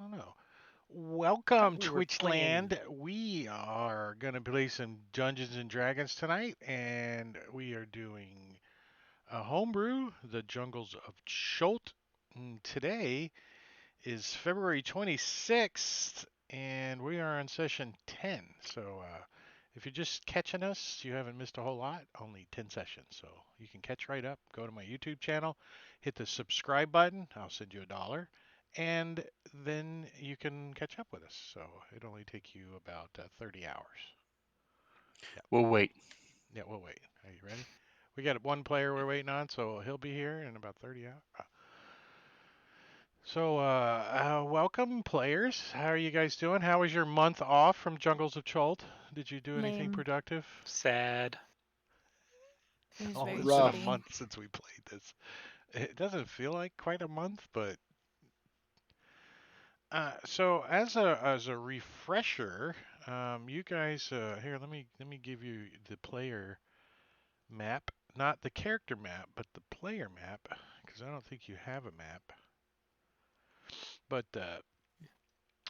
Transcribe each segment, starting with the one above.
don't know. I Welcome, thought we were planning. Twitchland. We are going to play some Dungeons and Dragons tonight, and we are doing a homebrew, The Jungles of Chult. And today is February 26th, and we are on session 10. So if you're just catching us, you haven't missed a whole lot, only 10 sessions. So you can catch right up. Go to my YouTube channel, hit the subscribe button. I'll send you $1, and then you can catch up with us. So it'll only take you about 30 hours. Yep. We'll wait. Yeah, we'll wait. Are you ready? We got one player we're waiting on, so he'll be here in about 30 hours. Welcome, players. How are you guys doing? How was your month off from Jungles of Chult? Did you do anything Lame. productive? Sad. It was Oh, very it's been a Rough. shitty. month since we played this. It doesn't feel like quite a month, but so as a refresher, you guys here. Let me give you the player map, not the character map, but the player map, because I don't think you have a map. But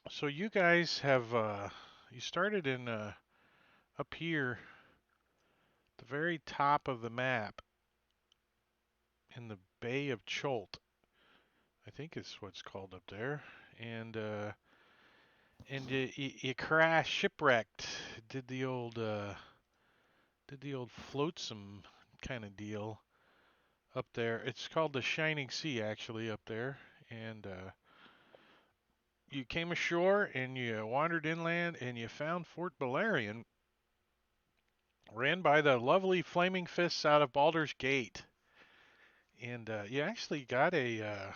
so you guys have you started in up here, the very top of the map in the Bay of Chult, I think is what's called up there, and you crashed, shipwrecked, did the old floatsome kind of deal up there. It's called the Shining Sea actually up there, and you came ashore and you wandered inland and you found Fort Balerion, ran by the lovely flaming fists out of Baldur's Gate, and you actually got a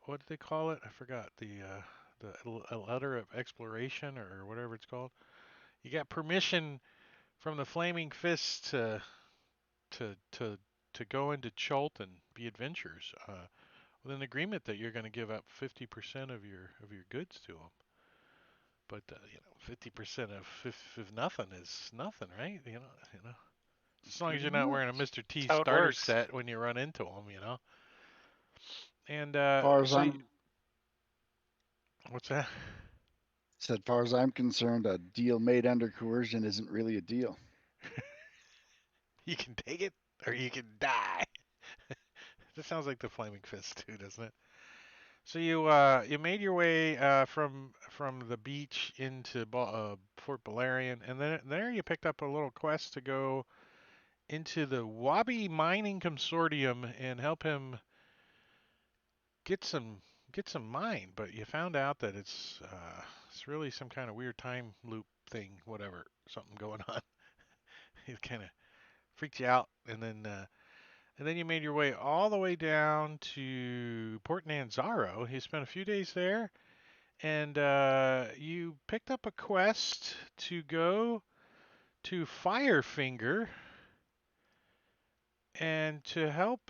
what did they call it? I forgot a letter of exploration or whatever it's called. You got permission from the Flaming Fists to to to go into Chult and be adventurers, with an agreement that you're going to give up 50% of your goods to them. But 50% of if nothing is nothing, right? As long as Pretty you're not wearing a much. Mr. That's T how it starter works. set when you run into them. And Far as so I'm what's that? far as I'm concerned, a deal made under coercion isn't really a deal. You can take it or you can die. This sounds like the Flaming Fist too, doesn't it? So you made your way from the beach into Fort Balerion, and then there you picked up a little quest to go into the Wabi Mining Consortium and help him get some get some mine. But you found out that it's really some kind of weird time loop thing, whatever, something going on. It kind of freaked you out, and then you made your way all the way down to Port Nanzaro. You spent a few days there, and you picked up a quest to go to Firefinger and to help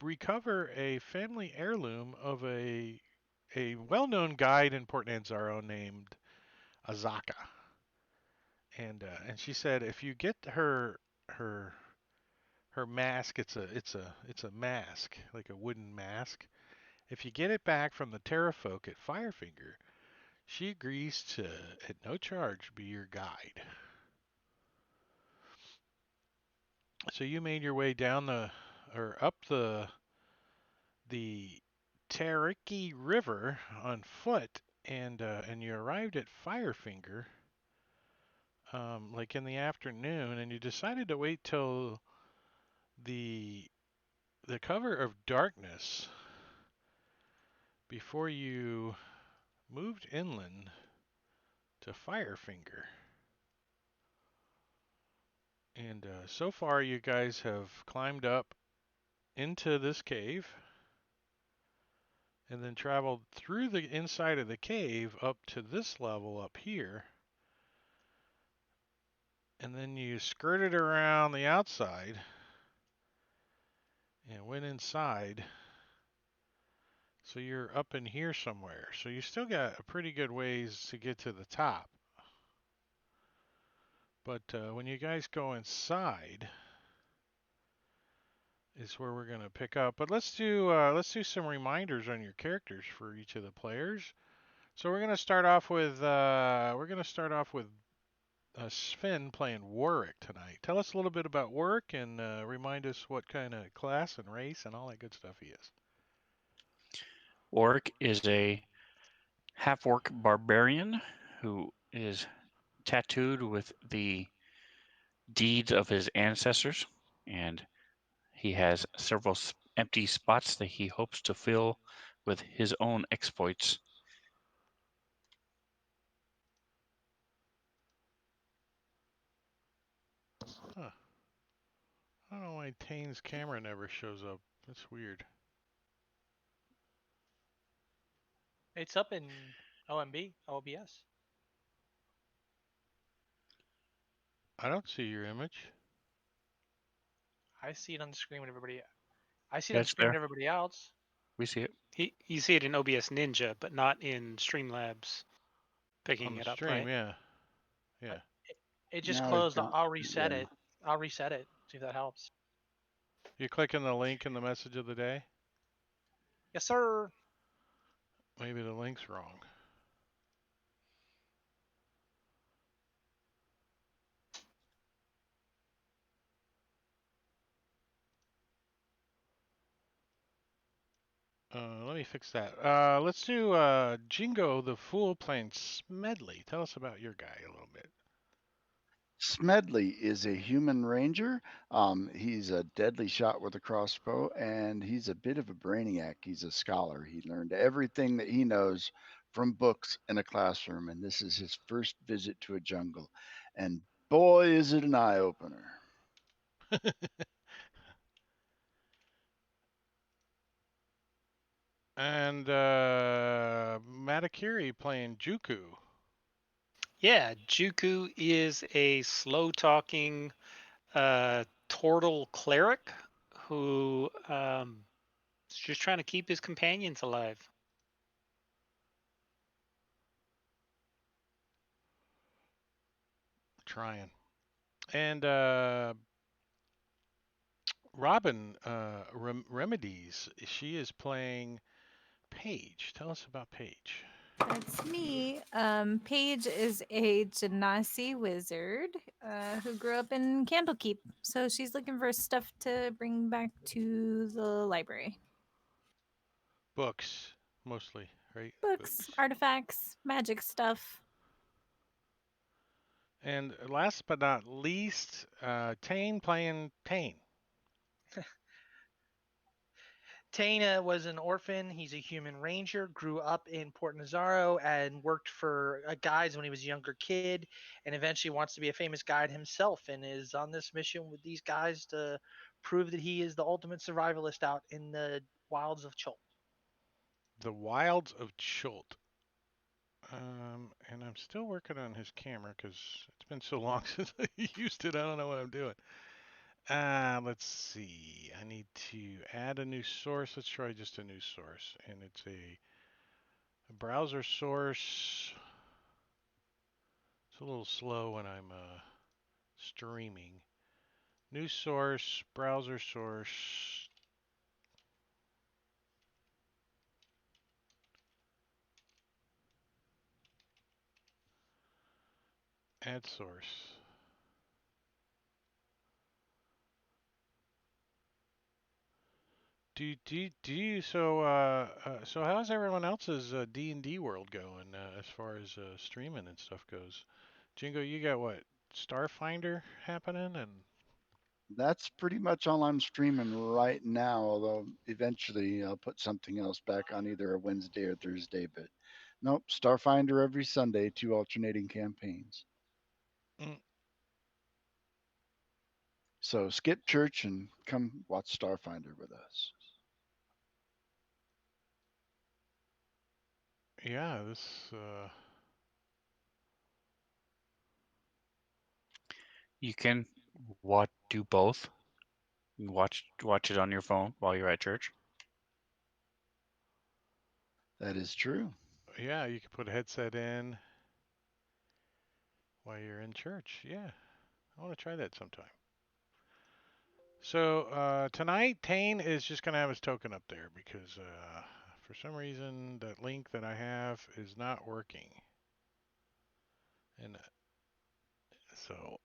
recover a family heirloom of a well-known guide in Port Nanzaro named Azaka. And she said if you get her her mask, it's a mask, like a wooden mask. If you get it back from the Terra folk at Firefinger, she agrees to, at no charge, be your guide. So you made your way down or up the Tariki River on foot, and you arrived at Firefinger, like in the afternoon, and you decided to wait till the the cover of darkness before you moved inland to Firefinger. And so far, you guys have climbed up into this cave and then traveled through the inside of the cave up to this level up here. And then you skirted around the outside and went inside. So you're up in here somewhere. So you still got a pretty good ways to get to the top. But when you guys go inside, is where we're gonna pick up. But let's do some reminders on your characters for each of the players. So we're gonna start off with Sven playing Warwick tonight. Tell us a little bit about Warwick and remind us what kind of class and race and all that good stuff he is. Orc is a half-orc barbarian who is tattooed with the deeds of his ancestors, and he has several empty spots that he hopes to fill with his own exploits. Huh. I don't know why Tane's camera never shows up. That's weird. It's up in OMB, OBS. I don't see your image. I see it on the screen with everybody. I see it Yeah, on the it's screen with there. everybody else. We see it. You see it in OBS Ninja, but not in Streamlabs On picking the it up, stream, right? yeah. Uh, Yeah. It just Now closed. come, I'll reset yeah. it. I'll reset it. See if that helps. You clicking the link in the message of the day? Yes, sir. Maybe the link's wrong. Let me fix that. Let's do Jingo the Fool playing Smedley. Tell us about your guy a little bit. Smedley is a human ranger. He's a deadly shot with a crossbow, and he's a bit of a brainiac. He's a scholar. He learned everything that he knows from books in a classroom, and this is his first visit to a jungle. And boy, is it an eye opener. And Matakiri playing Juku. Yeah, Juku is a slow-talking turtle cleric who is just trying to keep his companions alive. Trying. And Robin Remedies. She is playing Paige. Tell us about Paige. That's me. Paige is a Genasi wizard who grew up in Candlekeep. So she's looking for stuff to bring back to the library. Books, mostly, right? Books, artifacts, magic stuff. And last but not least, Tane playing Tane. Tana was an orphan. He's a human ranger. Grew up in Port Nazaro and worked for guides when he was a younger kid, and eventually wants to be a famous guide himself. And is on this mission with these guys to prove that he is the ultimate survivalist out in the wilds of Chult. The Wilds of Chult. And I'm still working on his camera because it's been so long since I used it. I don't know what I'm doing. Let's see. I need to add a new source. Let's try just a new source, and it's a browser source. It's a little slow when I'm streaming. New source, browser source, add source. Do you so how's everyone else's D&D world going as far as streaming and stuff goes? Jingo, you got what? Starfinder happening and That's pretty much all I'm streaming right now, although eventually I'll put something else back on either a Wednesday or Thursday. But nope, Starfinder every Sunday, 2 alternating campaigns. mm, So skip church and come watch Starfinder with us. yeah, this You can do both. You watch it on your phone while you're at church. That is true. yeah, you can put a headset in while you're in church. Yeah. I want to try that sometime. So tonight, Tane is just gonna have his token up there because for some reason that link that I have is not working, and so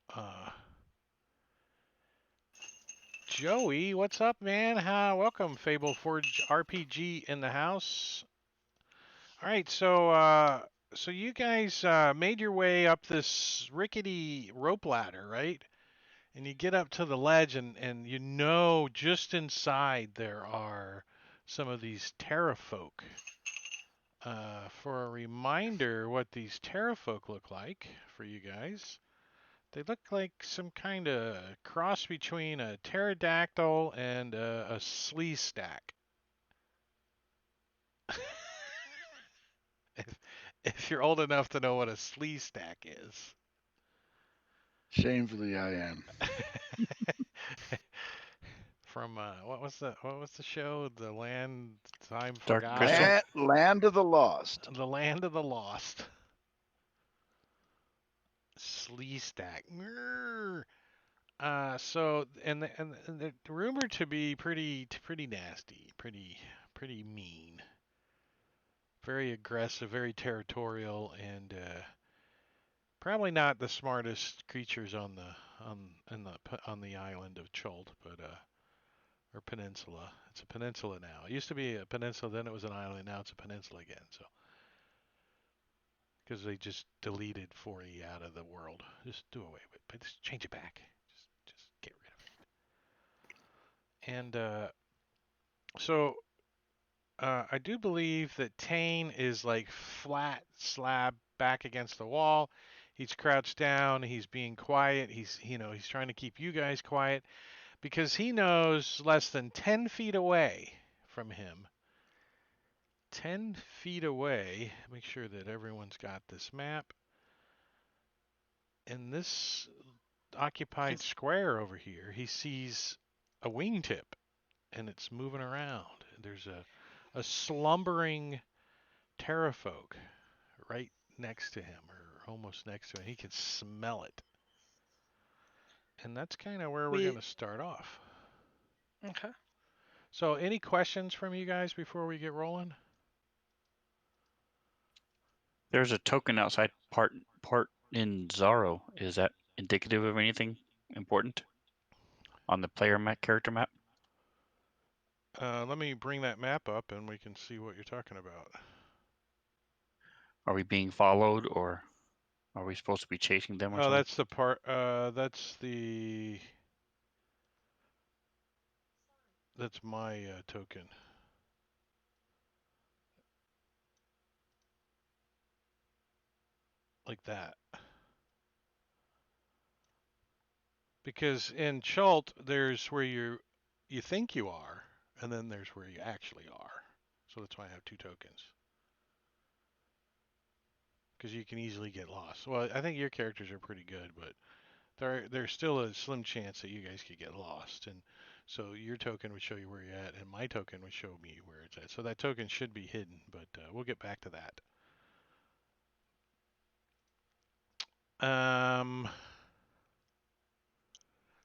Joey, what's up, man? Welcome, Fable Forge RPG in the house. All right, so you guys made your way up this rickety rope ladder, right? And you get up to the ledge, and you know just inside there are some of these terrafolk. For a reminder, what these terrafolk look like for you guys, they look like some kind of cross between a pterodactyl and a slee stack. if, if you're old enough to know what a slee stack is. Shamefully, I am. From what was the show? The Land Time Dark Forgot Crystal. or Land of the Lost. The Land of the Lost. Slee stack. So and they're rumored to be pretty nasty, pretty mean, very aggressive, very territorial, and probably not the smartest creatures on the island of Chult, but or peninsula. It's a peninsula now. It used to be a peninsula, then it was an island, now it's a peninsula again. So because they just deleted 40 out of the world, just do away with, but just change it back. Just get rid of it. And so I do believe that Tane is like flat slab back against the wall. He's crouched down. He's being quiet. He's trying to keep you guys quiet because he knows less than 10 feet away from him. 10 feet away. Make sure that everyone's got this map. In this occupied He's square over here, he sees a wingtip and it's moving around. There's a slumbering terrafolk right next to him or almost next to him. He can smell it. And that's kind of where we're going we to start off. okay. So, any questions from you guys before we get rolling? There's a token outside part in Zaro. Is that indicative of anything important on the player map, character map? Let me bring that map up and we can see what you're talking about. Are we being followed, or are we supposed to be chasing them or Oh, something? that's the part. That's my token. Like that. Because in Chult, there's where you think you are, and then there's where you actually are. So that's why I have two tokens. Because you can easily get lost. Well, I think your characters are pretty good, but there's still a slim chance that you guys could get lost. And so your token would show you where you're at, and my token would show me where it's at. So that token should be hidden, but we'll get back to that.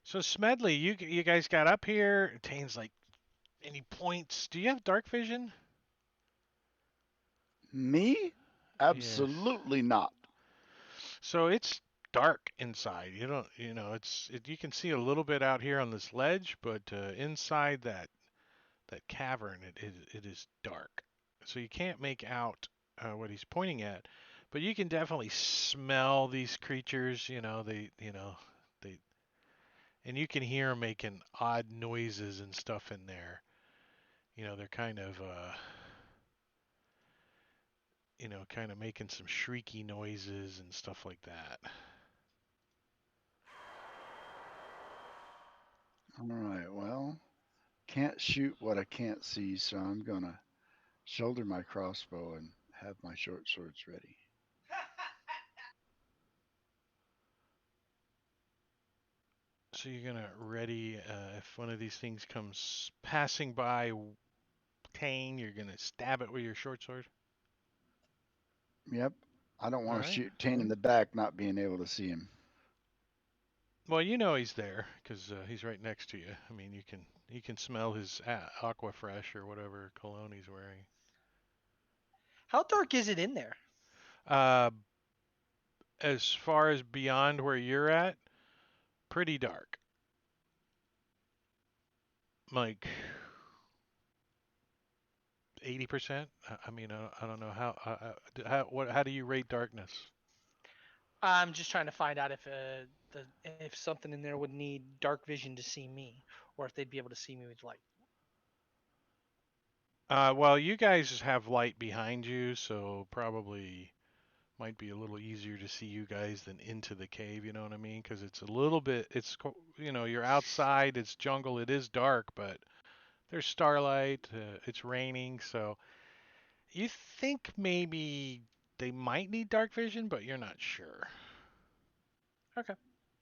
So Smedley, you guys got up here. Tane's like, any points? Do you have dark vision? Me? Yes. Absolutely not. So it's dark inside. You can see a little bit out here on this ledge, but inside that cavern, it is dark. So you can't make out what he's pointing at, but you can definitely smell these creatures. They, and you can hear them making odd noises and stuff in there. They're kind of making some shrieky noises and stuff like that. All right, well, can't shoot what I can't see, so I'm going to shoulder my crossbow and have my short swords ready. So you're gonna ready if one of these things comes passing by Tane, you're gonna stab it with your short sword. Yep. I don't All want to right. shoot Tane in the back, not being able to see him. Well, you know he's there because he's right next to you. I mean, you can smell his aqua fresh or whatever cologne he's wearing. How dark is it in there? Uh, as far as beyond where you're at, pretty dark. Like 80%. I mean, I don't know how do you rate darkness? I'm just trying to find out if something in there would need dark vision to see me, or if they'd be able to see me with light. Well, you guys have light behind you, so probably might be a little easier to see you guys than into the cave. You know what I mean? Because it's a little bit. You're outside. It's jungle. It is dark, but there's starlight. It's raining, so you think maybe they might need dark vision, but you're not sure. Okay.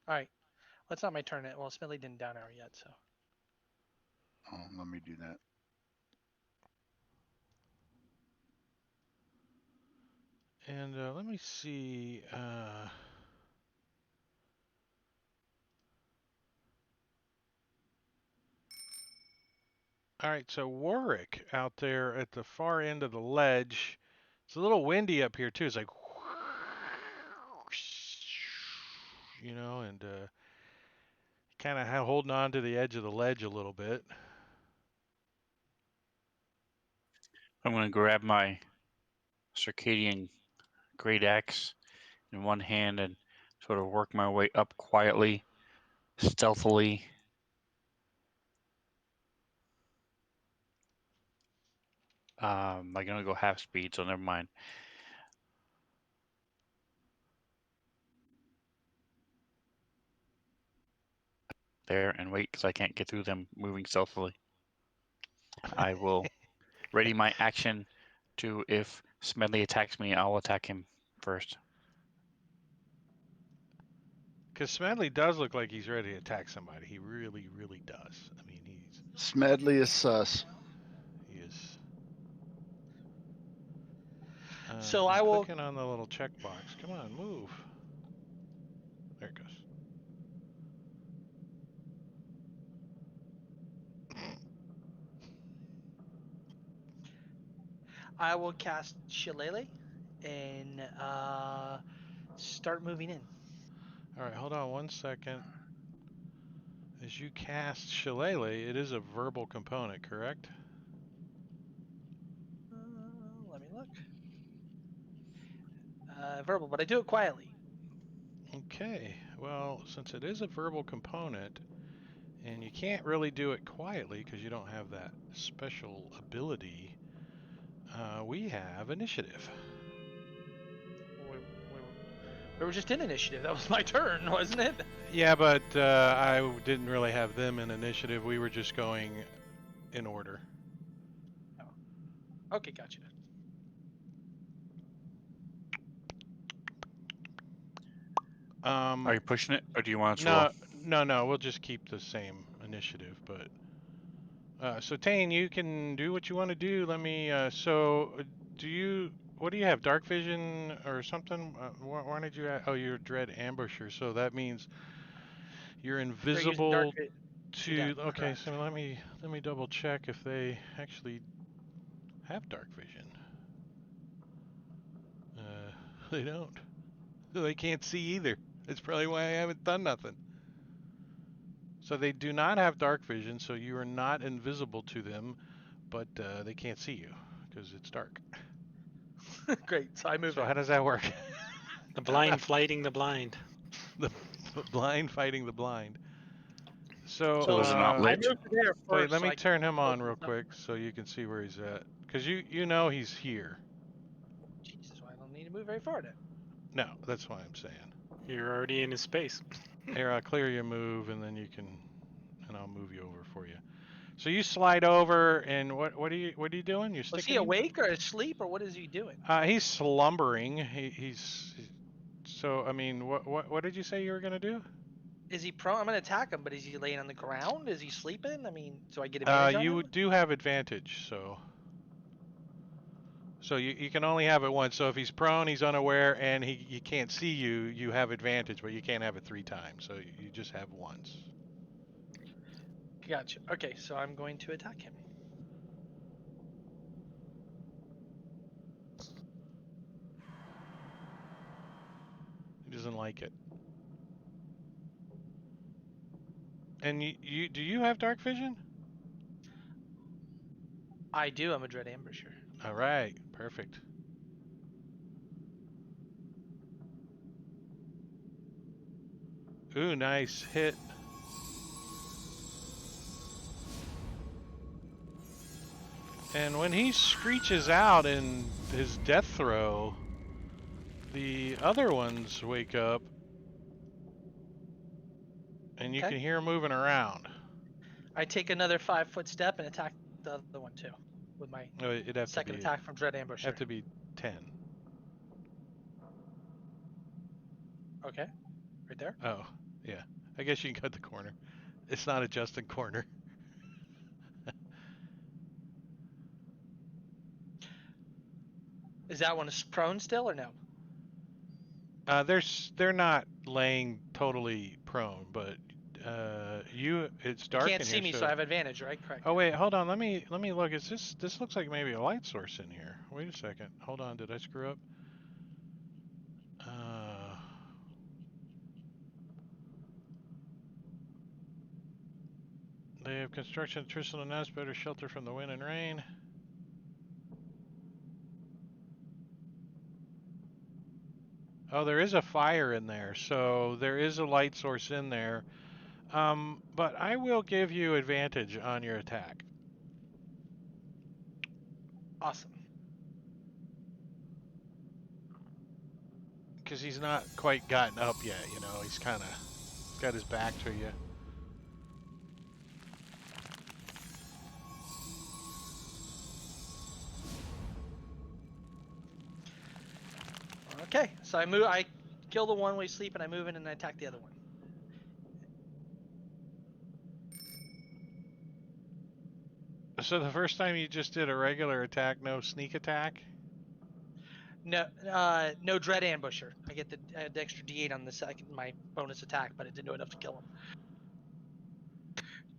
All right. Well, it's not my turn. Well, Smedley didn't down arrow yet, so. Oh, let me do that. And let me see. All right, so Warwick out there at the far end of the ledge. It's a little windy up here too. It's like, and kind of holding on to the edge of the ledge a little bit. I'm going to grab my circadian great axe in one hand and sort of work my way up quietly, stealthily. I'm going to go half speed, so never mind. There and wait because I can't get through them moving stealthily. I will ready my action to if Smedley attacks me, I'll attack him first. Because Smedley does look like he's ready to attack somebody. He really, really does. I mean, Smedley is sus. he is. So I'm I will. clicking on the little checkbox. Come on, move. There it goes. I will cast Shillelagh and start moving in. All right, hold on 1 second. As you cast Shillelagh, it is a verbal component, correct? Let me look. Verbal, but I do it quietly. Okay, well, since it is a verbal component, and you can't really do it quietly because you don't have that special ability, we have initiative. We were just in initiative. That was my turn, wasn't it? Yeah, but I didn't really have them in initiative. We were just going in order. Oh. Okay, gotcha. Are you pushing it, or do you want us to roll? No. We'll just keep the same initiative. But so Tane, you can do what you want to do. Let me. Do you? What do you have? Dark vision or something? Why did you? Oh, you're dread ambusher. So that means you're They're using dark invisible to them. to. Okay, Correct. so let me double check if they actually have dark vision. They don't. They can't see either. That's probably why I haven't done nothing. So they do not have dark vision, so you are not invisible to them, but they can't see you because it's dark. Great. So I move So in. how does that work? The blind fighting the blind. The blind fighting the blind. So So there's an I outlet. moved there wait, first. let So me I turn him on real close up. quick so you can see where he's at. Because you know he's here. Jesus, well, I don't need to move very far then. No, that's why I'm saying. You're already in his space. Here, I'll clear your move, and then and I'll move you over for you. So you slide over, and what are you doing? You're Was he sticking him? awake or asleep, or what is he doing? He's slumbering. So I mean, what did you say you were gonna do? Is he prone? I'm gonna attack him, but is he laying on the ground? Is he sleeping? I mean, do I get advantage on You him? do have advantage, So you can only have it once. So if he's prone, he's unaware, and he can't see you, you have advantage, but you can't have it 3 times. So you just have once. Gotcha. Okay, so I'm going to attack him. He doesn't like it. And you do you have dark vision? I do. I'm a Dread Ambusher. All right, perfect. Ooh, nice hit. And when he screeches out in his death throw, the other ones wake up, and you Okay. can hear him moving around. I take another 5-foot step and attack the other one too, with my Oh, it'd have second attack from Dread Ambusher. to be 10. Okay, right there. Oh, yeah. I guess you can cut the corner. It's not a Justin corner. Is that one prone still or no? They're not laying totally prone, but it's You dark can't in see here, me, so. so I have advantage, right? Correct. Oh wait, hold on. Let me look. Is this looks like maybe a light source in here? Wait a second. Hold on. Did I screw up? Uh, they have construction thistle and nest, better shelter from the wind and rain. Oh, there is a fire in there, so there is a light source in there. But I will give you advantage on your attack. Awesome. Because he's not quite gotten up yet, you know. He's kind of got his back to you. Okay, so I move. I kill the one while he's sleeping. I move in and I attack the other one. So the first time you just did a regular attack, no sneak attack? No, no Dread Ambusher. I get the extra D8 on the second my bonus attack, but it didn't do enough to kill him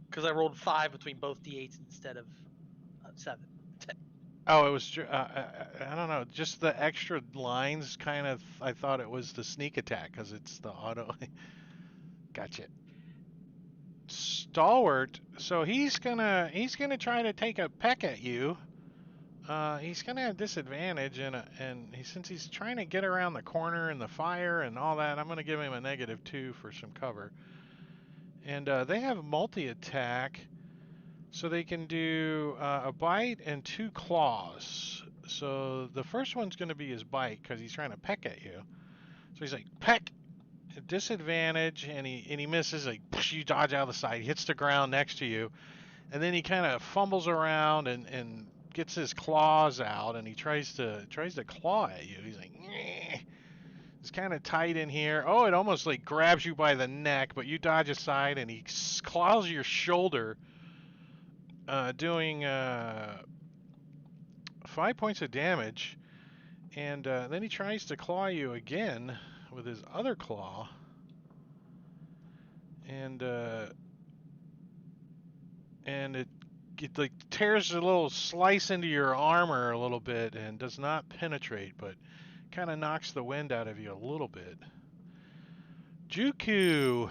because I rolled 5 between both D8s instead of 7. Oh, it was, I don't know, just the extra lines kind of, I thought it was the sneak attack because it's the auto. Gotcha. Stalwart, so he's gonna try to take a peck at you. He's gonna have disadvantage, and since he's trying to get around the corner and the fire and all that, I'm gonna give him a -2 for some cover. And they have multi-attack, so they can do a bite and 2 claws. So the first one's gonna be his bite because he's trying to peck at you. So he's like peck, disadvantage, and he misses. Like you dodge out of the side, hits the ground next to you, and then he kind of fumbles around and gets his claws out, and he tries to claw at you. He's like, "Nyeh." It's kind of tight in here. Oh, it almost like grabs you by the neck, but you dodge aside, and he claws your shoulder, doing 5 points of damage. And then he tries to claw you again with his other claw, and it like tears a little slice into your armor a little bit and does not penetrate, but kind of knocks the wind out of you a little bit. Juku.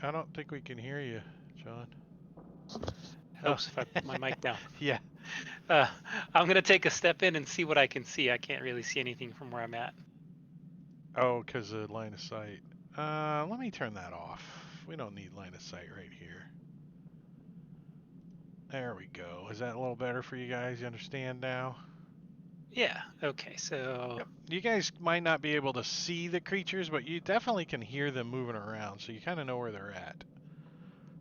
I don't think we can hear you, John. Helps if I put my mic down. Yeah. I'm gonna take a step in and see what I can see. I can't really see anything from where I'm at. Oh, because of line of sight. Let me turn that off. We don't need line of sight right here. There we go. Is that a little better for you guys? You understand now? Yeah. Okay. So. Yep. You guys might not be able to see the creatures, but you definitely can hear them moving around, so you kind of know where they're at.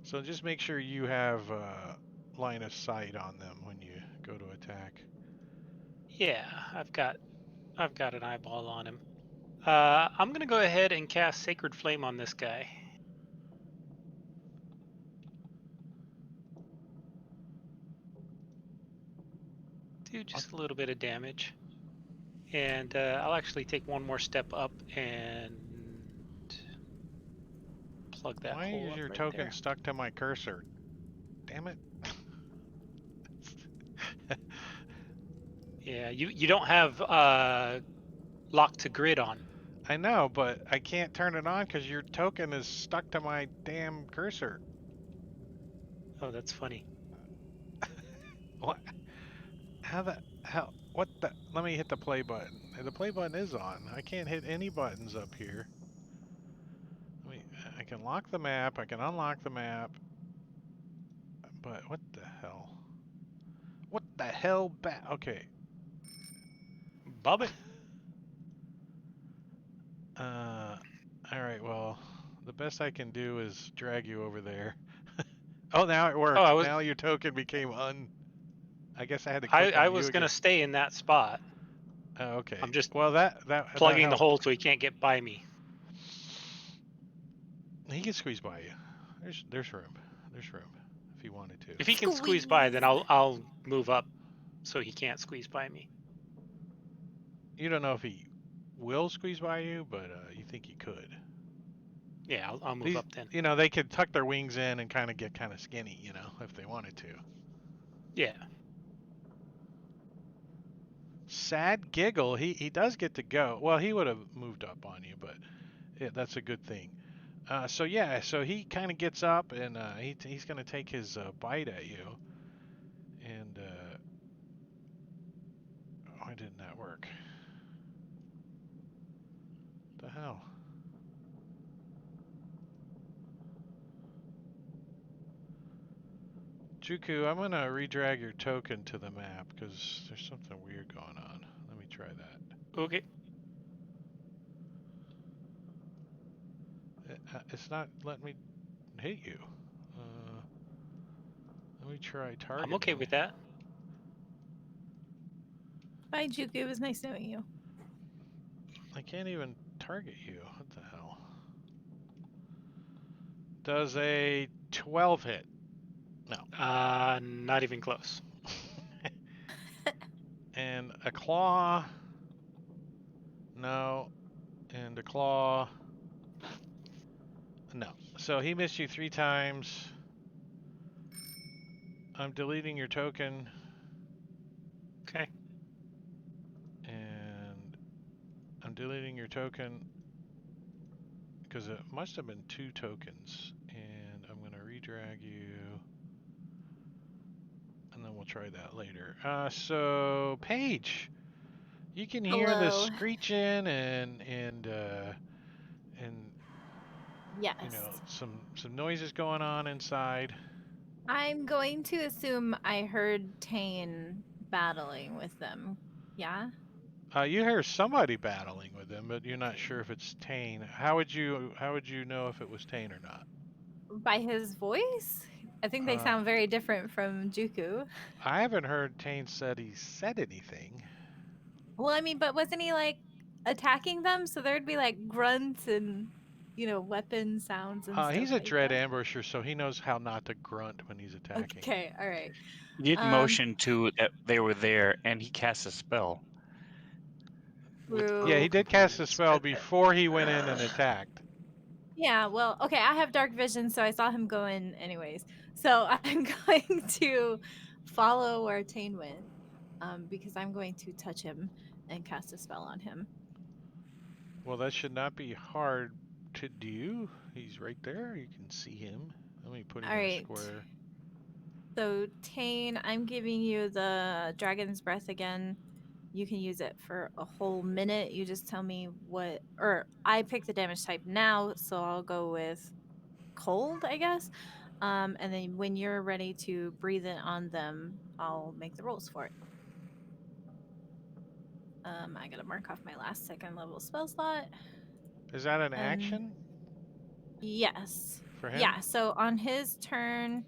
So just make sure you have line of sight on them when you go to attack. Yeah, I've got I've got an eyeball on him. I'm gonna go ahead and cast Sacred Flame on this guy. Do just a little bit of damage. And I'll actually take one more step up and plug that Why hole is up your right token there. stuck to my cursor? Damn it. Yeah, you don't have lock to grid on. I know, but I can't turn it on because your token is stuck to my damn cursor. Oh, that's funny. What? How the hell? What the? Let me hit the play button. The play button is on. I can't hit any buttons up here. I can lock the map. I can unlock the map. But what the hell? What the hell? Okay. Bubba. Uh. All right. Well, the best I can do is drag you over there. Oh, now it Oh, worked. Now your token became un. I guess I had to click I on you was gonna again. stay in that spot. Oh, okay. I'm just Well, that plugging the helped. hole so he can't get by me. He can squeeze by you. There's room. There's room if he wanted to. If he can squeeze by, then Squeeze. I'll move up so he can't squeeze by me. You don't know if he will squeeze by you, but you think he could. Yeah, I'll move These, up then. they could tuck their wings in and kind of get kind of skinny, if they wanted to. Yeah. Sad giggle. He does get to go. Well, he would have moved up on you, but yeah, that's a good thing. So yeah, so he kind of gets up and he's gonna take his bite at you. And why didn't that work? The hell? Juku, I'm gonna redrag your token to the map because there's something weird going on. Let me try that. Okay. It's not letting me hit you. Uh, Let me try I'm okay targeting. with that. Bye, Juku. It was nice knowing you. I can't even target you. What the hell? Does a 12 hit? No. Not even close. And a claw? No. And a claw? No. So he missed you 3 times. I'm deleting your token. Okay. And I'm deleting your token because it must have been 2 tokens. And I'm going to redrag you. And then we'll try that later. So Paige, you can hear the Hello. screeching and Yes. some noises going on inside. I'm going to assume I heard Tane battling with them. Yeah? You hear somebody battling with them, but you're not sure if it's Tane. How would you know if it was Tane or not? By his voice? I think they Uh, sound very different from Juku. I haven't heard Tane said anything. Well, I mean, but wasn't he like attacking them? So there'd be like grunts and, weapon sounds and stuff He's a like dread that. ambusher, so he knows how not to grunt when he's attacking. Okay, all right. He did Um, motion to that they were there, and he cast a spell. Yeah, True. he did cast a spell before he went in and attacked. Yeah, well, okay, I have dark vision, so I saw him go in anyways. So I'm going to follow where Tane went, because I'm going to touch him and cast a spell on him. Well, that should not be hard to do. He's right there. You can see him. Let me put him All in a right. square. So Tane, I'm giving you the Dragon's Breath again. You can use it for a whole minute. You just tell me what, or I pick the damage type now, so I'll go with cold, I guess. And then when you're ready to breathe it on them, I'll make the rolls for it. I gotta mark off my last second level spell slot. Is that an And action yes. for him? Yeah, so on his turn,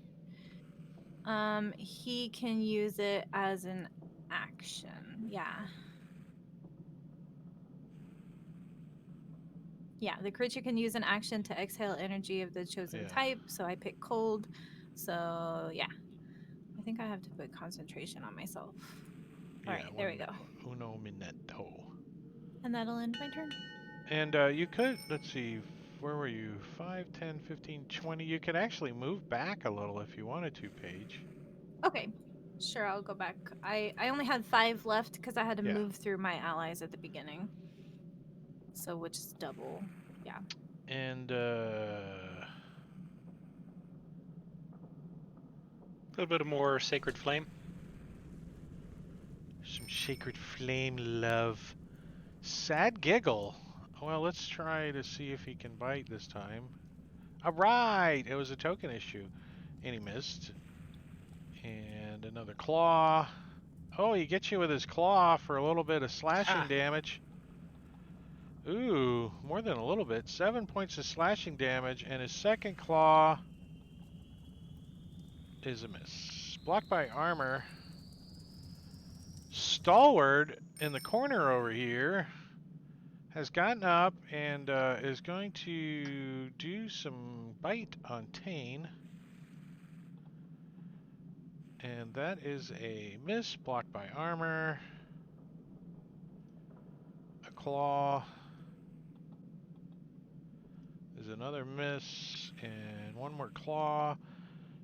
he can use it as an action. Yeah. Yeah, the creature can use an action to exhale energy of the chosen Yeah. type. So I pick cold. So yeah, I think I have to put concentration on myself. All Yeah, right, there we go. uno minuto. And that'll end my turn. And you could, let's see, where were you? 5, 10, 15, 20. You could actually move back a little if you wanted to, Paige. Okay, sure, I'll go back. I only had 5 left because I had to Yeah. move through my allies at the beginning. So which is double. Yeah. And A little bit more sacred flame. some sacred flame love. Sad giggle. Well, let's try to see if he can bite this time. All right, it was a token issue. And he missed. And another claw. Oh, he gets you with his claw for a little bit of slashing Ha! damage. Ooh, more than a little bit. 7 points of slashing damage, and his second claw is a miss. Blocked by armor. Stalwart in the corner over here has gotten up and is going to do some bite on Tane. And that is a miss, blocked by armor. A claw is another miss, and one more claw.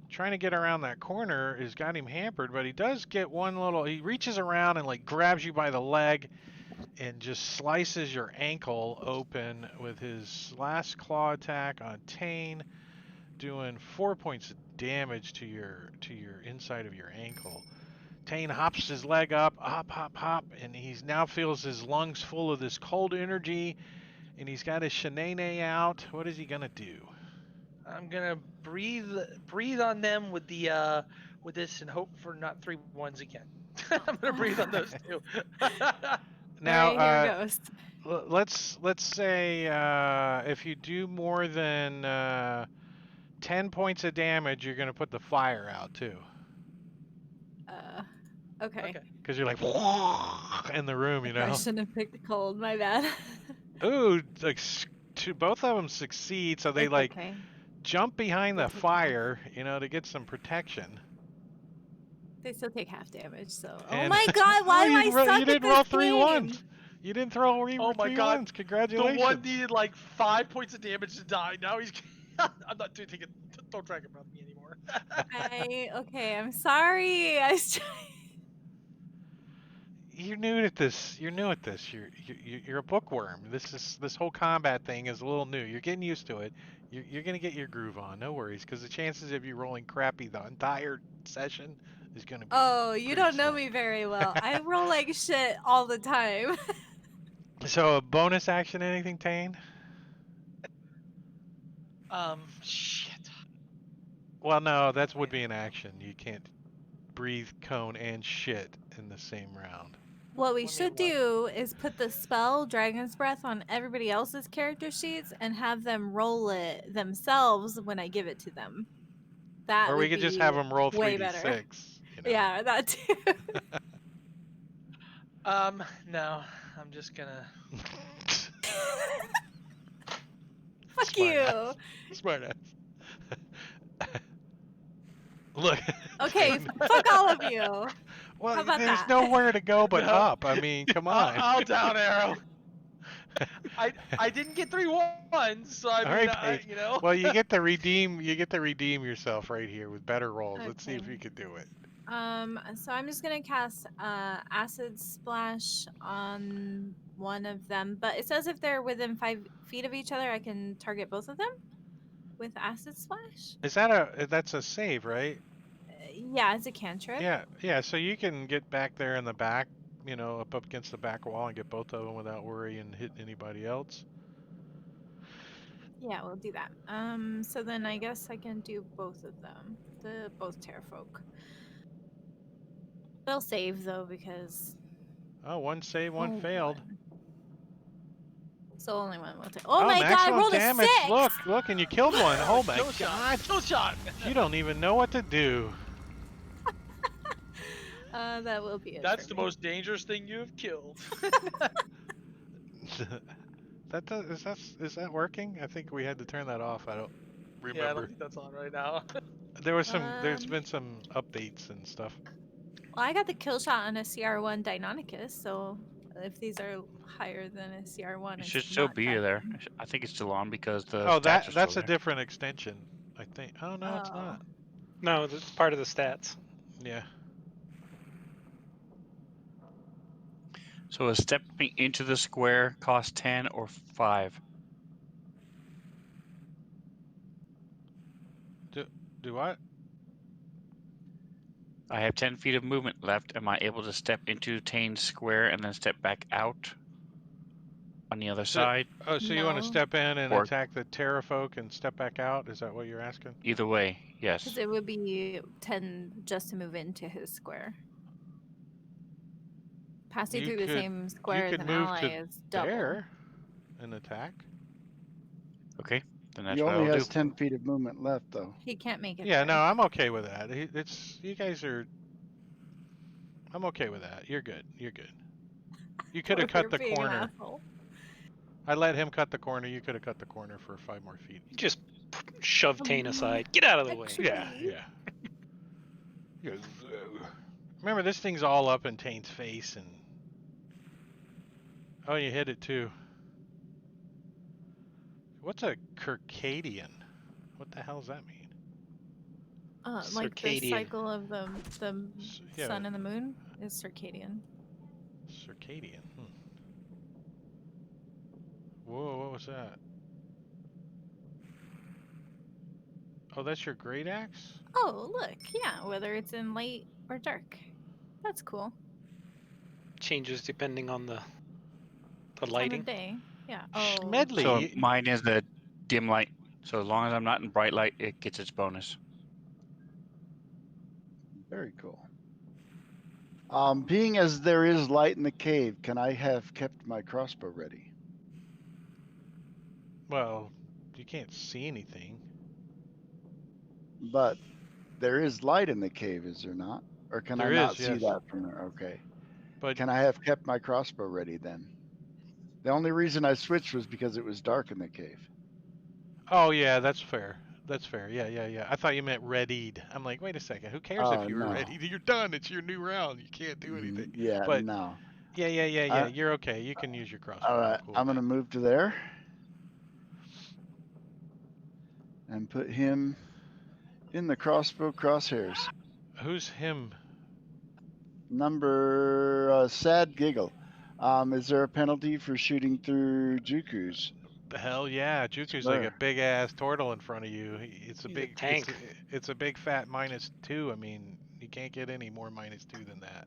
Trying to get around that corner has got him hampered, but he does get one little. He reaches around and like grabs you by the leg and just slices your ankle open with his last claw attack on Tane, doing 4 points of damage to your inside of your ankle. Tane hops his leg up, hop, hop, hop, and he now feels his lungs full of this cold energy, and he's got his shenane out. What is he gonna do? I'm gonna breathe on them with the with this and hope for not 3 ones again. I'm gonna breathe on those two. All right, here Now, goes. let's say if you do more than 10 points of damage, you're gonna put the fire out too, Okay. Okay. because you're like in the room, you I know. shouldn't have picked cold. My bad. Ooh, like both of them succeed, so they It's like okay. jump behind We'll the take half. fire, you know, to get some protection. They still take half damage. So. Oh And my God! oh, Why do I you suck at didn't roll this 3 game? ones. You didn't throw Oh my 3 God. ones. The Congratulations. one needed like 5 points of damage to die. Now he's. I'm not doing it. Don't drag it around me anymore. Okay. I'm sorry. I was trying. You're new at this. You're new at this. You're a bookworm. This whole combat thing is a little new. You're getting used to it. You're gonna get your groove on. No worries, because the chances of you rolling crappy the entire session is gonna be Oh, you pretty don't know slim. me very well. I roll like shit all the time. So a bonus action, anything, Tane? Shit. Well, no, that would Okay. be an action. You can't breathe, cone, and shit in the same round. What we Let me should look. do is put the spell Dragon's Breath on everybody else's character sheets and have them roll it themselves when I give it to them. That Or we would could just have be them roll way better. 3d6. You know. Yeah, that too. No. I'm just gonna. Fuck Smart you. ass. Smart ass. Look. Okay, Tane. fuck all of you. Well, How about there's that? nowhere to go but No. up. I mean, come on. I'll down arrow. I didn't get 3 ones, so I All mean, right, Paige. you know. Well, you get to redeem. You get to redeem yourself right here with better rolls. Let's see if Okay. you can do it. So I'm just gonna cast acid splash on one of them, but it says if they're within 5 feet of each other, I can target both of them with acid splash. Is that that's a save, right? Yeah, it's a cantrip. Yeah, yeah. So you can get back there in the back, you know, up against the back wall and get both of them without worrying hitting anybody else. Yeah, we'll do that. So then I guess I can do both of them, the both Terrafolk. They'll save though because Oh, one save, one only failed. one. So only one will take. Oh my god! I maximum rolled a damage. 6. Look, and you killed one. Oh my Kill shot. god. Kill shot. You don't even know what to do. That will be it. That's for the me. most dangerous thing you have killed. Is that working? I think we had to turn that off. I don't Yeah, I don't remember. think that's on right now. There's been some updates and stuff. Well, I got the kill shot on a CR1 Deinonychus, so if these are higher than a CR1, It it's should still not be there. tracking. I think it's still on because the Oh, stats are still that's a there. different extension, I think. Oh no, it's Oh. not. No, it's part of the stats. Yeah. So is stepping into the square cost 10 or 5? Do what? I have 10 feet of movement left. Am I able to step into Tane's square and then step back out on the other side? Oh, so you want to No, step in and Or attack the Terrafolk and step back out? Is that what you're asking? either way, yes. because it would be 10 just to move into his square. Passing You through the could same square as could an move ally to is double. there and attack. Okay, then that's He what only I'll do. has 10 feet of movement left, though. He can't make it Yeah, there. no, I'm okay with that. It's you guys are. I'm okay with that. You're good. You're good. You could have You're cut the being an corner. asshole. I let him cut the corner. You could have cut the corner for 5 more feet. You just shove Tane aside. Get out of the way. Actually- Yeah, yeah. Yes, remember, this thing's all up in Tane's face, and oh, you hit it too. What's a Circadian? What the hell does that mean? Like the Circadian. cycle of the Yeah, sun and the moon is circadian. Circadian. Whoa, what was that? Oh, that's your great axe? Oh, look, yeah, whether it's in light or dark. That's cool. Changes depending on the Time lighting. of day. Yeah. Oh. Schmedley. So mine is the dim light. So as long as I'm not in bright light, it gets its bonus. Very cool. Being as there is light in the cave, can I have kept my crossbow ready? Well, you can't see anything. But there is light in the cave, is there not? Or can There I not is, see yes. that from there? Okay. But Can I have kept my crossbow ready then? The only reason I switched was because it was dark in the cave. oh yeah, that's fair. That's fair. Yeah, yeah, yeah. I thought you meant readied. I'm like, wait a second. Who cares if Oh, you were no. ready? You're done. It's your new round. You can't do anything. Yeah, But no. yeah. You're okay. You can use your crossbow. All right, Cool. I'm going to move to there and put him in the crossbow crosshairs. Who's him? Number Sad Giggle. Is there a penalty for shooting through Jukus? The hell yeah. Juku's like a big ass turtle in front of you. It's a He's a big tank. It's a big fat -2. I mean, you can't get any more -2 than that.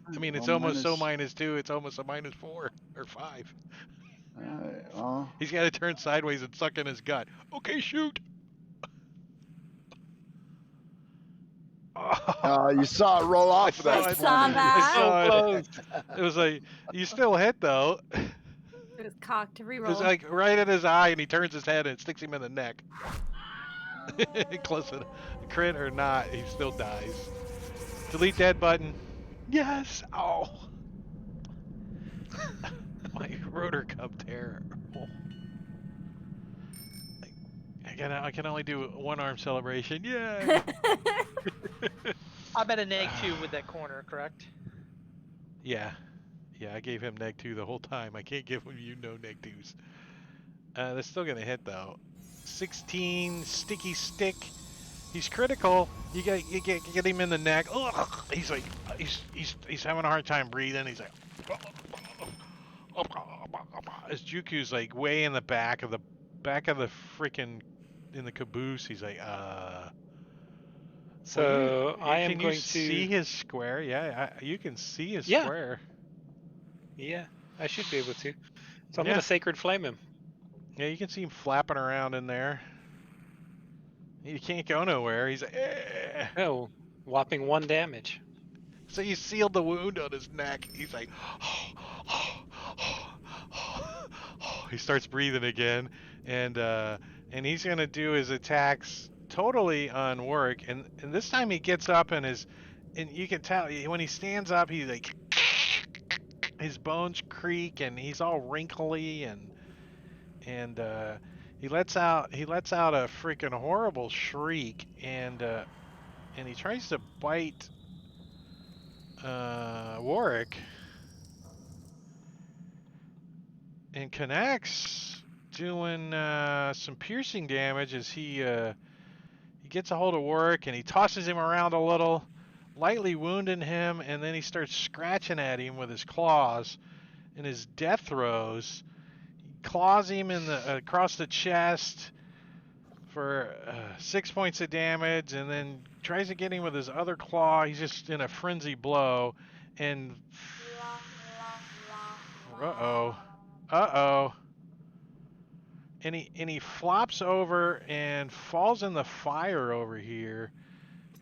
I mean, it's Well, almost so -2. It's almost a -4 or 5. Well, He's got to turn sideways and suck in his gut. Okay, shoot. you saw it roll off of I that. saw 20. that. I saw So it. It was like, you still hit though. It was cocked to It was reroll. like right at his eye, and he turns his head and it sticks him in the neck. Close enough. Crit or not, he still dies. Delete that button. Yes. Oh. My rotor cup tear. I can only do one arm celebration. Yay! I'm at a -2 with that corner, correct? Yeah. Yeah, I gave him -2 the whole time. I can't give him no -2s. They're still gonna hit though. 16 sticky stick. He's critical. You get him in the neck. Ugh. He's like he's having a hard time breathing. He's like his Juku's like way in the back of the freaking in the caboose. He's like So I am can going you to see his square? Yeah, you can see his Yeah. square. Yeah, I should be able to. So I'm Yeah. gonna Sacred Flame him. Yeah, you can see him flapping around in there. He can't go nowhere. He's like, eh. Oh, whopping 1 damage. So you sealed the wound on his neck. He's like, he starts breathing again, and he's gonna do his attacks totally on work. And this time he gets up and you can tell when he stands up, he's like, his bones creak and he's all wrinkly and he lets out a freaking horrible shriek and he tries to bite Warwick and connects, doing some piercing damage as he gets a hold of Warwick and he tosses him around a little, lightly wounding him, and then he starts scratching at him with his claws. In his death throes, he claws him in the across the chest for 6 points of damage, and then tries to get him with his other claw. He's just in a frenzy blow, and uh-oh, uh-oh, and he flops over and falls in the fire over here,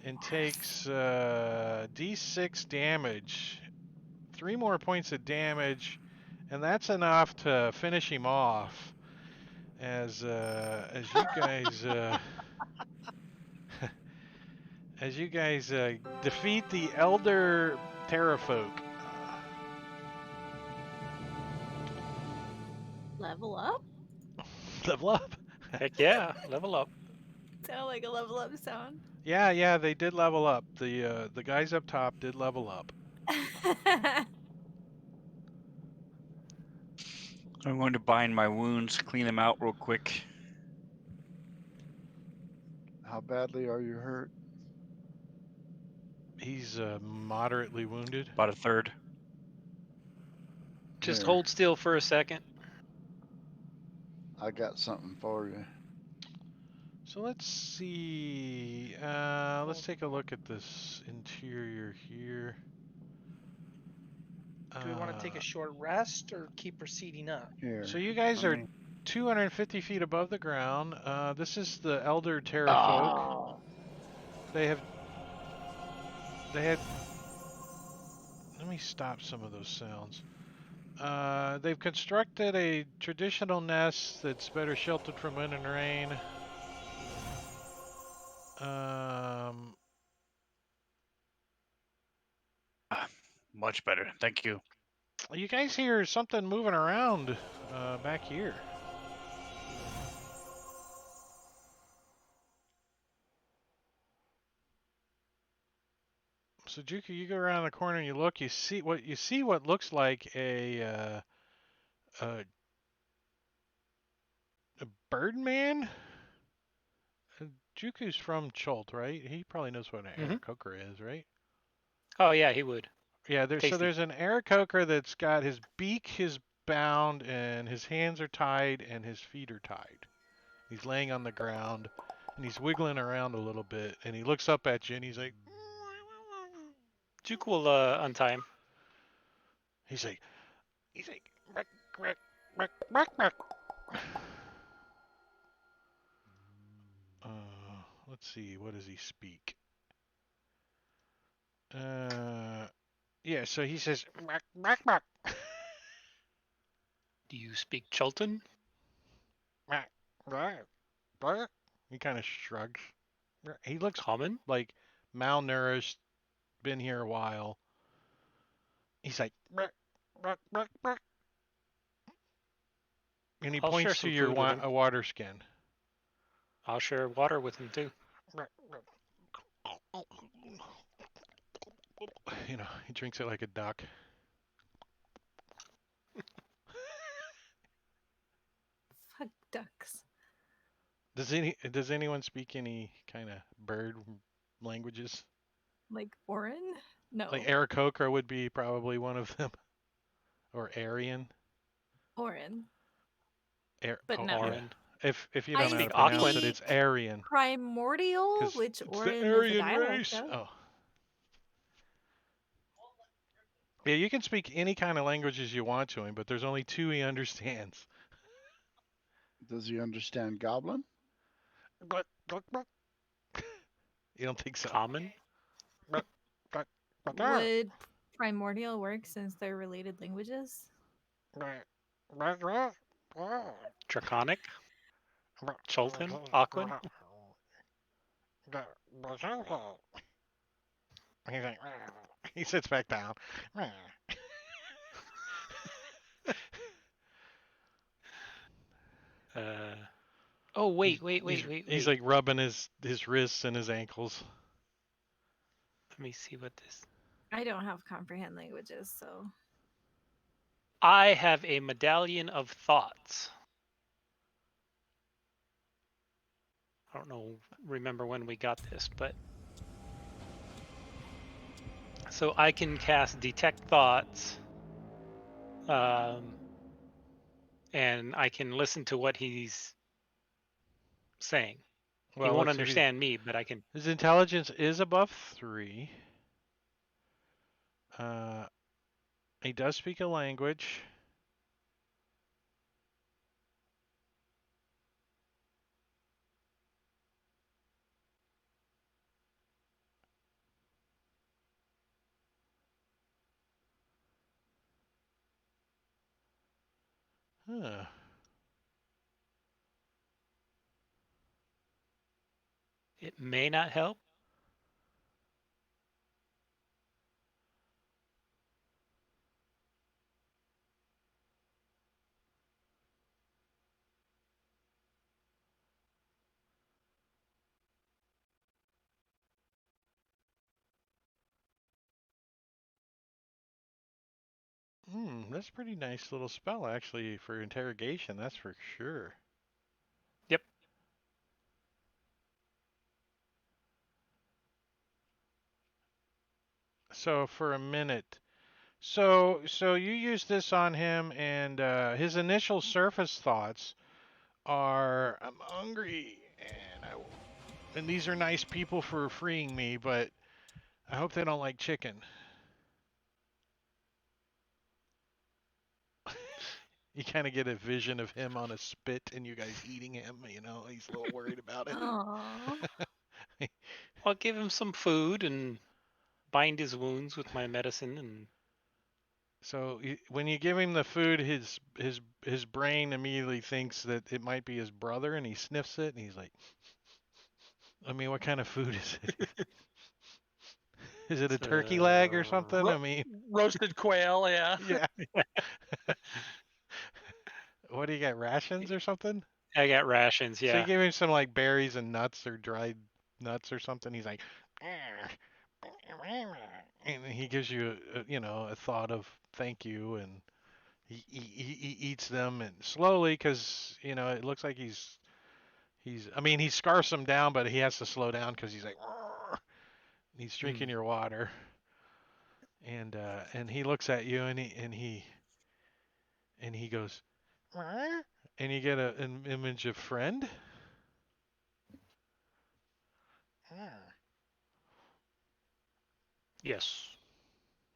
and takes D6 damage, 3 more points of damage, and that's enough to finish him off. As you guys as you guys defeat the Elder Terrafolk. Level up? Level up. Heck yeah, level up. Sound like a level up sound. Yeah, they did level up. The guys up top did level up. I'm going to bind my wounds, clean them out real quick. How badly are you hurt? He's moderately wounded. About a third. Just Here, hold still for a second. I got something for you. So let's see. Let's take a look at this interior here. Do we want to take a short rest or keep proceeding up? Here. So you guys I are mean, 250 feet above the ground. This is the Elder Terrafolk. Oh, They have. They had. Let me stop some of those sounds. They've constructed a traditional nest that's better sheltered from wind and rain. much better. Thank you. You guys hear something moving around back here. So Juku, you go around the corner and you look. You see what looks like a birdman. Juku's from Chult, right? He probably knows what an Mhm. Aarakocra is, right? Oh yeah, he would. Yeah, Tasty. there's an Aarakocra that's got his beak is bound and his hands are tied and his feet are tied. He's laying on the ground and he's wiggling around a little bit and he looks up at you and he's like Juke will untie him. he's like "Ruck, ruck, ruck, ruck, ruck." Let's see, what does he speak? Yeah, so he says "Ruck, ruck, ruck." Do you speak Chultan? Ruck, ruck, ruck. He kind of shrugs. He looks Common? like malnourished, been here a while. He's like, "Ruck, ruck, ruck, ruck," and he I'll share points to some your food with him. water skin. I'll share water with him too. Ruck, ruck. You know, he drinks it like a duck. Fuck ducks. Does anyone speak any kind of bird languages? Like Orin? No. Like Aarakocra would be probably one of them, or Aryan. Orin. But no. Orin. If you I don't know how to speak pronounce it, Aquan. it's Aryan. Primordial, 'Cause which it's Orin the is a Aryan dialect race. of. Oh. Yeah, you can speak any kind of languages you want to him, but there's only two he understands. does he understand Goblin? You don't think so? Common? Would primordial work since they're related languages? Draconic? Chultan? Aquan? He's like, he sits back down. Uh, oh, He's wait. he's like rubbing his wrists and his ankles. Let me see what this. I don't have comprehend languages, so I have a medallion of thoughts. I don't know, remember when we got this, but so I can cast detect thoughts, um, and I can listen to what he's saying. He Well, won't let's see. understand me, but I can. His intelligence is above 3. Uh, he does speak a language. Huh. It may not help. That's a pretty nice little spell actually for interrogation. That's for sure. Yep. So for a minute. So you use this on him, and his initial surface thoughts are, "I'm hungry, and these are nice people for freeing me, but I hope they don't like chicken." You kind of get a vision of him on a spit and you guys eating him. He's a little worried about it. oh, I'll give him some food and bind his wounds with my medicine, and So when you give him the food, his brain immediately thinks that it might be his brother, and he sniffs it, and he's like, "I mean, what kind of food is it? Is it a it's turkey leg or something? Ro- I mean, roasted quail, yeah. yeah. What do you got? Rations or something?" I got rations. So you Yeah. give him some like berries and nuts or dried nuts or something. He's like, "Ah," and he gives you a thought of thank you, and he eats them and slowly because it looks like I mean he scarfs them down, but he has to slow down because he's like, "Arr." He's drinking Mm. your water, and he looks at you, and he goes, "Arr," and you get an image of friend. Arr. Yes.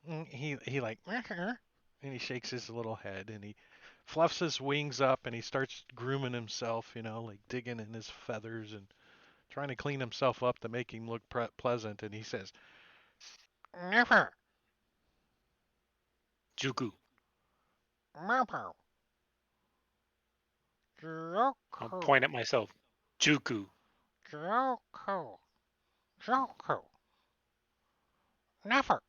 He like, "Arr," and he shakes his little head, and he fluffs his wings up, and he starts grooming himself, like digging in his feathers and trying to clean himself up to make him look pleasant, and he says, "Never, Juku. Marpo, I'll Joko, point at myself. Juku. Joko, Joko, never,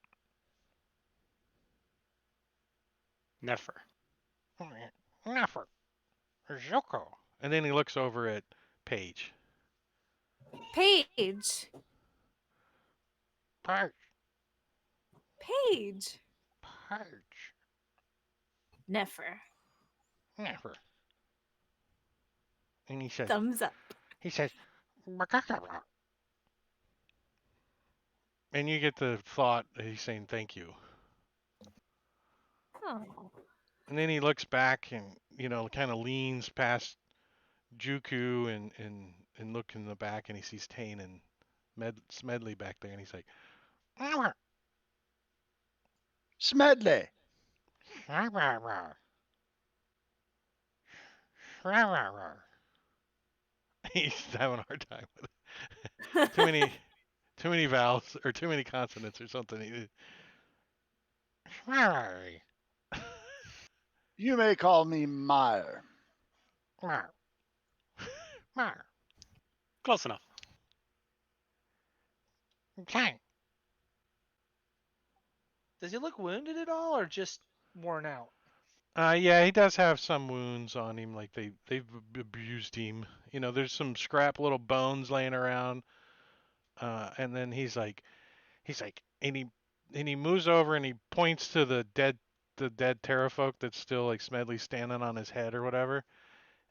Never. never, Joko." And then he looks over at Paige. Paige, Paige, Paige, Paige, never. never. And Thumbs up. he says, "Bakakabra." And you get the thought that he's saying thank you. Oh, And then he looks back and, kind of leans past Juku and look in the back and he sees Tane and Smedley back there and he's like, "Never, Smedley. Rah, rah, rah." He's having a hard time with it. Too many vowels or too many consonants or something. You may call me Meyer. Close enough. Does he look wounded at all, or just worn out? Yeah, he does have some wounds on him, like they've abused him. There's some scrap little bones laying around. And then he's like, and he moves over and he points to the dead terrafolk that's still like Smedley standing on his head or whatever.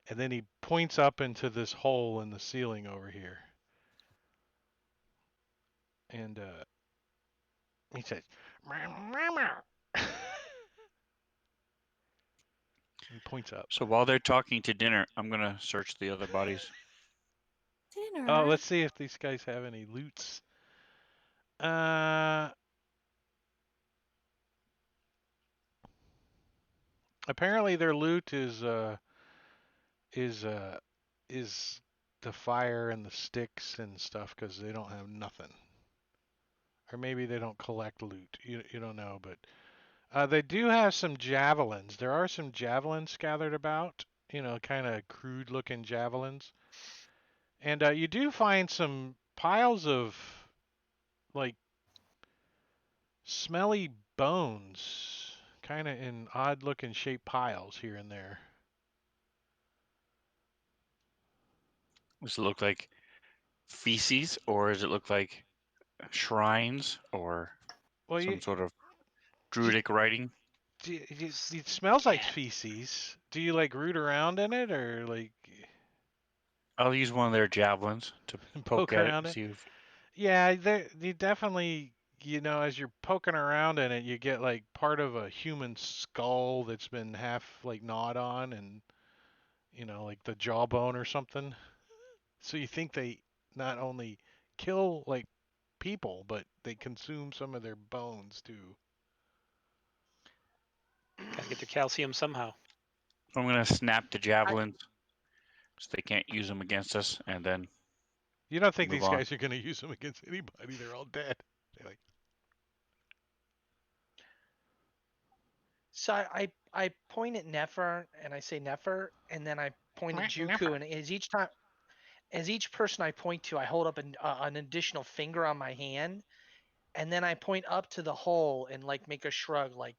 And then he points up into this hole in the ceiling over here. And he says, he points up. So while they're talking to dinner, I'm gonna search the other bodies. Oh, Dinner. let's see if these guys have any loots. Uh, Apparently their loot is uh is the fire and the sticks and stuff because they don't have nothing. Or maybe they don't collect loot. You don't know, but they do have some javelins. There are some javelins scattered about. Kind of crude looking javelins. And you do find some piles of like smelly bones, kind of in odd looking shaped piles here and there. Does it look like feces, or does it look like shrines, or Well, some sort of you, druidic writing? it smells like Scat. feces. Do you like root around in it or like I'll use one of their javelins to poke poke at it around and it? see if. Yeah, you definitely, as you're poking around in it, you get like part of a human skull that's been half like gnawed on and, like the jawbone or something. So you think they not only kill like people, but they consume some of their bones too. Gotta get their calcium somehow. So I'm gonna snap the I, javelins so they can't use them against us, and then You don't think move these on. guys are going to use them against anybody? They're all dead. They're like, so I point at Nefer and I say Nefer, and then I point at Juku, never. and as each person I point to, I hold up an additional finger on my hand, and then I point up to the hole and like make a shrug, like,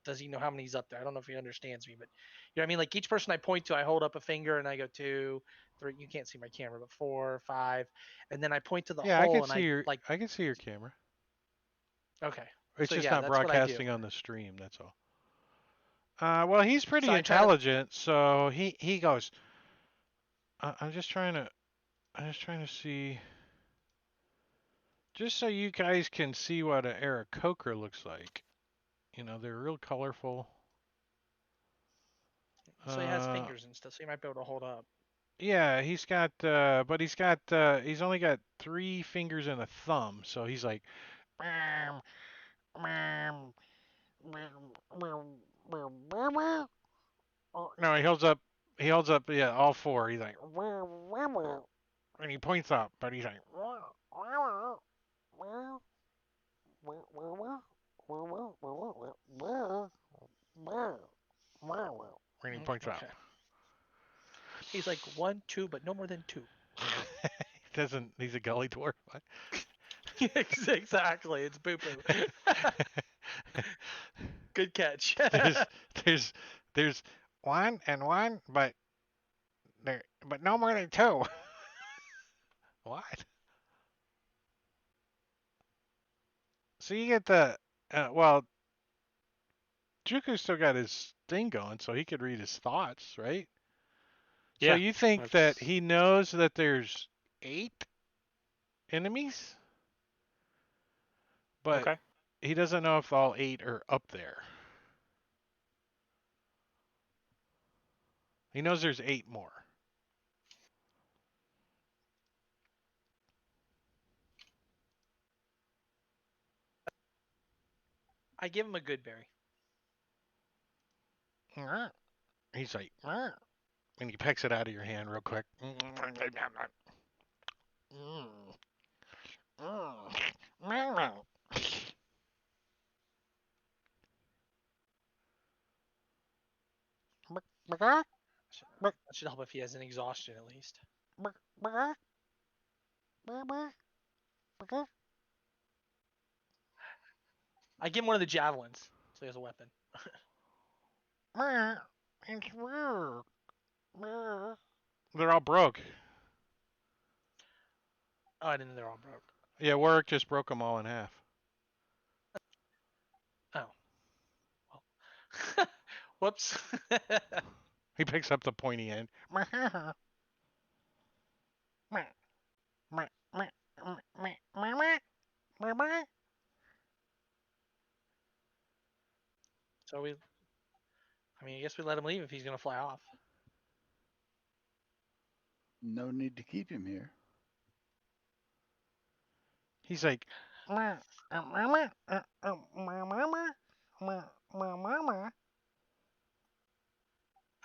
does he know how many's up there? I don't know if he understands me, but you know what I mean. Like each person I point to, I hold up a finger and I go 2, 3. You can't see my camera, but 4, 5, and then I point to the Yeah, I can hole and see I your like, I can see your camera. okay, It's so just yeah, not that's what I do. broadcasting on the stream. That's all. Well, he's So pretty I try to. intelligent, so he goes. I'm just trying to see, just so you guys can see what an Aarakocra looks like. They're real colorful. So he has Uh, fingers and stuff, so he might be able to hold up. yeah, but he's only got 3 fingers and a thumb, so he's like, "Meow, meow, meow, meow, meow, meow." Oh, no, he holds up, yeah, all 4. He's like, "Meow, meow, meow," and he points up, but he's like, "Meow, meow, meow, meow, meow, meow, meow, meow, meow, meow," and he points up. Okay. He's like 1, 2, but no more than 2. He doesn't. He's a gully dwarf. What? Exactly. It's boo boo. Good catch. there's there's there's one and one, but no more than 2. What? So you get well, Juku's still got his thing going, so he could read his thoughts, right? So Yeah, you think that that's he knows that there's 8 enemies, but okay. he doesn't know if all 8 are up there. He knows there's 8 more. I give him a good berry. He's like, and he pecks it out of your hand real quick. That should help if he has an exhaustion at least. I give him one of the javelins, so he has a weapon. It's work. They're all broke. Oh, I didn't know they're all broke. Yeah, work just broke them all in half. Oh, well. Whoops. He picks up the pointy end. So I guess we let him leave if he's gonna fly off. No need to keep him here. He's like,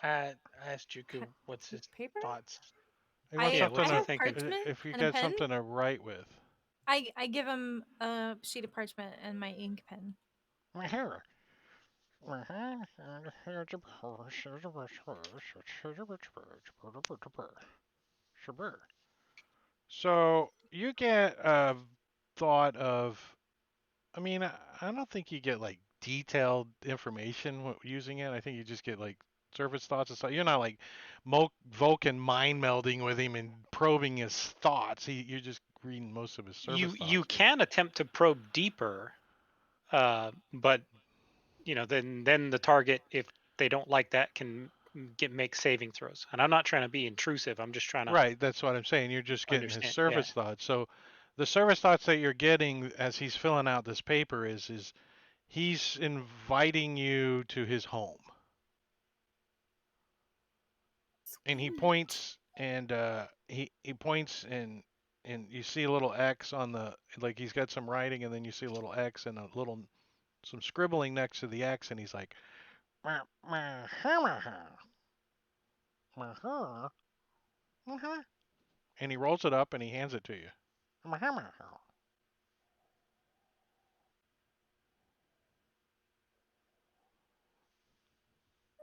I asked Juku what's his Paper? thoughts. he wants Yeah, I something what's he have thinking? parchment if you and a got pen. something to write with. I give him a sheet of parchment and my ink pen. Here. So you get a thought of. I mean, I don't think you get like detailed information using it. I think you just get like surface thoughts and stuff. You're not like Vulcan mind melding with him and probing his thoughts. You're just reading most of his surface You thoughts. can attempt to probe deeper, but then the target, if they don't like that, can make saving throws. And I'm not trying to be intrusive. I'm just trying to Right, that's what I'm saying. You're just getting his understand. Yeah. surface thoughts. So the surface thoughts that you're getting as he's filling out this paper is he's inviting you to his home. And he Sweet. points and he points and you see a little X on the like he's got some writing and then you see a little X and a little some scribbling next to the X and he's like and he rolls it up and he hands it to you.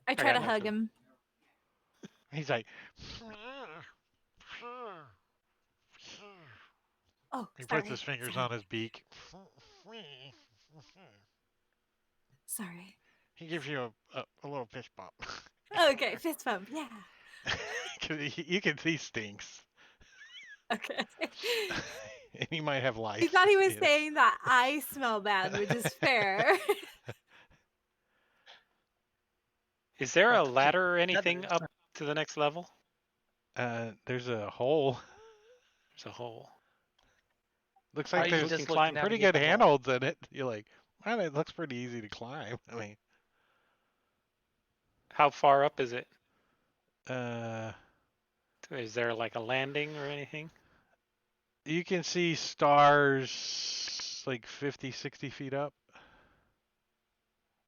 I I try got to hug nothing. him. He's like Oh, he puts his sorry. fingers Sorry. on his beak. Sorry. He gives you a little fist bump. Okay, fist bump. Yeah. 'Cause you can see stinks. Okay. And he might have He lice. thought he was You saying that I smell bad, which is fair. Is there We'll a have to keep ladder or it anything together. up to the next level? There's a hole. There's a hole. Looks Oh, like you Who there's can just look to climb? pretty navigate good the hole. handholds in it. You're like, man, it looks pretty easy to climb. I mean, How far up is it? uh, Is there like a landing or anything? you can see stars like 50, 60 feet up.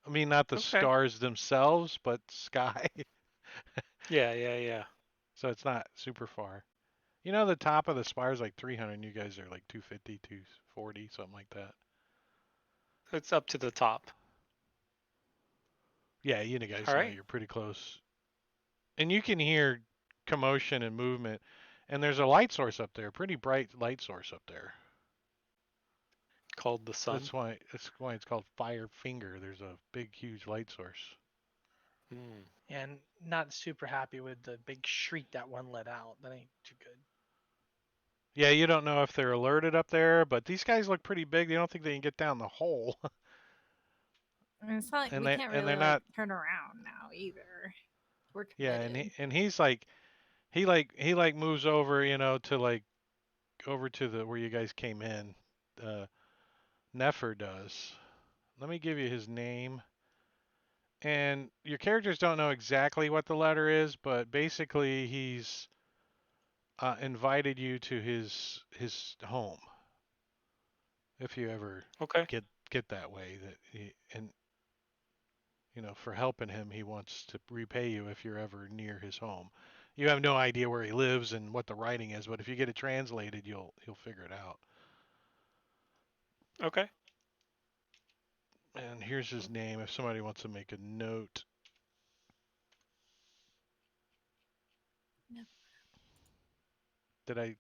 I mean, not the Okay. stars themselves, but sky. Yeah. So it's not super far. You know, the top of the spire is like 300, and you guys are like 250, 240, something like that. It's up to the top. Yeah, you guys All know right. you're pretty close. And you can hear commotion and movement. And there's a light source up there, pretty bright light source up there. Called the sun. That's why it's called Fire Finger. There's a big, huge light source. Hmm. And not super happy with the big shriek that one let out. That ain't too good. Yeah, you don't know if they're alerted up there, but these guys look pretty big. They don't think they can get down the hole. I mean, it's not like and we they can't and they're really like not. turn around now either. We're Yeah, committed. and he's like he like moves over, to like over to the where you guys came in. Uh, Nefer does. Let me give you his name. And your characters don't know exactly what the letter is, but basically he's invited you to his home if you ever Okay. get that way. And for helping him, he wants to repay you if you're ever near his home. You have no idea where he lives and what the writing is, but if you get it translated, you'll figure it out. Okay. And here's his name if somebody wants to make a note. No. Did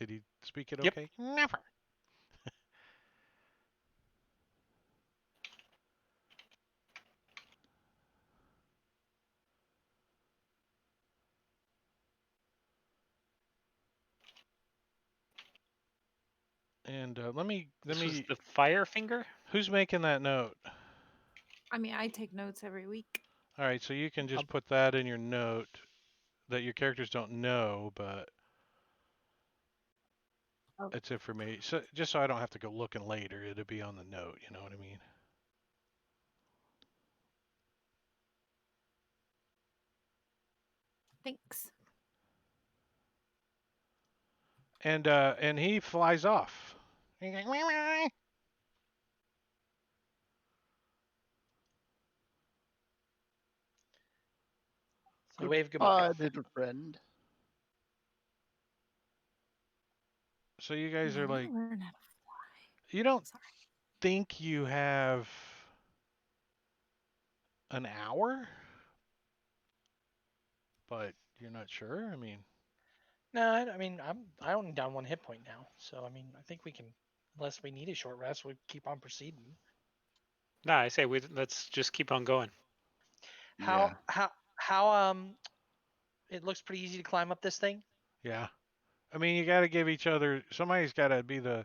he speak it Yep. okay? Never. And let me This was the fire finger. Who's making that note? I mean, I take notes every week. All right, so you can just put that in your note that your characters don't know, but Oh. it's information. So just so I don't have to go looking later, it'll be on the note. You know what I mean? Thanks. And he flies off. He's like, "Meow, meow." So wave goodbye. little friend. So you guys Yeah, are I need like, to learn how to fly. you don't Sorry. think you have an hour, but you're not sure. I mean, No, I mean I only down 1 hit point now, so I mean I think we can, unless we need a short rest, we keep on proceeding. No, I say let's just keep on going. How Yeah. how it looks pretty easy to climb up this thing. yeah. I mean, you got to give each other. Somebody's got to be the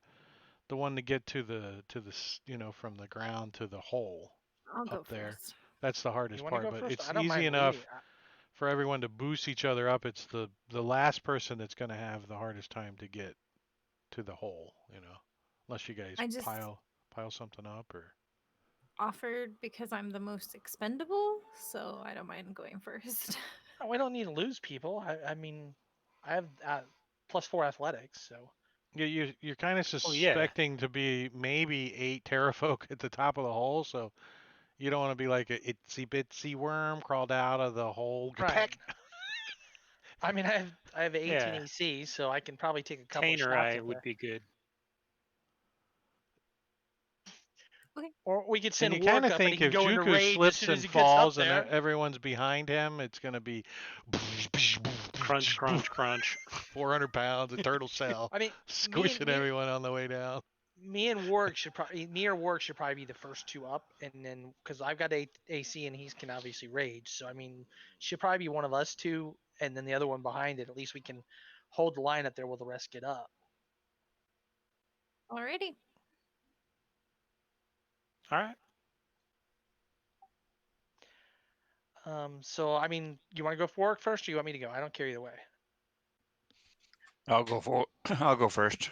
one to get to the from the ground to the hole I'll go up there. first. That's the You hardest want to part, go but first? it's I don't easy mind leading. enough for everyone to boost each other up. It's the last person that's going to have the hardest time to get to the hole, unless you guys I just pile something up or offered because I'm the most expendable, so I don't mind going first. Oh, we don't need to lose people. I mean, I have +4 athletics, so you're kind of Oh yeah, suspecting to be maybe 8 terrafolk at the top of the hole, so you don't want to be like a itsy bitsy worm crawled out of the hole. right. Peck. I mean, I have 18 yeah. EC, so I can probably take a couple of Tainer shots eye up would there. be good. Okay. Or we could And send you kind Wark of up, and he think can if go into Juku rage as slips soon as and he gets up falls and there. everyone's behind him, it's going to be Crunch, crunch, crunch. 400 pounds, a turtle shell, I mean, me and squishing me everyone on the way down. me and Warwick should probably me or Warwick should probably be the first two up, and then because I've got AC and he can obviously rage, so I mean, should probably be one of us two, and then the other one behind it. At least we can hold the line up there while the rest get up. Alrighty. All right. So I mean, you want to go for Warwick first, or you want me to go? I don't care either way. I'll go for. I'll go first.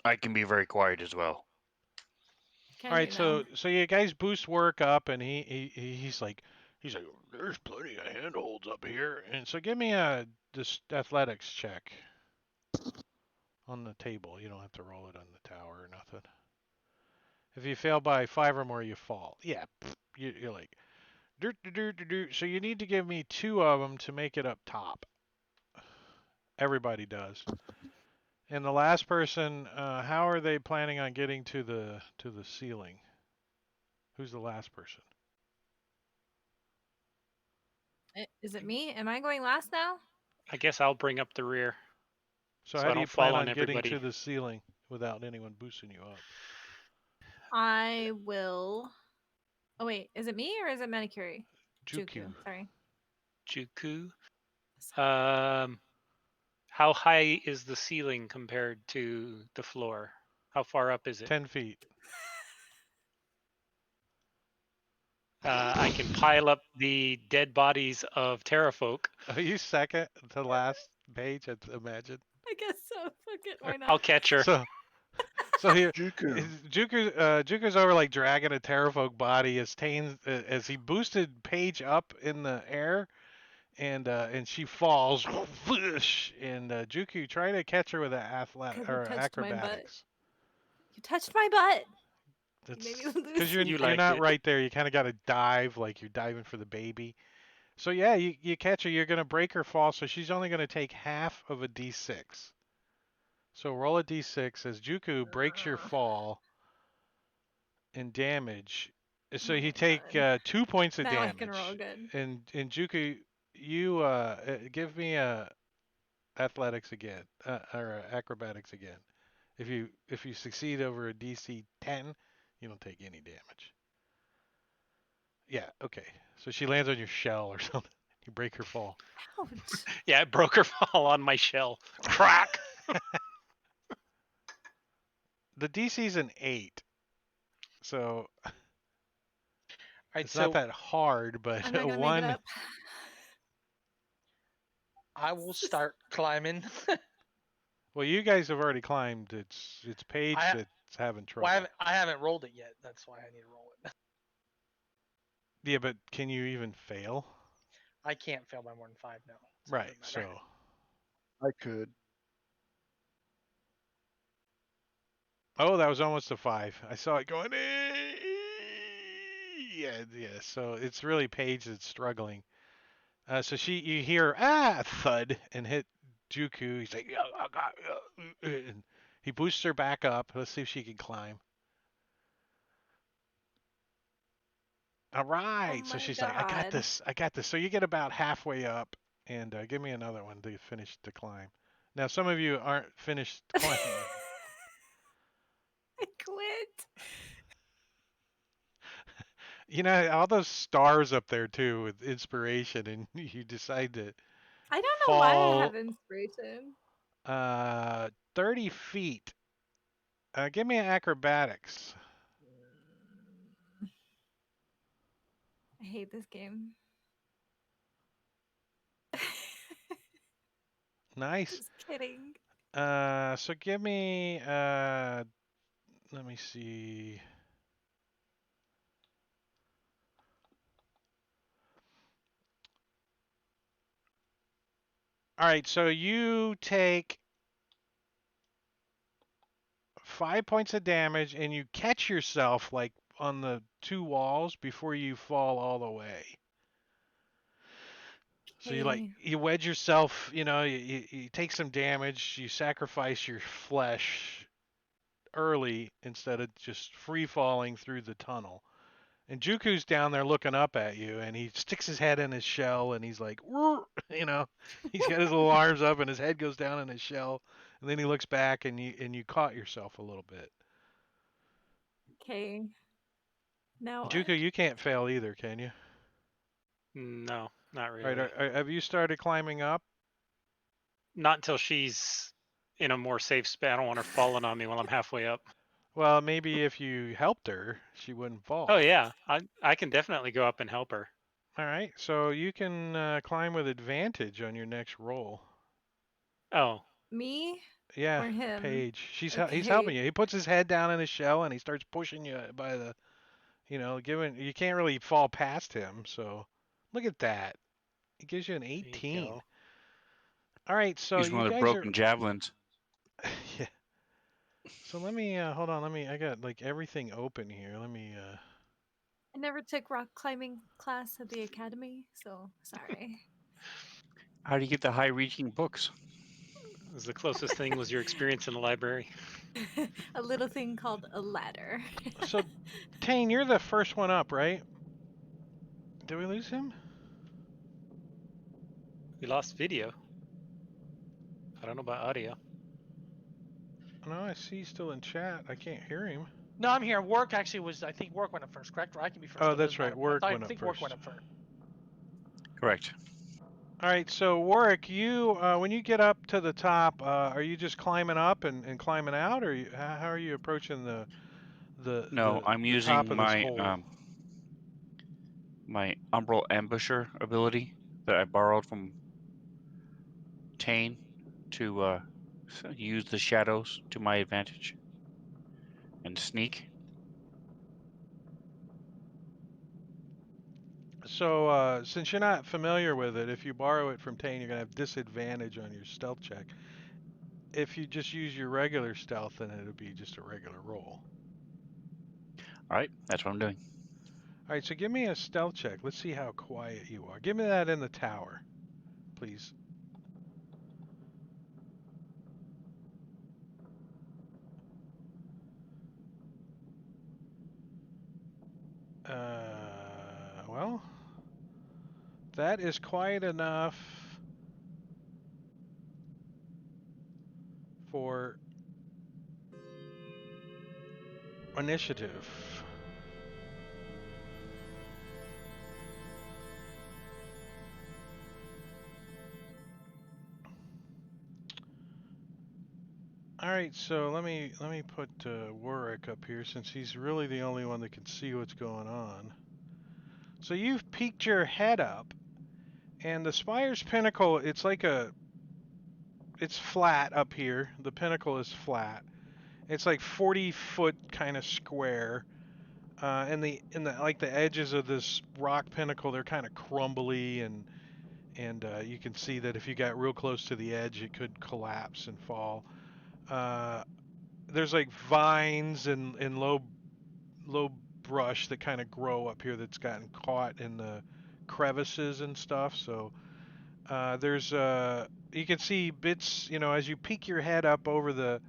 I can be very quiet as well. All Can right, do now. so you guys boost work up, and he's like, there's plenty of handholds up here, and so give me a this athletics check on the table. You don't have to roll it on the tower or nothing. If you fail by 5 or more, you fall. Yeah, you're like, dirt, dirt, dirt, dirt, dirt. So you need to give me 2 of them to make it up top. Everybody does. And the last person, how are they planning on getting to the ceiling? Who's the last person? Is it me? Am I going last now? I guess I'll bring up the rear So so how I do you don't plan fall on on getting everybody. to the ceiling without anyone boosting you up? I will. Oh wait, is it me or is it Manicure? Juku. Sorry. Juku. How high is the ceiling compared to the floor? How far up is it? 10 feet. I can pile up the dead bodies of terrafolk. Are you second to last page? I imagine. I guess so. Fuck it. Why not? I'll catch her. So here, Juku. Juku's over like dragging a terrafolk body as he boosted Paige up in the air, and she falls. Whoosh, and Juku try to catch her with an Because you or touched my butt. acrobatics. You touched my butt. That's You made me because lose. You you're liked not it. right there. You kind of got to dive like you're diving for the baby. So yeah, you catch her. You're gonna break her fall, so she's only gonna take half of a d6. So roll a d6 as Juku breaks your fall in damage. So Oh you my take god. 2 points of Now I can roll damage. good. And Juku, you give me a athletics again or acrobatics again. If you succeed over a DC 10, you don't take any damage. Yeah, okay. So she lands on your shell or something. You break her fall. Ouch. Yeah, I broke her fall on my shell. Crack. The DC's an 8, so All right, it's not so that hard. But I'm a not gonna make it 1, up. I will start climbing. well, you guys have already climbed. It's Paige I that's having well, trouble. I haven't rolled it yet. That's why I need to roll it. Yeah, but can you even fail? I can't fail by more than 5 now. So it Right. doesn't matter. So, I could. oh, that was almost a 5. I saw it going. Yeah, yeah. So it's really Paige that's struggling. So you hear thud and hit Juku. He's like, yeah, I got, and he boosts her back up. Let's see if she can climb. All Oh right. So my she's like, I got god. this. I got this. So you get about halfway up, and give me another one to finish the climb. Now, some of you aren't finished climbing yet. I quit. You know, all those stars up there too with inspiration, and you decide to I don't know why I have fall inspiration. 30 feet. Give me an acrobatics. I hate this game. Nice. Just kidding. So give me let me see. All right, so you take 5 points of damage and you catch yourself like on the 2 walls before you fall all the way. So Okay. you wedge yourself, you take some damage, you sacrifice your flesh early instead of just free falling through the tunnel. And Juku's down there looking up at you, and he sticks his head in his shell, and he's like, he's got his little arms up, and his head goes down in his shell, and then he looks back, and you caught yourself a little bit. Okay. Now what? Juku, you can't fail either, can you? No, not All right, really. have you started climbing up? Not until she's in a more safe spot. I don't want her falling on me while I'm halfway up. Well, maybe if you helped her, she wouldn't Oh fall. yeah, I can definitely go up and help her. All right, so you can climb with advantage on your next roll. Oh, Me Yeah, or him? Paige. He's helping Okay. you. He puts his head down in his shell and he starts pushing you by the, giving you can't really fall past him. So look at that. He gives you an there you 18. go. All right, so Use one you of the guys are broken javelins. yeah. So let me hold on. I got like everything open here. Let me I never took rock climbing class at the academy, so sorry. How do you get the high-reaching books? It was the closest thing was your experience in the library. A little thing called a ladder. So Tane, you're the first one up, right? Did we lose him? We lost video. I don't know about audio. No, I see he's still in chat. I can't hear him. No, I'm here. Work actually was. I think work went up first, correct? Or I can be first. Oh, Still, it that's doesn't right. matter. Work I went up think work went first. up first. Correct. All right, so Warwick, you when you get up to the top, are you just climbing up and climbing out, or how are you approaching the No, the I'm the top using of this hole? my Umbral Ambusher ability that I borrowed from Tane to use the shadows to my advantage and sneak. So since you're not familiar with it, if you borrow it from Tane, you're gonna have disadvantage on your stealth check. If you just use your regular stealth, then it'll be just a regular roll. All right, that's what I'm doing. All right, so give me a stealth check. Let's see how quiet you are. Give me that in the tower, please. Well, that is quiet enough for initiative. All All right, so let me put Warwick up here since he's really the only one that can see what's going on. So you've peeked your head up, and the spire's pinnacle, it's flat up here. The pinnacle is flat. It's like 40-foot kind of square. And the like the edges of this rock pinnacle, they're kind of crumbly, and you can see that if you got real close to the edge, it could collapse and fall. Uh, there's like vines and low brush that kind of grow up here that's gotten caught in the crevices and stuff. So there's you can see bits, as you peek your head up over the,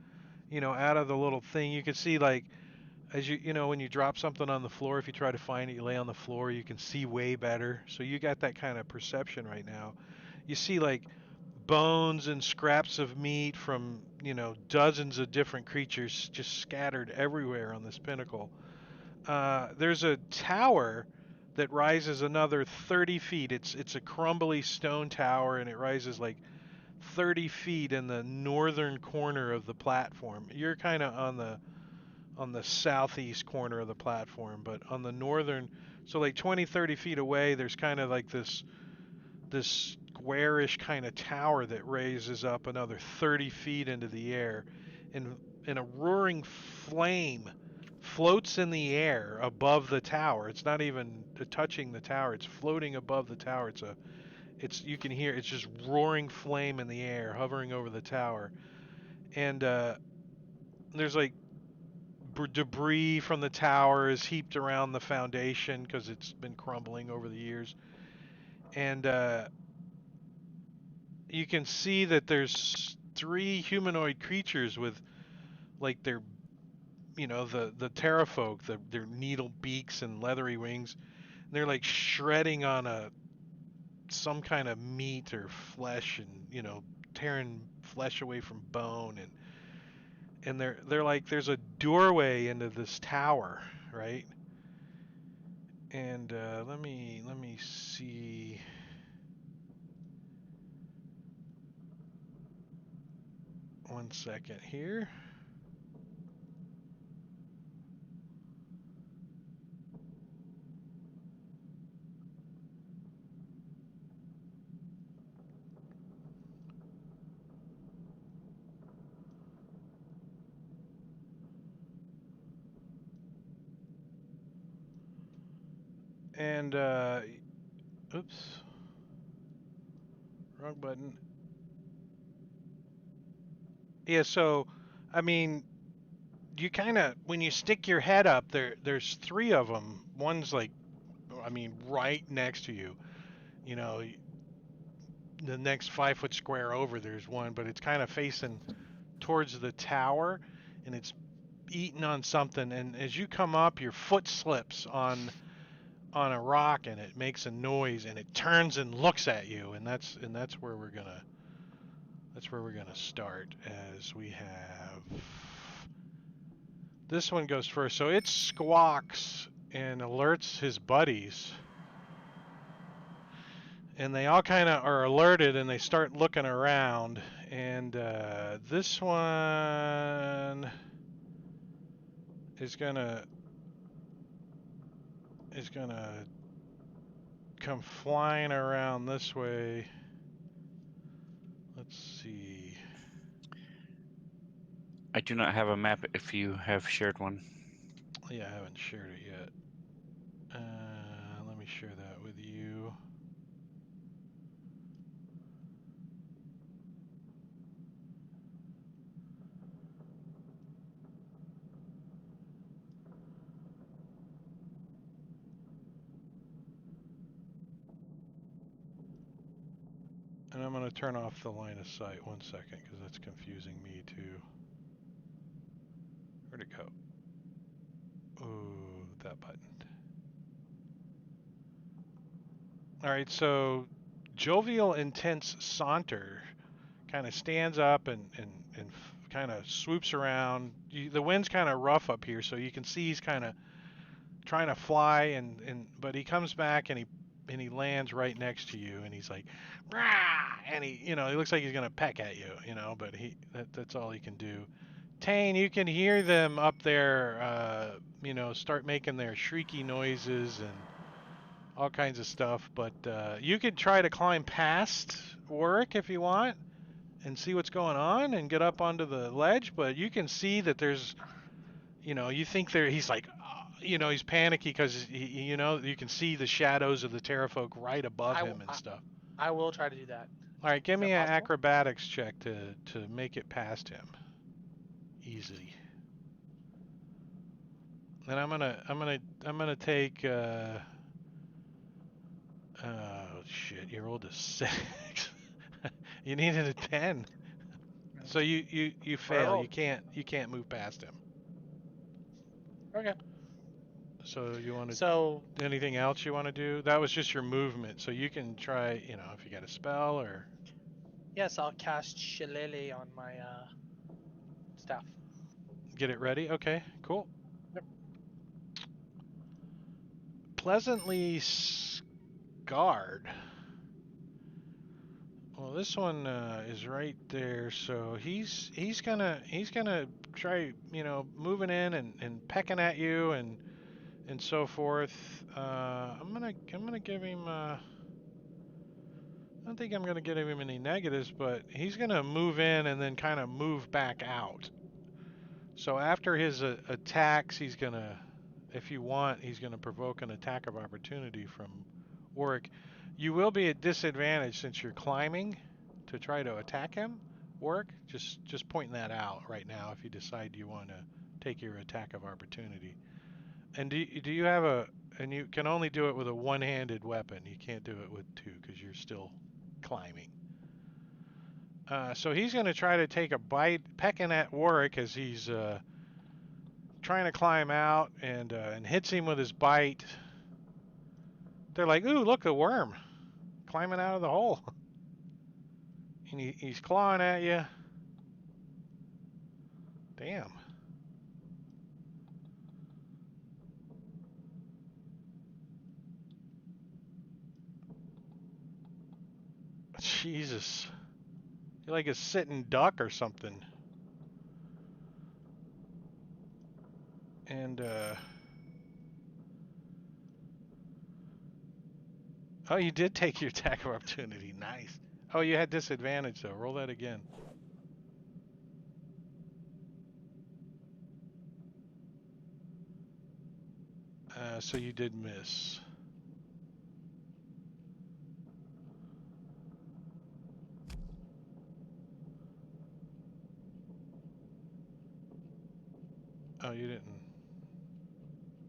out of the little thing, you can see like as when you drop something on the floor, if you try to find it, you lay on the floor, you can see way better. So you got that kind of perception right now. You see like bones and scraps of meat from, dozens of different creatures just scattered everywhere on this pinnacle. There's a tower that rises another 30 feet. It's a crumbly stone tower, and it rises like 30 feet in the northern corner of the platform. You're kind of on the southeast corner of the platform, but on the northern, so like 20, 30 feet away, there's kind of like this squarish kind of tower that raises up another 30 feet into the air, and a roaring flame floats in the air above the tower. It's not even touching the tower. It's floating above the tower. It's you can hear it's just roaring flame in the air, hovering over the tower, and there's like debris from the tower is heaped around the foundation because it's been crumbling over the years, and you can see that there's three humanoid creatures with like their the terrafolk, their needle beaks and leathery wings. And they're like shredding on some kind of meat or flesh, and tearing flesh away from bone, and they're like there's a doorway into this tower, right? And let me see. One second here. And oops, wrong button. Yeah, so I mean, you kind of when you stick your head up there's three of them. One's like, I mean, right next to you. You know, the next 5 foot square over there's one, but it's kind of facing towards the tower, and it's eating on something. And as you come up, your foot slips on a rock, and it makes a noise, and it turns and looks at you, and that's where we're gonna start. As we have this one goes first, so it squawks and alerts his buddies, and they all kind of are alerted, and they start looking around. And this one is gonna come flying around this way. Let's see. I do not have a map if you have shared one. Yeah, I haven't shared it yet. Let me share that with you. And I'm going to turn off the line of sight 1 second because that's confusing me too. Where'd it go? Ooh, that button. All right, so Jovial Intense Saunter kind of stands up and kind of swoops around. The wind's kind of rough up here, so you can see he's kind of trying to fly, but he comes back, and he lands right next to you, and he's like, rah! And he looks like he's gonna peck at you, but that's all he can do. Tane, you can hear them up there, start making their shrieky noises and all kinds of stuff. But you could try to climb past Warwick if you want and see what's going on and get up onto the ledge. But you can see that there's, you think he's like, he's panicky because, you can see the shadows of the Terrafolk right above I, him and I, stuff. I will try to do that. All right, give Is me that an possible? acrobatics check to make it past him. Easy. Then I'm gonna take oh shit, you rolled a 6. You needed a 10. So you What I fail. rolled. You can't move past him. Okay. So you want So to anything else you want to do? That was just your movement. So you can try, if you got a spell or yes, I'll cast Shillelagh on my staff. get it ready. Okay, cool. Yep. Pleasantly scarred. Well, this one is right there, so he's gonna try, moving in and pecking at you and so forth. I'm gonna give him. I don't think I'm gonna give him any negatives, but he's gonna move in and then kind of move back out. So after his attacks, if you want, he's gonna provoke an attack of opportunity from Warwick. You will be at disadvantage since you're climbing to try to attack him, Warwick. Just pointing that out right now if you decide you want to take your attack of opportunity. And do you have and you can only do it with a one-handed weapon. You can't do it with two because you're still climbing. So he's going to try to take a bite, pecking at Warwick as he's trying to climb out and hits him with his bite. They're like, ooh, look, a worm climbing out of the hole. And he's clawing at you. Damn. Jesus. You're like a sitting duck or something. And, oh, you did take your attack of opportunity. Nice. Oh, you had disadvantage, though. Roll that again. So you did miss. Oh, you didn't.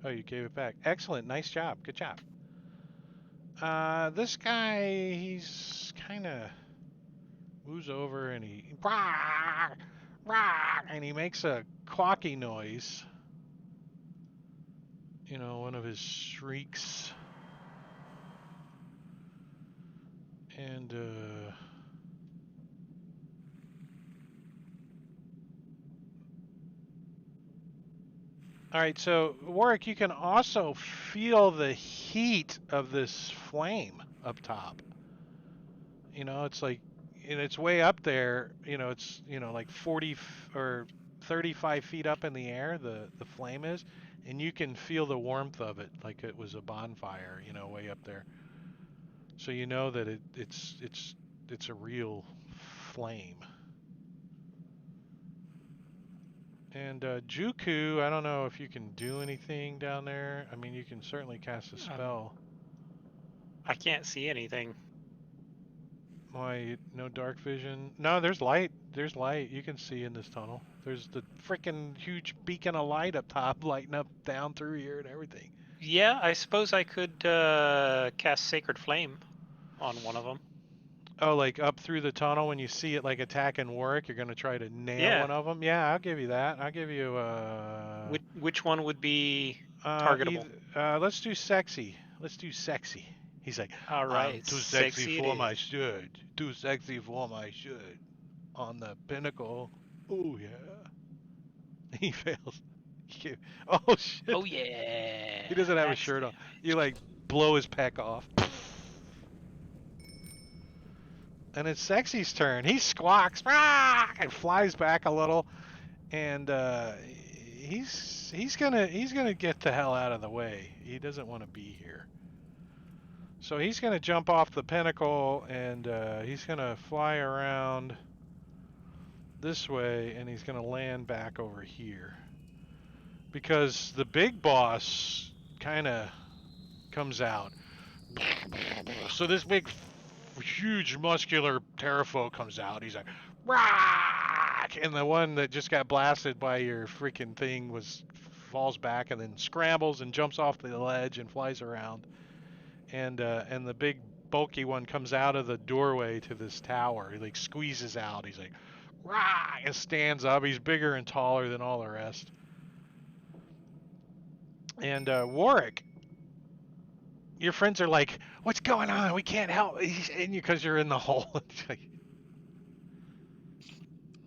Oh, you gave it back. Excellent. Nice job. Good job. This guy, he's kind of moves over and he rah, rah, and he makes a quacky noise. One of his shrieks. And all right, so Warwick, you can also feel the heat of this flame up top. It's like, it's way up there. It's like 40 or 35 feet up in the air. The flame is, and you can feel the warmth of it, like it was a bonfire. Way up there. So you know that it's a real flame. And Juku, I don't know if you can do anything down there. I mean, you can certainly cast a spell. I can't see anything. Why, no dark vision? No, there's light. There's light. You can see in this tunnel. There's the freaking huge beacon of light up top, lighting up down through here and everything. Yeah, I suppose I could cast Sacred Flame on one of them. Oh, like up through the tunnel when you see it like attacking Warwick, you're gonna try to nail Yeah. one of them. Yeah, I'll give you that. I'll give you Which one would be targetable? let's do sexy. Let's do sexy. He's like, All right, I'm too sexy it for my is. shirt. Too sexy for my shirt. On the pinnacle. Oh yeah. He fails. Oh shit. Oh yeah. He doesn't have a Max shirt on. damage. You like blow his peck off. And it's Sexy's turn. He squawks and flies back a little and he's gonna get the hell out of the way. He doesn't want to be here. So he's gonna jump off the pinnacle, and he's gonna fly around this way, and he's gonna land back over here because the big boss kind of comes out. So this big, huge, muscular Terrafo comes out. He's like, rock! And the one that just got blasted by your freaking thing falls back and then scrambles and jumps off the ledge and flies around. And the big bulky one comes out of the doorway to this tower. He like squeezes out. He's like, rah! And stands up. He's bigger and taller than all the rest. And Warwick, your friends are like, "What's going on? We can't help." And because you're in the hole.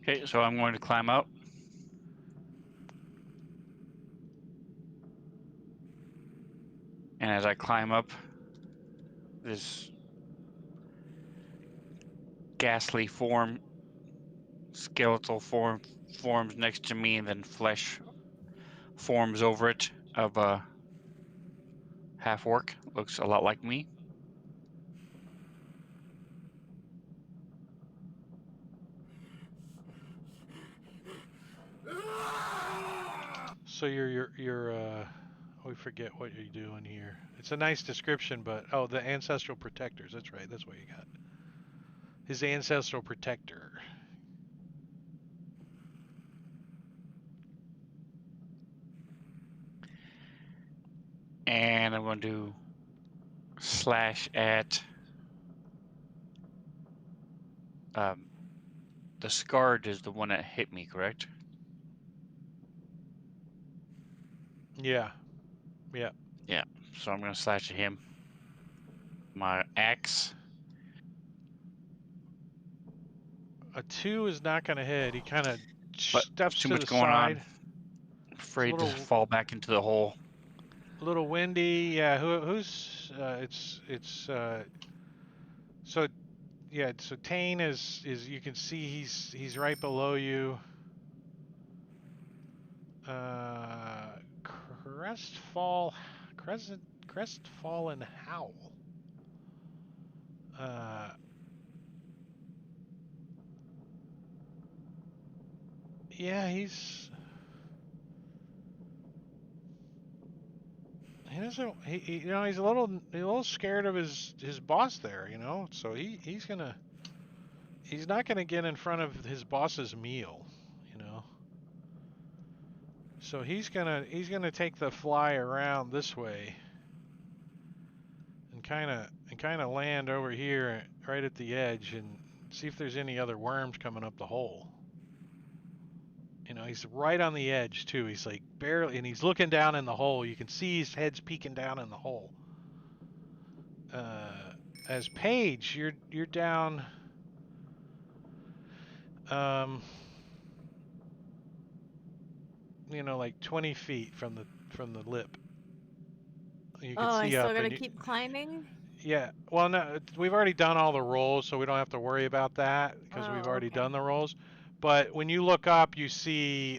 Okay, so I'm going to climb up. And as I climb up, this ghastly form, skeletal form, forms next to me, and then flesh forms over it of a half-orc. Looks a lot like me. So we forget what you're doing here. It's a nice description, but the ancestral protectors. That's right. That's what you got. His ancestral protector. And I'm going to slash at the scarred is the one that hit me, correct? Yeah. Yeah. Yeah. So I'm going to slash at him. My axe. A 2 is not going to hit. He kind of But there's steps too to much the going side. on. Afraid to little- fall back into the hole. A little windy. Yeah. Who's? It's. So yeah. So Tane is you can see he's right below you. Crestfallen Howl. Yeah, he doesn't he he's a little scared of his boss there, so he's not gonna get in front of his boss's meal, so he's gonna take the fly around this way and kind of land over here right at the edge and see if there's any other worms coming up the hole. He's right on the edge too. He's like barely, and he's looking down in the hole. You can see his head's peeking down in the hole. As Paige, you're down. Like 20 feet from the lip. You can Oh, I see still up, gotta and keep climbing? yeah. Well, no, we've already done all the rolls, so we don't have to worry about that because we've Oh, already okay. done the rolls. But when you look up, you see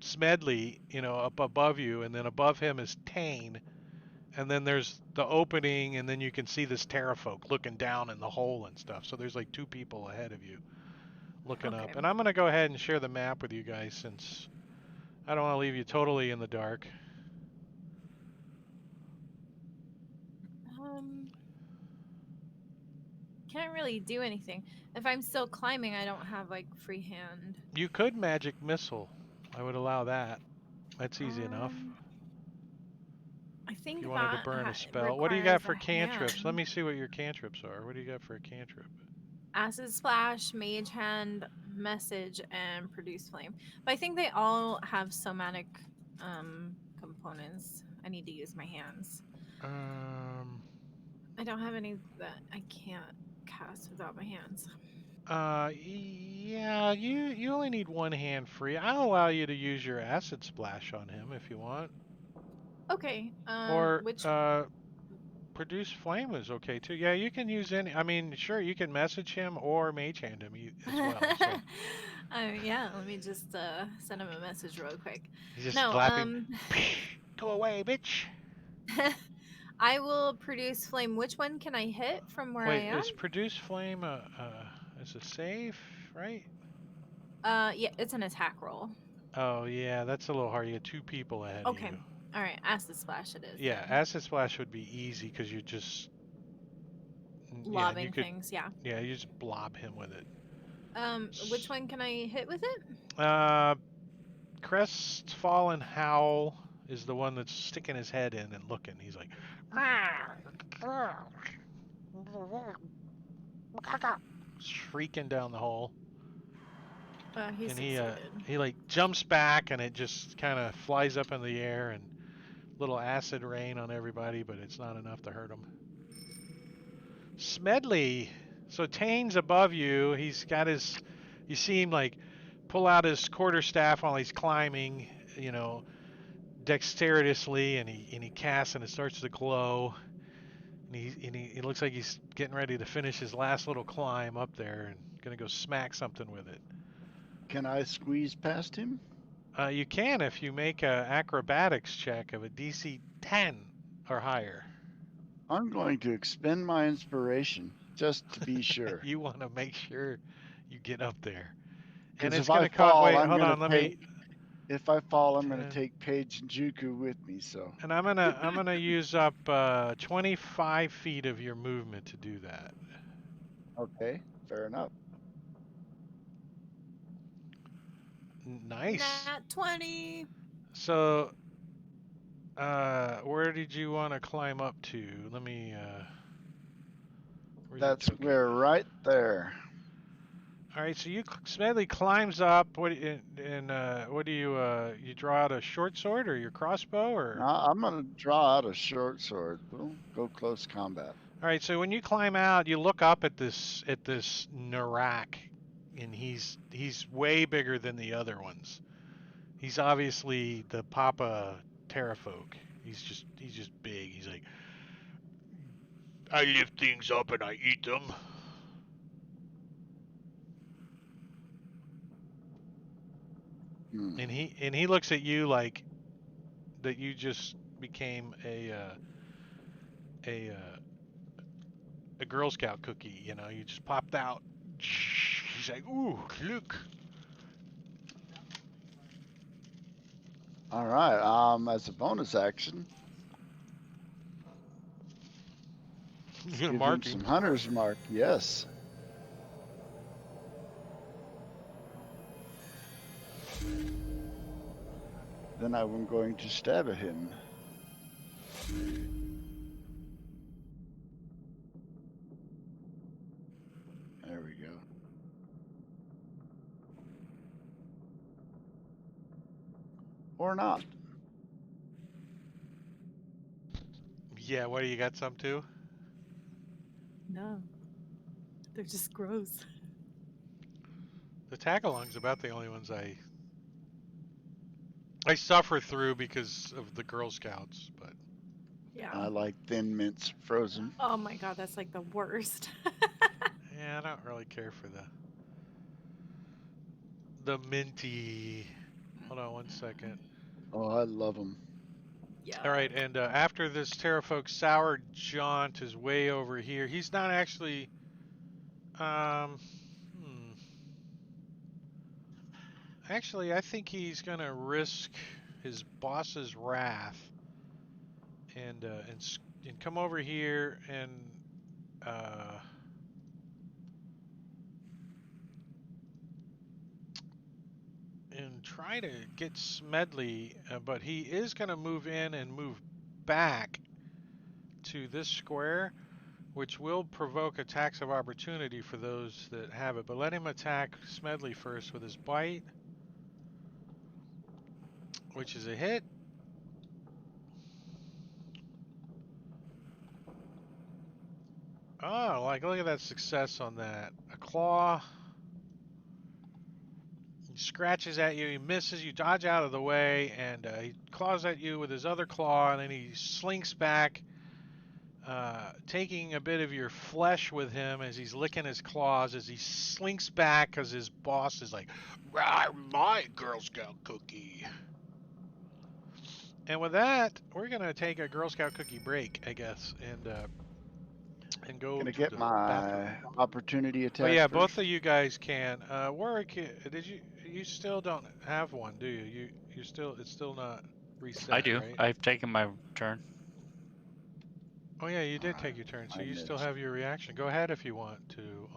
Smedley, up above you, and then above him is Tane, and then there's the opening, and then you can see this Terrafolk looking down in the hole and stuff. So there's like two people ahead of you looking Okay. up. And I'm gonna go ahead and share the map with you guys since I don't want to leave you totally in the dark. Can't really do anything. If I'm still climbing, I don't have like free hand. You could magic missile. I would allow that. That's easy enough. I If think you wanted to that burn a spell. What do you got requires for a cantrips? Let hand. me see what your cantrips are. What do you got for a cantrip? Acid Splash, Mage Hand, Message, and Produce Flame. But I think they all have somatic components. I need to use my hands. I don't have any that I can't cast without my hands. Yeah, you only need one hand free. I'll allow you to use your acid splash on him if you want. Okay. Or Which produce flame is okay too. Yeah, you can use any. I mean, sure, you can message him or mage hand him as well. So Yeah, let me just send him a message real quick. you just No, slap him. Go away, bitch. I will produce flame. Which one can I hit from where I Wait, am? is produce flame is a save, right? Yeah, it's an attack roll. Oh yeah, that's a little hard. You get two people ahead of Okay. you. All right, acid splash it is Yeah, then. acid splash would be easy because you just yeah, and you Lobbing could things, yeah. you just blob him with it. Which one can I hit with it? Crestfallen Howl is the one that's sticking his head in and looking. He's like shrieking down the hole. He And succeeded. he like jumps back and it just kind of flies up in the air and little acid rain on everybody, but it's not enough to hurt him. Smedley. So Tane's above you. He's got his. You see him like pull out his quarterstaff while he's climbing. You know, dexterously, and he casts and it starts to glow. And he looks like he's getting ready to finish his last little climb up there and gonna go smack something with it. Can I squeeze past him? You can if you make a acrobatics check of a DC 10 or higher. I'm going to expend my inspiration just to be sure. You want to make sure you get up there. And Because it's if going I to cost. fall, Wait, I'm hold going to on. Let take. me. If I fall, I'm going to 10. take Paige and Juku with me. So. And I'm gonna use up 25 feet of your movement to do that. Okay, fair enough. Nice. Nat 20. So, where did you want to climb up to? Let me. Where's your That's token? where right there. All right. So Smedley climbs up. What do you draw out a short sword or your crossbow or? Now I'm going to draw out a short sword. We'll go close combat. All right, so when you climb out, you look up at this Narak, and he's way bigger than the other ones. He's obviously the Papa Terrafolk. He's just big. He's like, I lift things up and I eat them. And he looks at you like that you just became a Girl Scout cookie. You know, you just popped out. He's like, ooh, look. All right. As a bonus action, He's gonna give him mark him. some hunter's mark. Yes. Then I'm going to stab at him. There we go. Or not. Yeah, what do you got some too? No. They're just gross. The tagalongs about the only ones I suffer through because of the Girl Scouts, but Yeah. I like Thin Mints frozen. Oh my god, that's like the worst. yeah, I don't really care for the minty. Hold on one second. Oh, I love them. Yeah. All right, and after this Terrafolk Sour Jaunt is way over here. He's not actually. Actually, I think he's gonna risk his boss's wrath and come over here uh, and try to get Smedley, but he is gonna move in and move back to this square, which will provoke attacks of opportunity for those that have it. But let him attack Smedley first with his bite, which is a hit. Oh, like look at that success on that. A claw. He scratches at you, he misses, you dodge out of the way, and he claws at you with his other claw, and then he slinks back taking a bit of your flesh with him as he's licking his claws as he slinks back because his boss is like, "Rah, my Girl Scout cookie." And with that, we're gonna take a Girl Scout cookie break, I guess, and go Can I to get the bathroom. my opportunity Oh attack yeah, first? both of you guys can. Warwick, did you? You still don't have one, do you? You're still. It's still not I reset, do. right? I've taken my turn. Oh yeah, you did Alright, take your turn, so I you still missed. have your reaction. Go ahead if you want to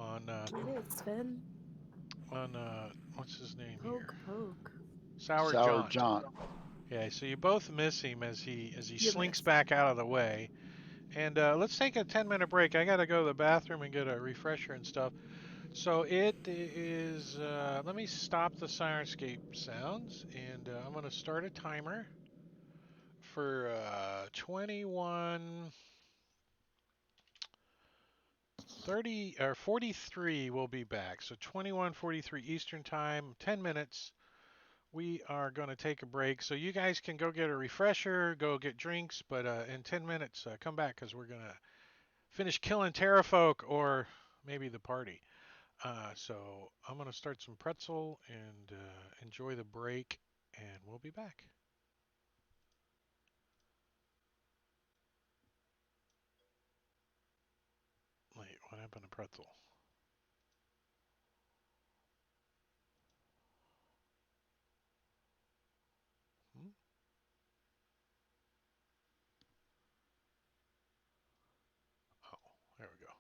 Get it, Sven. on what's his name here? Poke, poke. Sour Sour Jaunt. Jaunt. Yeah, so you both miss him as he You slinks miss. back out of the way. And let's take a 10-minute break. I gotta go to the bathroom and get a refresher and stuff. So it is. Let me stop the Sirenscape sounds, and I'm gonna start a timer for 21. 30 or 43 will be back. So 21:43 Eastern Time, 10 minutes. We are going to take a break. So you guys can go get a refresher, go get drinks, but in 10 minutes come back cuz we're going to finish killing Terrafolk or maybe the party. So I'm going to start some pretzel and enjoy the break and we'll be back. Wait, what happened to pretzel? Hmm? Oh, there we go.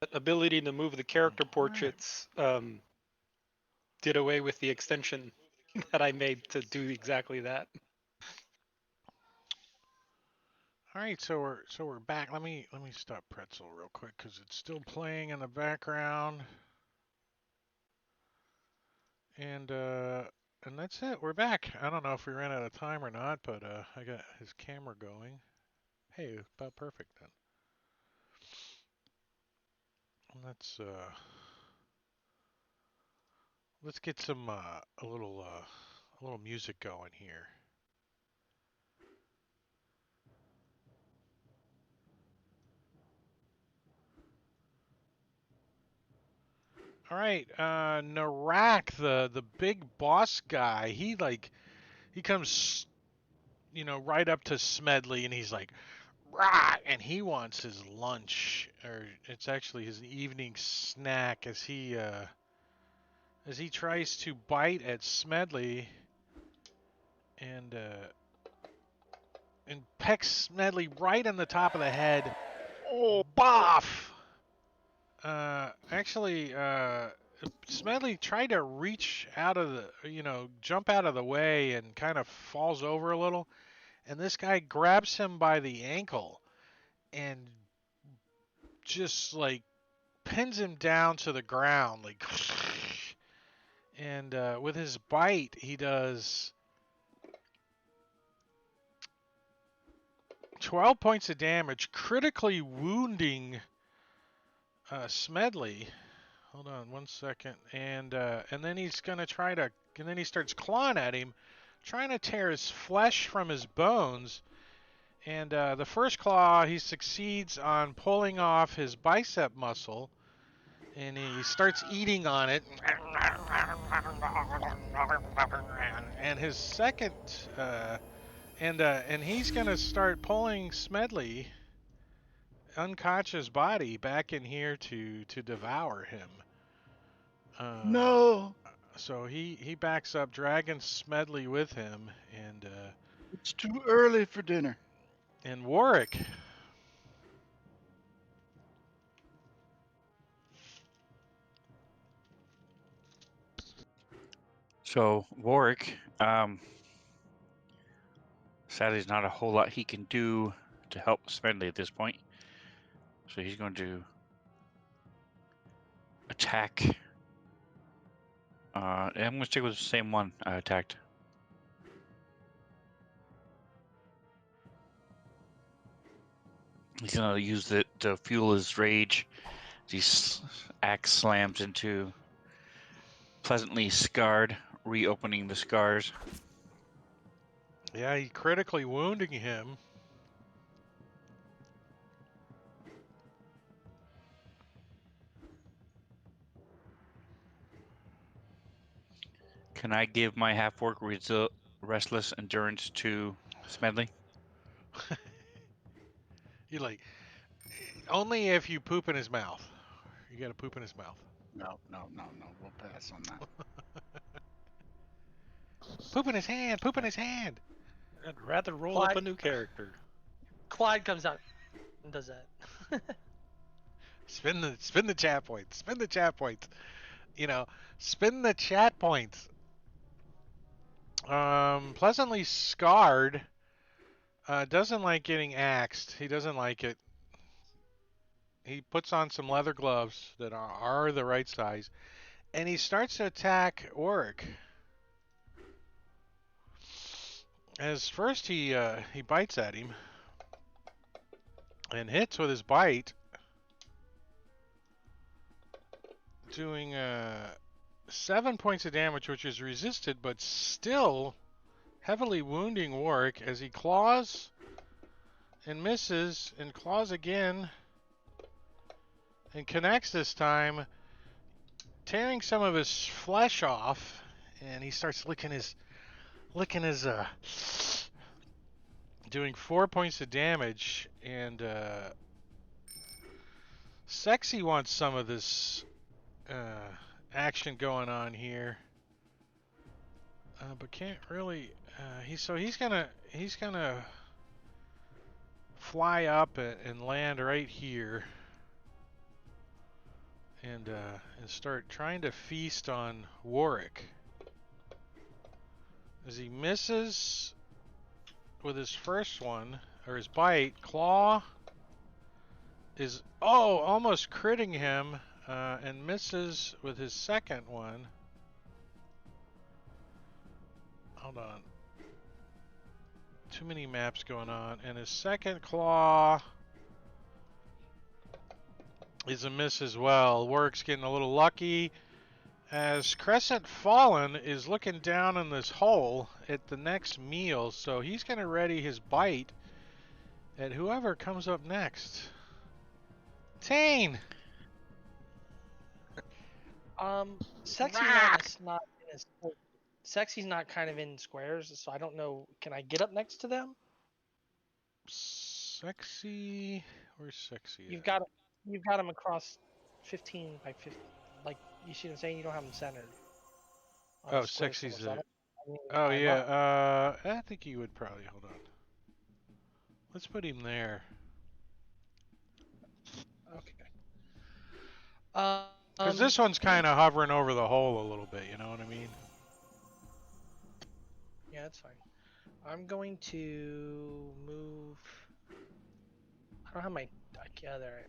That ability to move the character portraits did away with the extension that I made to do exactly that. All right, so we're back. Let me stop Pretzel real quick because it's still playing in the background. And that's it. We're back. I don't know if we ran out of time or not, but I got his camera going. Hey, about perfect then. Let's get some a little music going here. All right, Narak, the big boss guy. He comes, right up to Smedley, and he's like, rah, and he wants his lunch, or it's actually his evening snack, as he tries to bite at Smedley, and pecks Smedley right in the top of the head. Oh, boff! Actually, Smedley tried to reach out of jump out of the way and kind of falls over a little. And this guy grabs him by the ankle and just like pins him down to the ground. And with his bite, he does 12 points of damage, critically wounding Smedley. Hold on 1 second. And then he's going to try to... And then he starts clawing at him, trying to tear his flesh from his bones. And the first claw, he succeeds on pulling off his bicep muscle. And he starts eating on it. And his second... and he's going to start pulling Smedley, unconscious body, back in here to devour him. No. So he backs up, dragging Smedley with him, and It's too early for dinner. Warwick. So Warwick, sadly, there's not a whole lot he can do to help Smedley at this point. So he's going to attack. I'm going to stick with the same one I attacked. He's going to use it to fuel his rage. His axe slams into pleasantly scarred, reopening the scars. Yeah, he critically wounding him. Can I give my half-orc restless endurance to Smedley? You like only if you poop in his mouth. You got to poop in his mouth. No. We'll pass on that. Poop in his hand. Poop in his hand. I'd rather roll up a new character. Clyde comes out and does that. Spin the chat points. Spin the chat points. Spin the chat points. Pleasantly scarred. Doesn't like getting axed. He doesn't like it. He puts on some leather gloves that are the right size, and he starts to attack Oric. As first he bites at him and hits with his bite, doing 7 points of damage, which is resisted, but still heavily wounding Warwick as he claws and misses and claws again and connects this time, tearing some of his flesh off, and he starts licking his doing 4 points of damage, and Sexy wants some of this action going on here, but can't really. He's gonna fly up and land right here. and start trying to feast on Warwick. As he misses with his first one, or his bite, Claw is almost critting him, and misses with his second one. Hold on. Too many maps going on, and his second claw is a miss as well. Warwick's getting a little lucky as Crescent Fallen is looking down in this hole at the next meal, so he's going to ready his bite at whoever comes up next. Tane! Sexy's not kind of in squares, so I don't know. Can I get up next to them? Sexy? Where's Sexy at? You've got them across 15 by 15. Like, you see what I'm saying? You don't have them centered. on Oh, the square Sexy's so I there. don't- Oh, I'm yeah. up. I think he would probably. Hold on. Let's put him there. Okay. Because this one's kind of hovering over the hole a little bit, you know what I mean? Yeah, that's fine. I'm going to move. I don't have my. Yeah, there.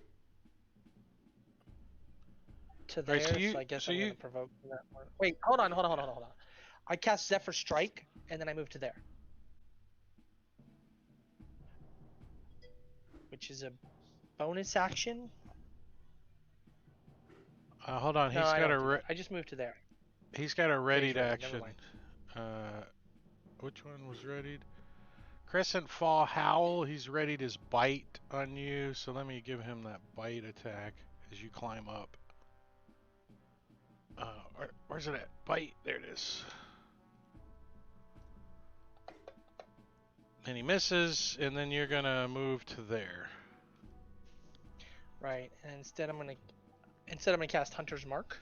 To there, Alright, so I guess I'm gonna provoke from that one. Wait, hold on. I cast Zephyr Strike, and then I move to there, which is a bonus action. Hold on, No, I don't do that. I just moved to there. he's got a readied ready, never action. mind. Which one was readied? Crescent Fall Howl, he's readied his bite on you, so let me give him that bite attack as you climb up. Where's it at? Bite, there it is. And he misses, and then you're gonna move to there. Right, and instead I'm gonna cast Hunter's Mark.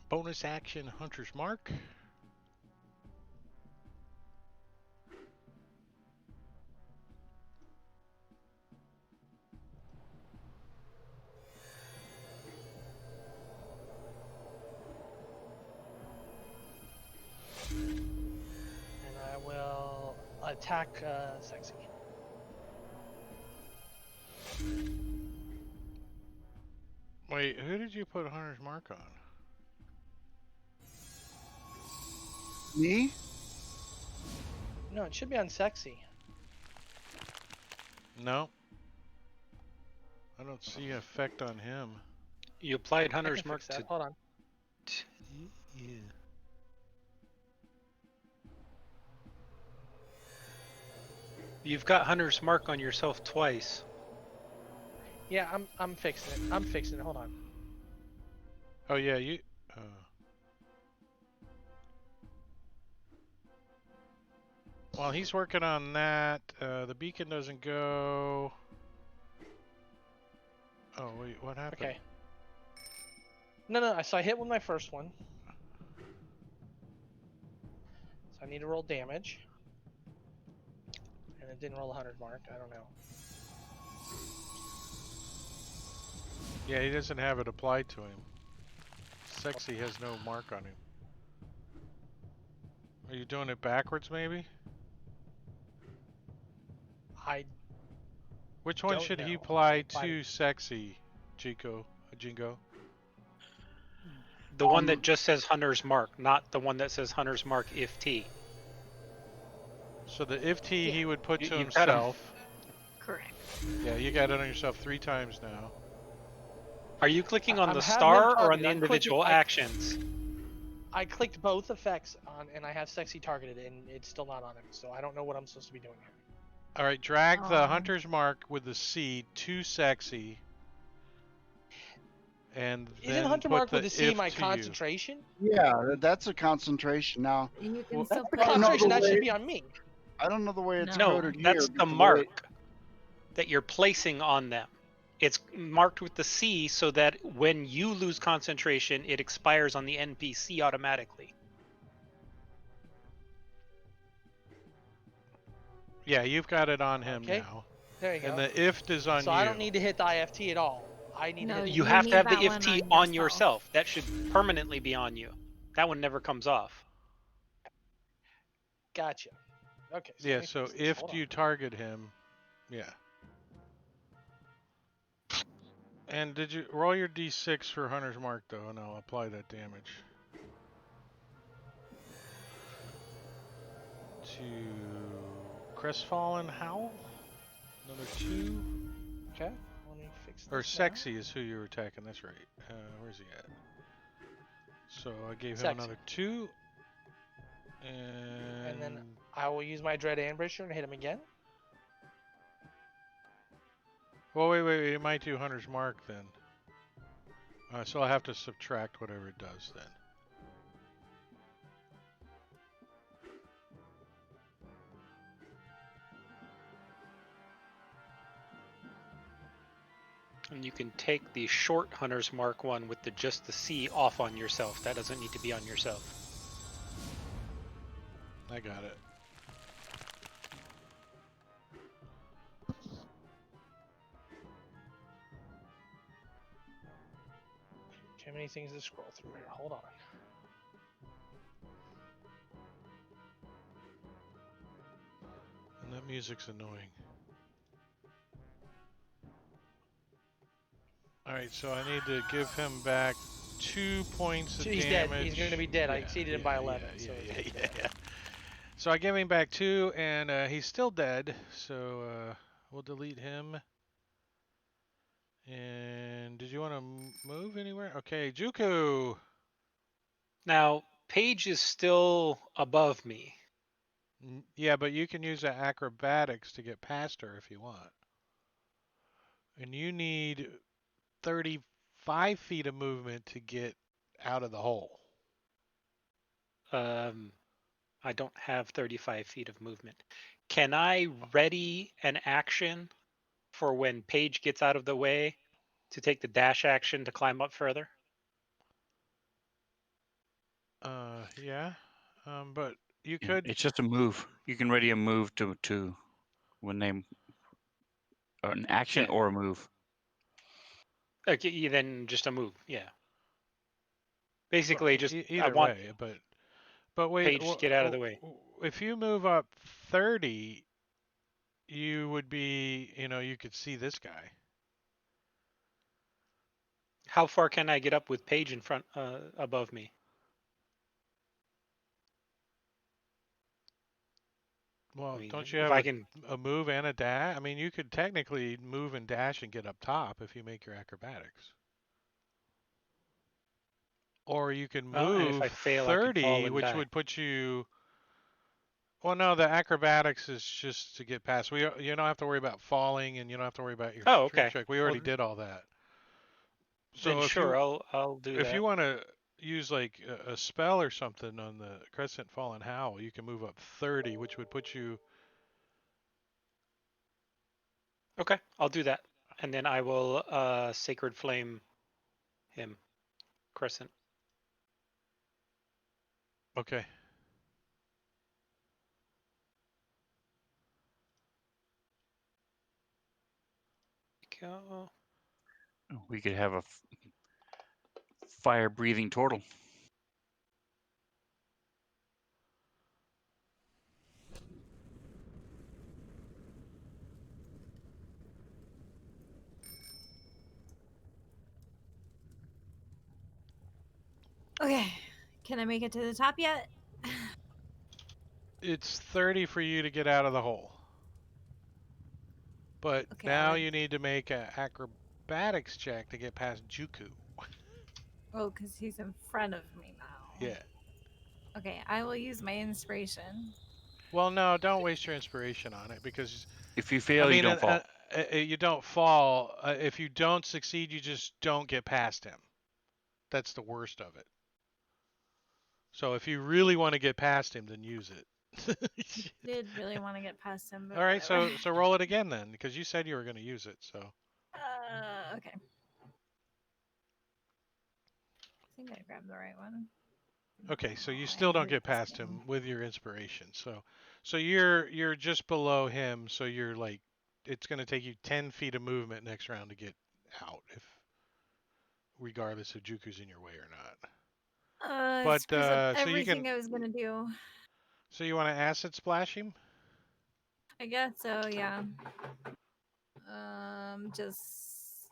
Bonus action, Hunter's Mark. And I will attack Sexy. Wait, who did you put Hunter's Mark on? Me? No, it should be on Sexy. No. I don't see an effect on him. You applied I Hunter's can Mark fix that. to. Hold on. Yeah. You've got Hunter's Mark on yourself twice. Yeah, I'm fixing it. I'm fixing it. Hold on. Oh yeah, you. While he's working on that, the beacon doesn't go. Oh wait, what happened? Okay. No. So I hit with my first one. So I need to roll damage. And it didn't roll 100 mark. I don't know. Yeah, he doesn't have it applied to him. Sexy has no mark on him. Are you doing it backwards, maybe? Which one don't should he know. apply to Sexy, Jingo? The one that just says Hunter's Mark, not the one that says Hunter's Mark if T. So the if T he would put to you've got him. himself. Correct. Yeah, you got it on yourself 3 times now. Are you clicking on I'm the having star him or on targeted. the I'm clicking- individual actions? I clicked both effects on, and I have Sexy targeted, and it's still not on him. So I don't know what I'm supposed to be doing here. All right, drag the Um. Hunter's Mark with the C to Sexy. And Isn't then Hunter put Mark the with the C if my to you. concentration? Yeah, that's a concentration. Now, You can That's still the put I don't know concentration. the That way- should be on me. I don't know the way it's No. No, coded that's here. the but way- mark that you're placing on them. It's marked with the C so that when you lose concentration, it expires on the NPC automatically. Yeah, you've got it on him Okay. now. There you go. And the if is on So you. I don't need to hit the IFT at all. I need to No, hit him You you again. have to need have the that one IFT on on yourself. yourself. That should permanently be on you. That one never comes off. Gotcha. Okay, so let Yeah, me so fix this. if Hold on. you target him, yeah. And did you roll your d6 for Hunter's Mark though, and I'll apply that damage to Crestfallen Howl. Another 2. Okay, let me fix Or this now. Sexy is who you were attacking. That's right. Where's he at? So I gave him Sexy. another 2. And then And I will use my Dread Ambusher and hit him again. well, wait. It might do Hunter's Mark then. So I'll have to subtract whatever it does then. And you can take the short Hunter's Mark one with just the C off on yourself. That doesn't need to be on yourself. I got it. Too many things to scroll through here. Hold on. And that music's annoying. Alright, so I need to give him back 2 points of He's damage. dead. He's going to be dead. I Yeah, exceeded him yeah, by yeah, 11. Yeah, so he's yeah. dead. So I give him back 2, and he's still dead. So we'll delete him. And did you want to move anywhere? Okay, Juku. Now, Paige is still above me. Yeah, but you can use the acrobatics to get past her if you want. And you need 35 feet of movement to get out of the hole. I don't have 35 feet of movement. Can I ready an action for when Paige gets out of the way to take the dash action to climb up further? Yeah. But you Yeah, could. it's just a move. You can ready a move to when they an action Yeah. or a move. Okay, then just a move. Yeah. Basically, just I Either want way, but wait, Paige to get out of the way. if you move up 30, you would be, you could see this guy. How far can I get up with Paige in front, above me? Well, I mean, don't you if have I can. a move and a dash? I mean, you could technically move and dash and get up top if you make your acrobatics. Or you can And if move I fail, I could fall 30, and which die. would put you. Well, no, the acrobatics is just to get past. You don't have to worry about falling, and you don't have to worry about your Oh, strength okay. check. We Well, already did all that. then So sure, I'll do if that. you want to use like a spell or something on the Crescent Fallen Howl, you can move up 30, which would put you. Okay, I'll do that, and then I will Sacred Flame him, Crescent. Okay. Go. We could have a fire breathing turtle. Okay. Can I make it to the top yet? It's 30 for you to get out of the hole. But Okay, now you need to make an acrobatics check to get past Juku. Oh, because he's in front of me now. Yeah. Okay, I will use my inspiration. Well, no, don't waste your inspiration on it because, If you I fail, you mean, don't fall. you don't fall. If you don't succeed, you just don't get past him. That's the worst of it. So if you really want to get past him, then use it. Did really want to get past him, but All right, whatever. so roll it again then, because you said you were going to use it. So Okay. I think I grabbed the right one. okay, so you No, still I don't hit get this past thing. him with your inspiration. So you're just below him. So you're like, it's going to take you 10 feet of movement next round to get out. regardless if Juku's in your way or not. It But screws up so you everything can. I was gonna do. So you want to acid splash him? I guess so, yeah. Just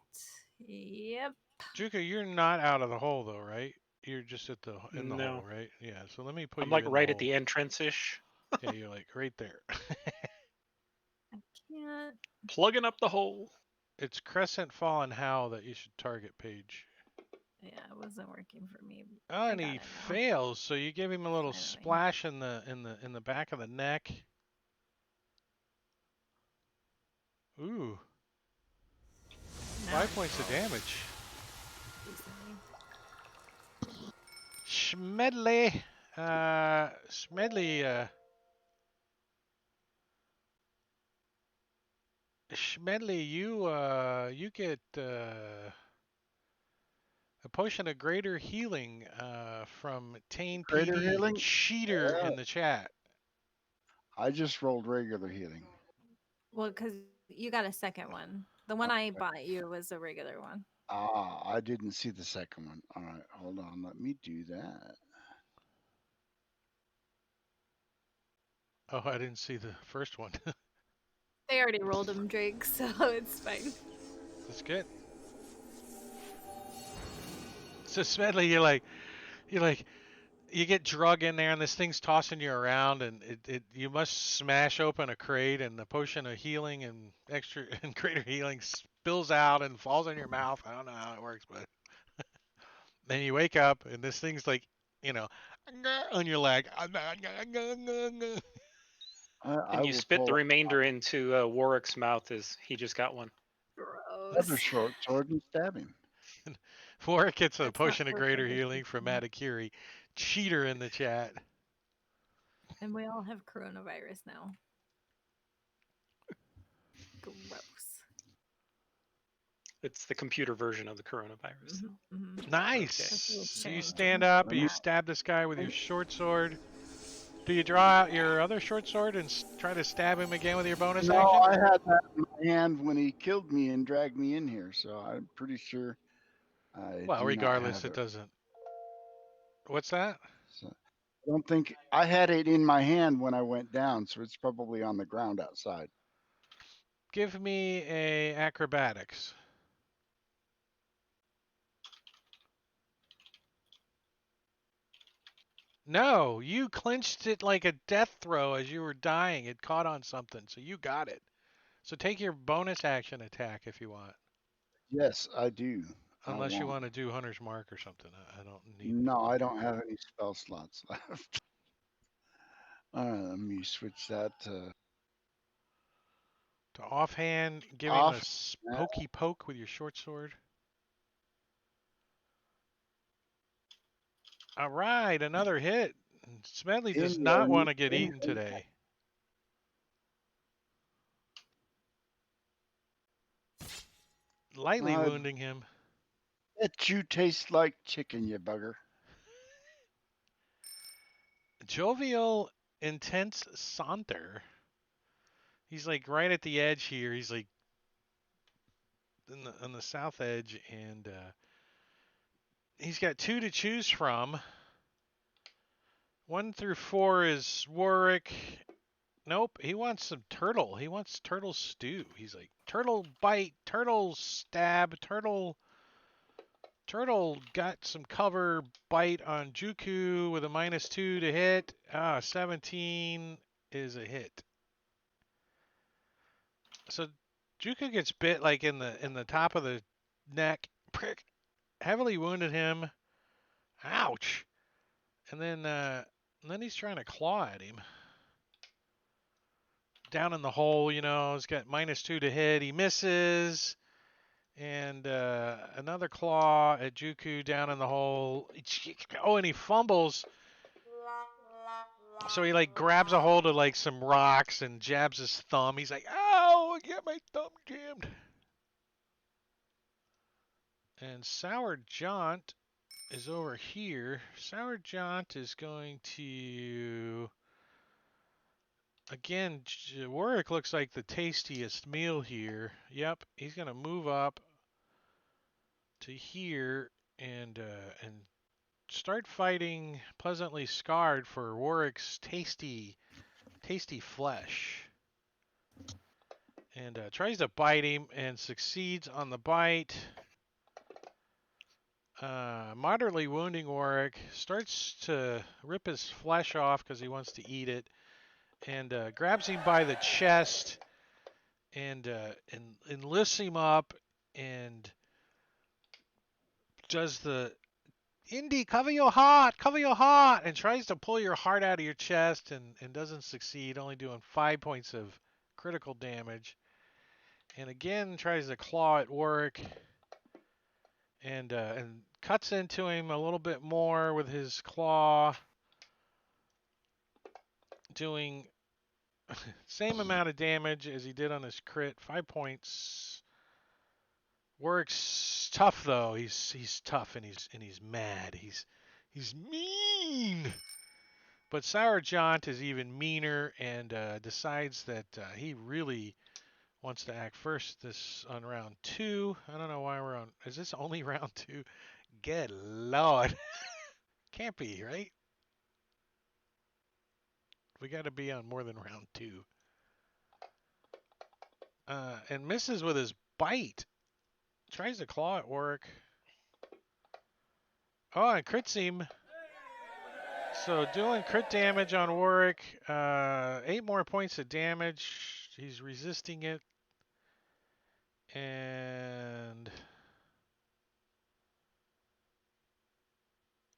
yep. Juku, you're not out of the hole though, right? You're just in the hole, No, right? Yeah. So let me put I'm you like in the right at hole. the entrance ish, Yeah, you're like right there. I can't. plugging up the hole. It's Crescent Fallen How that you should target, Paige. Yeah, it wasn't working for me. Oh, I and got he it now. fails. So you give him a little Finally. splash in the back of the neck. Ooh, Now 5 points of damage. decently. Schmedley, Schmedley, Schmedley, you get a potion of greater healing from Tane Greater PD healing? cheater in the chat. I just rolled regular healing. Well, because you got a second one. The one I bought you was a regular one. Ah, I didn't see the second one. All right, hold on. Let me do that. Oh, I didn't see the first one. They already rolled them, Drake, so it's fine. That's good. So Smedley, you're like, you get drug in there, and this thing's tossing you around, and you must smash open a crate, and the potion of healing and extra and greater healing spills out and falls in your mouth. I don't know how it works, but then you wake up, and this thing's like, you know, on your leg. I And you will spit the pull remainder into Warwick's mouth as he just got one. another Gross. short sword and stab him. Warwick gets a That's not potion of social greater healing from distancing. Matakiri. Cheater in the chat. And we all have coronavirus now. Gross. It's the computer version of the coronavirus. Nice. That's a little So you strange. stand up Let and me you stab this guy with your short sword. Do you draw out your other short sword and try to stab him again with your bonus No, action? I had that in my hand when he killed me and dragged me in here, so I'm pretty sure I Well, do not regardless, have it it. doesn't. What's that? So I don't think I had it in my hand when I went down, so it's probably on the ground outside. Give me a acrobatics. No, you clinched it like a death throw as you were dying. It caught on something, so you got it. So take your bonus action attack if you want. Yes, I do. I Unless you want. want to do Hunter's Mark or something. I don't need. No, I don't have any spell slots left. All right, let me switch that to To offhand, give him a off. pokey poke with your short sword. All right, another hit. Smedley does not want to get eaten today. Lightly I wounding him. bet you taste like chicken, you bugger. Jovial, intense saunter. He's like right at the edge here. He's like on the south edge, and he's got two to choose from. 1 through 4 is Warwick. Nope, he wants some turtle. He wants turtle stew. He's like turtle bite, turtle stab, turtle got some cover bite on Juku with a -2 to hit. 17 is a hit. So Juku gets bit like in the top of the neck, prick, heavily wounded him. Ouch! And then he's trying to claw at him. Down in the hole, he's got -2 to hit. He misses. And another claw at Juku down in the hole. Oh, and he fumbles. So he like grabs a hold of like some rocks and jabs his thumb. He's like, "Ow! I got my thumb jammed." And Sour Jaunt is over here. Sour Jaunt is going to again. Warwick looks like the tastiest meal here. Yep, he's gonna move up to here and start fighting pleasantly scarred for Warwick's tasty flesh. And tries to bite him and succeeds on the bite. Moderately wounding Warwick, starts to rip his flesh off because he wants to eat it, and grabs him by the chest and lifts him up and does the Indy, cover your heart, and tries to pull your heart out of your chest and doesn't succeed, only doing 5 points of critical damage. And again tries to claw at Warwick and cuts into him a little bit more with his claw, doing same amount of damage as he did on his crit, 5 points. Warwick's tough though. He's tough and he's mad. He's mean. But Sour Jaunt is even meaner and decides that he really wants to act first this on round 2. I don't know why we're on. Is this only round 2? Good lord. Can't be, right? We got to be on more than round 2. And misses with his bite. Tries to claw at Warwick. Oh, and crits him. So doing crit damage on Warwick. 8 more points of damage. He's resisting it. And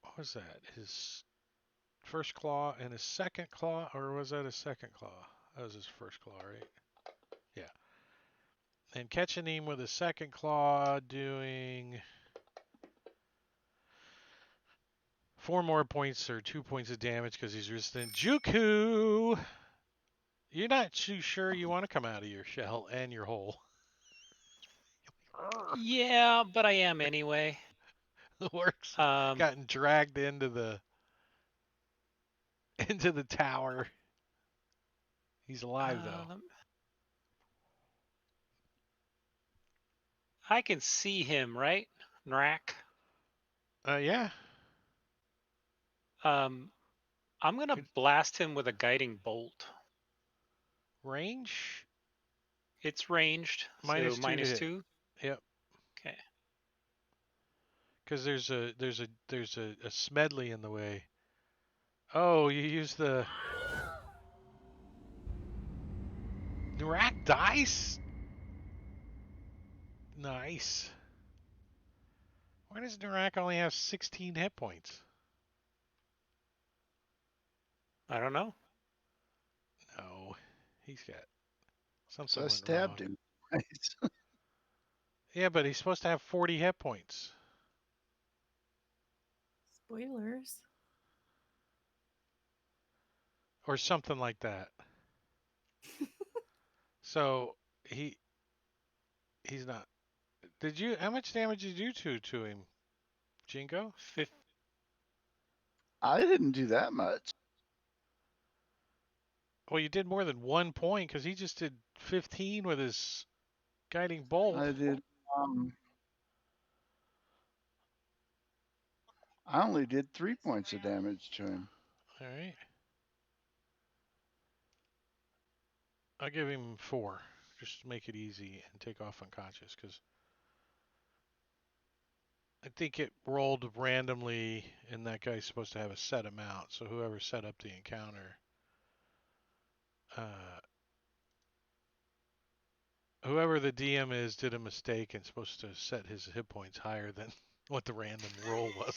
what was that? His first claw and his second claw, or was that his second claw? That was his first claw, right? Yeah. And catching him with his second claw, doing 4 more points or 2 points of damage because he's resistant. Juku! You're not too sure you want to come out of your shell and your hole. Yeah, but I am anyway. Works. Um, Gotten dragged into the tower. He's alive though. I can see him, right? Nrak. Yeah. I'm gonna blast him with a guiding bolt. Range? It's ranged, so -2 to hit. -2. Yep. Okay. Because there's a Smedley in the way. Oh, you use the Rack dice? Nice. Why does Narak only have 16 hit points? I don't know. No, he's got something So I went stabbed wrong. him. Right? Yeah, but he's supposed to have 40 hit points. Spoilers. Or something like that. So he's not. How much damage did you do to him, Jingo? I didn't do that much. Well, you did more than 1 point because he just did 15 with his guiding bolt. I did. I only did 3 points of damage to him. All right. I'll give him 4. Just to make it easy and take off unconscious because I think it rolled randomly and that guy's supposed to have a set amount. So whoever set up the encounter, whoever the DM is did a mistake and supposed to set his hit points higher than what the random roll was.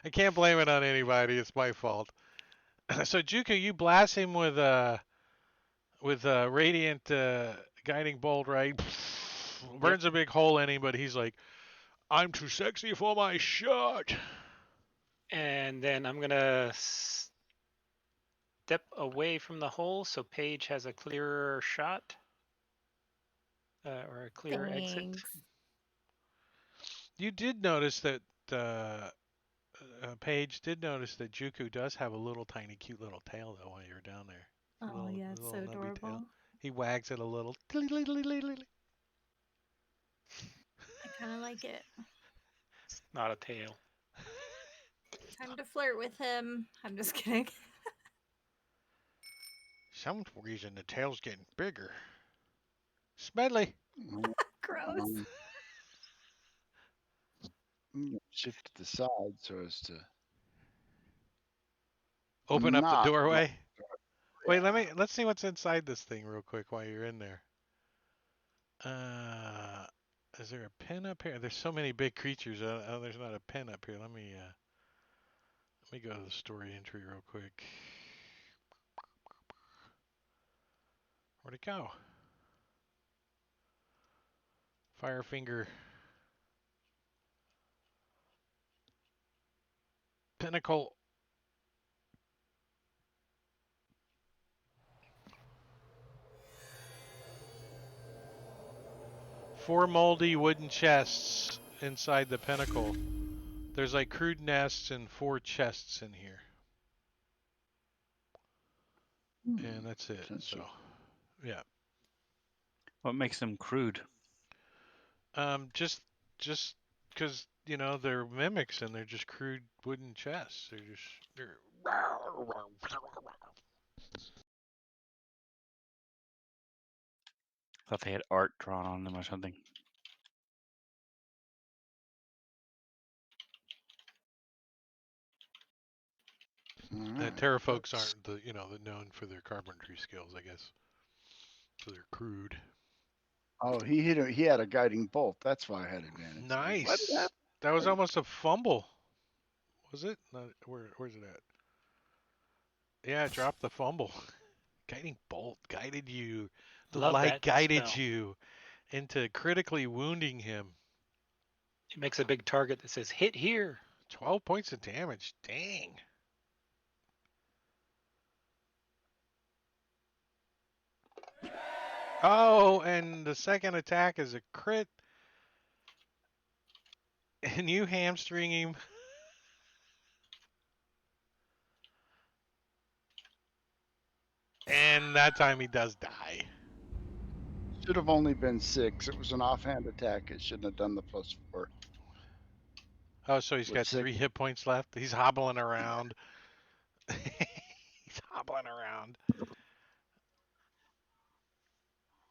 I can't blame it on anybody. It's my fault. So Juku, you blast him with radiant guiding bolt, right? Burns a big hole in him, but he's like, "I'm too sexy for my shirt." And then I'm gonna step away from the hole so Paige has a clearer shot or a clearer exit. You did notice that Paige did notice that Juku does have a little tiny cute little tail though while you're down there. Oh yeah, it's so adorable. Tail. He wags it a little. I kind of like it. It's not a tail. Time to flirt with him. I'm just kidding. Some reason the tail's getting bigger. Smedley. Gross. Shift to the side so as to Open up the not. doorway. Wait, Yeah. let's see what's inside this thing real quick while you're in there. Is there a pen up here? There's so many big creatures. Oh, there's not a pen up here. Let me go to the story entry real quick. Where'd it go? Firefinger. Pinnacle. Four moldy wooden chests inside the pinnacle. There's like crude nests and 4 chests in here. And that's it. So, yeah. What makes them crude? Just because they're mimics and they're just crude wooden chests. They're. Thought they had art drawn on them or something. Right, Terra folks aren't the known for their carpentry skills, I guess. So they're crude. Oh, he hit. He had a guiding bolt. That's why I had advantage. Nice. That was almost a fumble. Was it? Not, where's it at? Yeah, drop the fumble. Guiding bolt guided you. The Love light that guided spell. you into critically wounding him. It makes a big target that says hit here. 12 points of damage. Dang. Oh, and the second attack is a crit. And you hamstring him. And that time he does die. Should have only been 6. It was an offhand attack. It shouldn't have done the +4. Oh, so he's With got 6. 3 hit points left. He's hobbling around. He's hobbling around.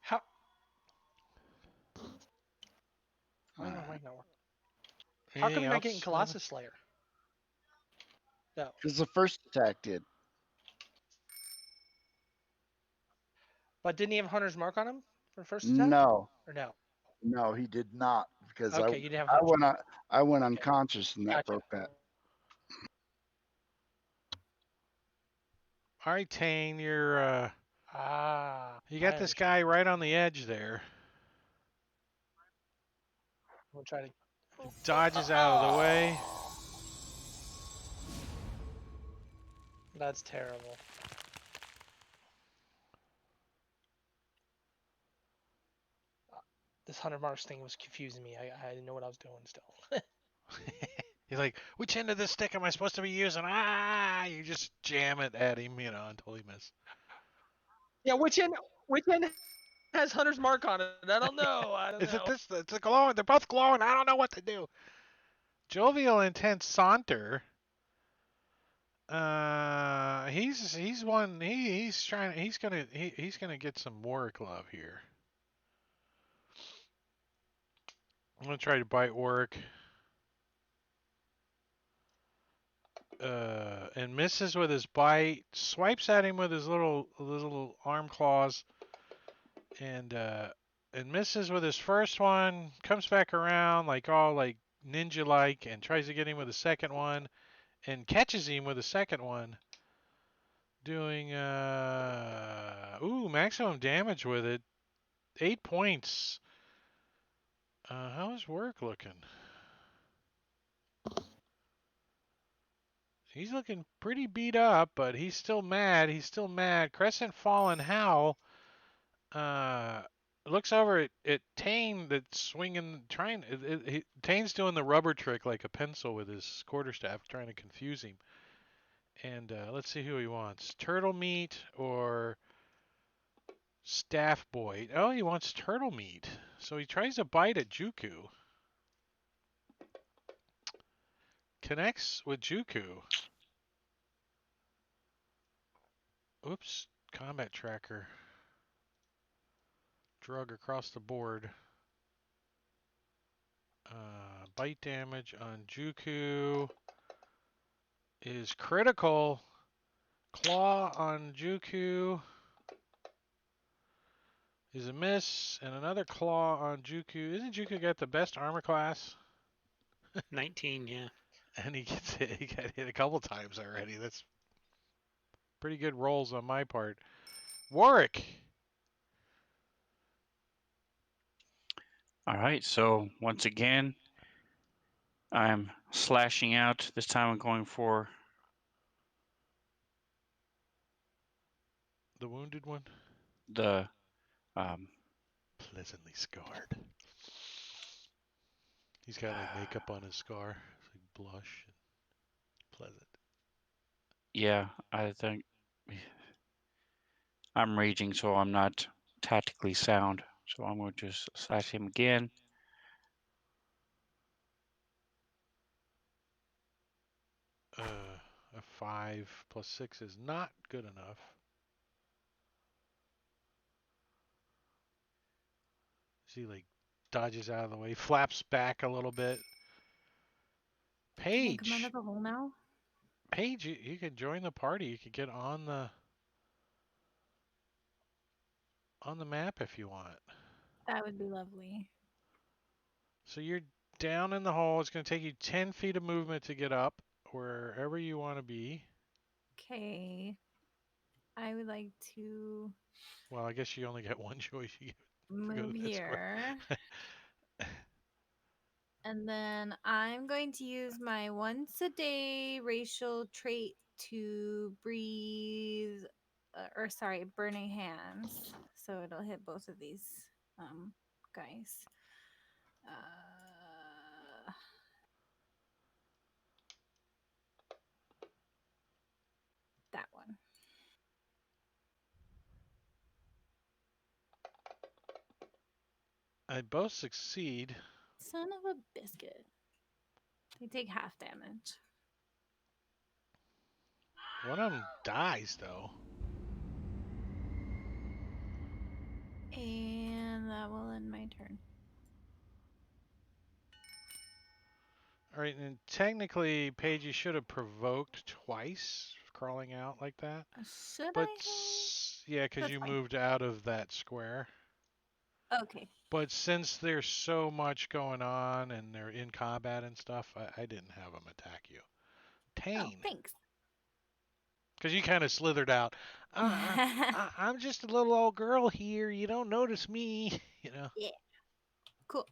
How? Why Alright. not? How come Anything you're not getting else? Colossus Slayer? No. Because the first attack did. But didn't he have Hunter's Mark on him for first attack? No, Or no? no, he did not. Because Okay, you didn't have I Hunter's went Mark. I went Okay. unconscious and that Gotcha. broke that. All right, Tane, you got this understand. guy right on the edge there. We'll try to. Dodges out of the way. That's terrible. This Hunter Marks thing was confusing me. I didn't know what I was doing still. He's like, which end of this stick am I supposed to be using? You just jam it at him, until he misses. Yeah, which end has Hunter's Mark on it? I don't know. Is it this? It's a glowing. They're both glowing. I don't know what to do. Jovial Intense Saunter. He's one. He's trying. He's gonna get some work love here. I'm gonna try to bite work. And misses with his bite. Swipes at him with his little arm claws, and misses with his first one. Comes back around all like ninja like, and tries to get him with the second one, and catches him with the second one. Doing maximum damage with it. 8 points. How's work looking? He's looking pretty beat up, but he's still mad. Crescent Fallen Howl looks over at Tane that's swinging, Tane's doing the rubber trick like a pencil with his quarterstaff, trying to confuse him. And let's see who he wants. Turtle Meat or Staff Boy. Oh, he wants Turtle Meat. So he tries to bite at Juku. connects with Juku. Oops, combat tracker. Drug across the board. Bite damage on Juku is critical. Claw on Juku is a miss, and another claw on Juku. Isn't Juku got the best armor class? 19, yeah. And he gets hit. He got hit a couple times already. That's pretty good rolls on my part. Warwick. All right, so once again, I'm slashing out. This time I'm going for The wounded one. the um, Pleasantly scarred. He's got like makeup on his scar. It's like blush and pleasant. yeah, I think I'm raging, so I'm not tactically sound. So I'm going to just slash him again. A 5 plus 6 is not good enough. He like dodges out of the way, flaps back a little bit. Can I come out Paige, of the hole now? Paige, you can join the party. You can get on the map if you want. That would be lovely. So you're down in the hole. It's going to take you 10 feet of movement to get up wherever you want to be. Okay. I would like to Well, I guess you only get one choice. You go move to that square. here. And then I'm going to use my once a day racial trait to breathe, burning hands. So it'll hit both of these guys. That one. I both succeed. Son of a biscuit. They take half damage. One of them dies, though. And that will end my turn. All right, and technically, Paige, you should have provoked twice, crawling out like that. Should But I have? yeah, because That's you fine. moved out of that square. Okay. But since there's so much going on and they're in combat and stuff, I didn't have them attack you. Oh, Tane, thanks. because you kind of slithered out. I'm just a little old girl here. You don't notice me, you know. Yeah. Cool.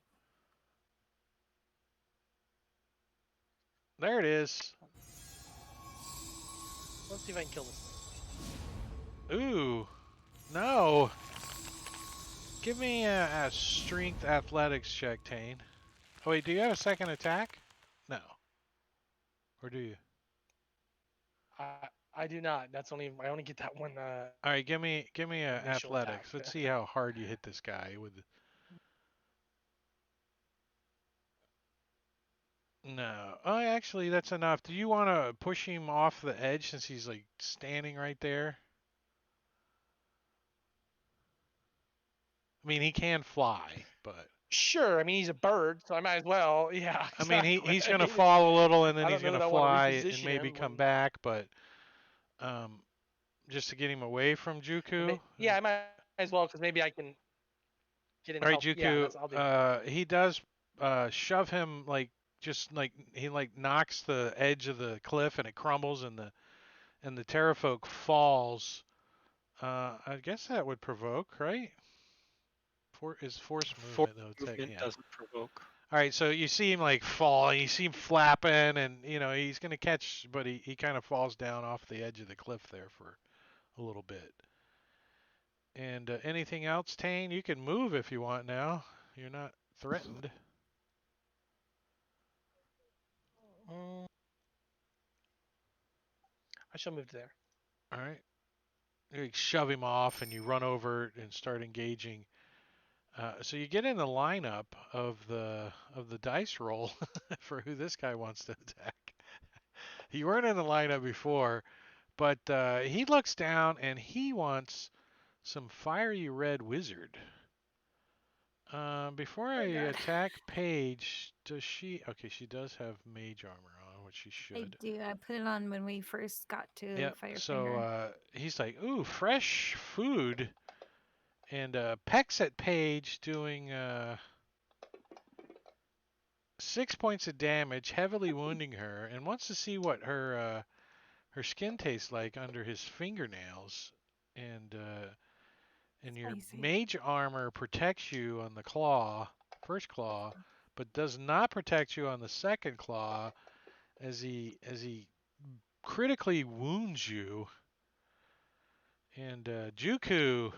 There it is. Let's see if I can kill this thing. Ooh, no. Give me a strength athletics check, Tane. Oh wait, do you have a second attack? No. Or do you? I do not. That's only I only get that one. All right, give me a Initial athletics. attack. Let's see how hard you hit this guy with. No. Oh, actually, that's enough. Do you want to push him off the edge since he's like standing right there? I mean, he can fly, but Sure. I mean, he's a bird, so I might as well. Yeah. I mean, Exactly. he's I gonna mean, fall a little and then I he's don't know gonna that I want to fly and reposition maybe him come when. back, but um, just to get him away from Juku. Yeah, I might as well because maybe I can get in All right, help. Yeah, Juku. I'll do that. He does shove him like just like he like knocks the edge of the cliff and it crumbles and the terrafolk falls. I guess that would provoke, right? Is force Force movement though? movement Yeah. doesn't provoke. All right, so you see him like fall, and you see him flapping, and you know he's gonna catch, but he kind of falls down off the edge of the cliff there for a little bit. And anything else, Tane? You can move if you want now. You're not threatened. Mm, I shall move there. All right. You shove him off, and you run over and start engaging. So you get in the lineup of the dice roll for who this guy wants to attack. You weren't in the lineup before, but he looks down and he wants some fiery red wizard. Before I Oh God. attack Paige, does she? Okay, she does have mage armor on, which she I should. do. I put it on when we first got to Yep. So Firefinger. he's like, "Ooh, fresh food," and pecks at Paige, doing 6 points of damage, heavily wounding her, and wants to see what her skin tastes like under his fingernails. And your Spicy. mage armor protects you on the claw, first claw, but does not protect you on the second claw, as he critically wounds you. And Juku,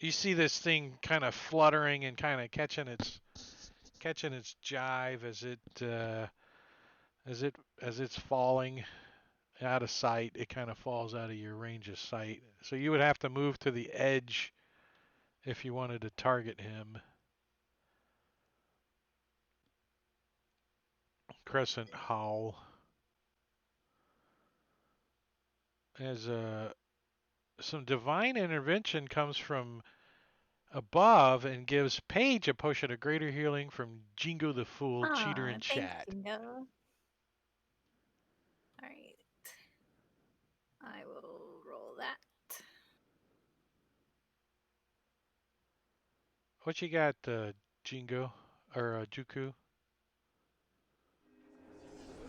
you see this thing kind of fluttering and kind of catching its jive as it's falling out of sight. It kind of falls out of your range of sight. So you would have to move to the edge if you wanted to target him. Crescent Howl. As some divine intervention comes from above and gives Paige a potion of greater healing from Jingo the Fool, cheater Ah, in thank chat. you, no. All right. I will roll that. What you got, Jingo or Juku?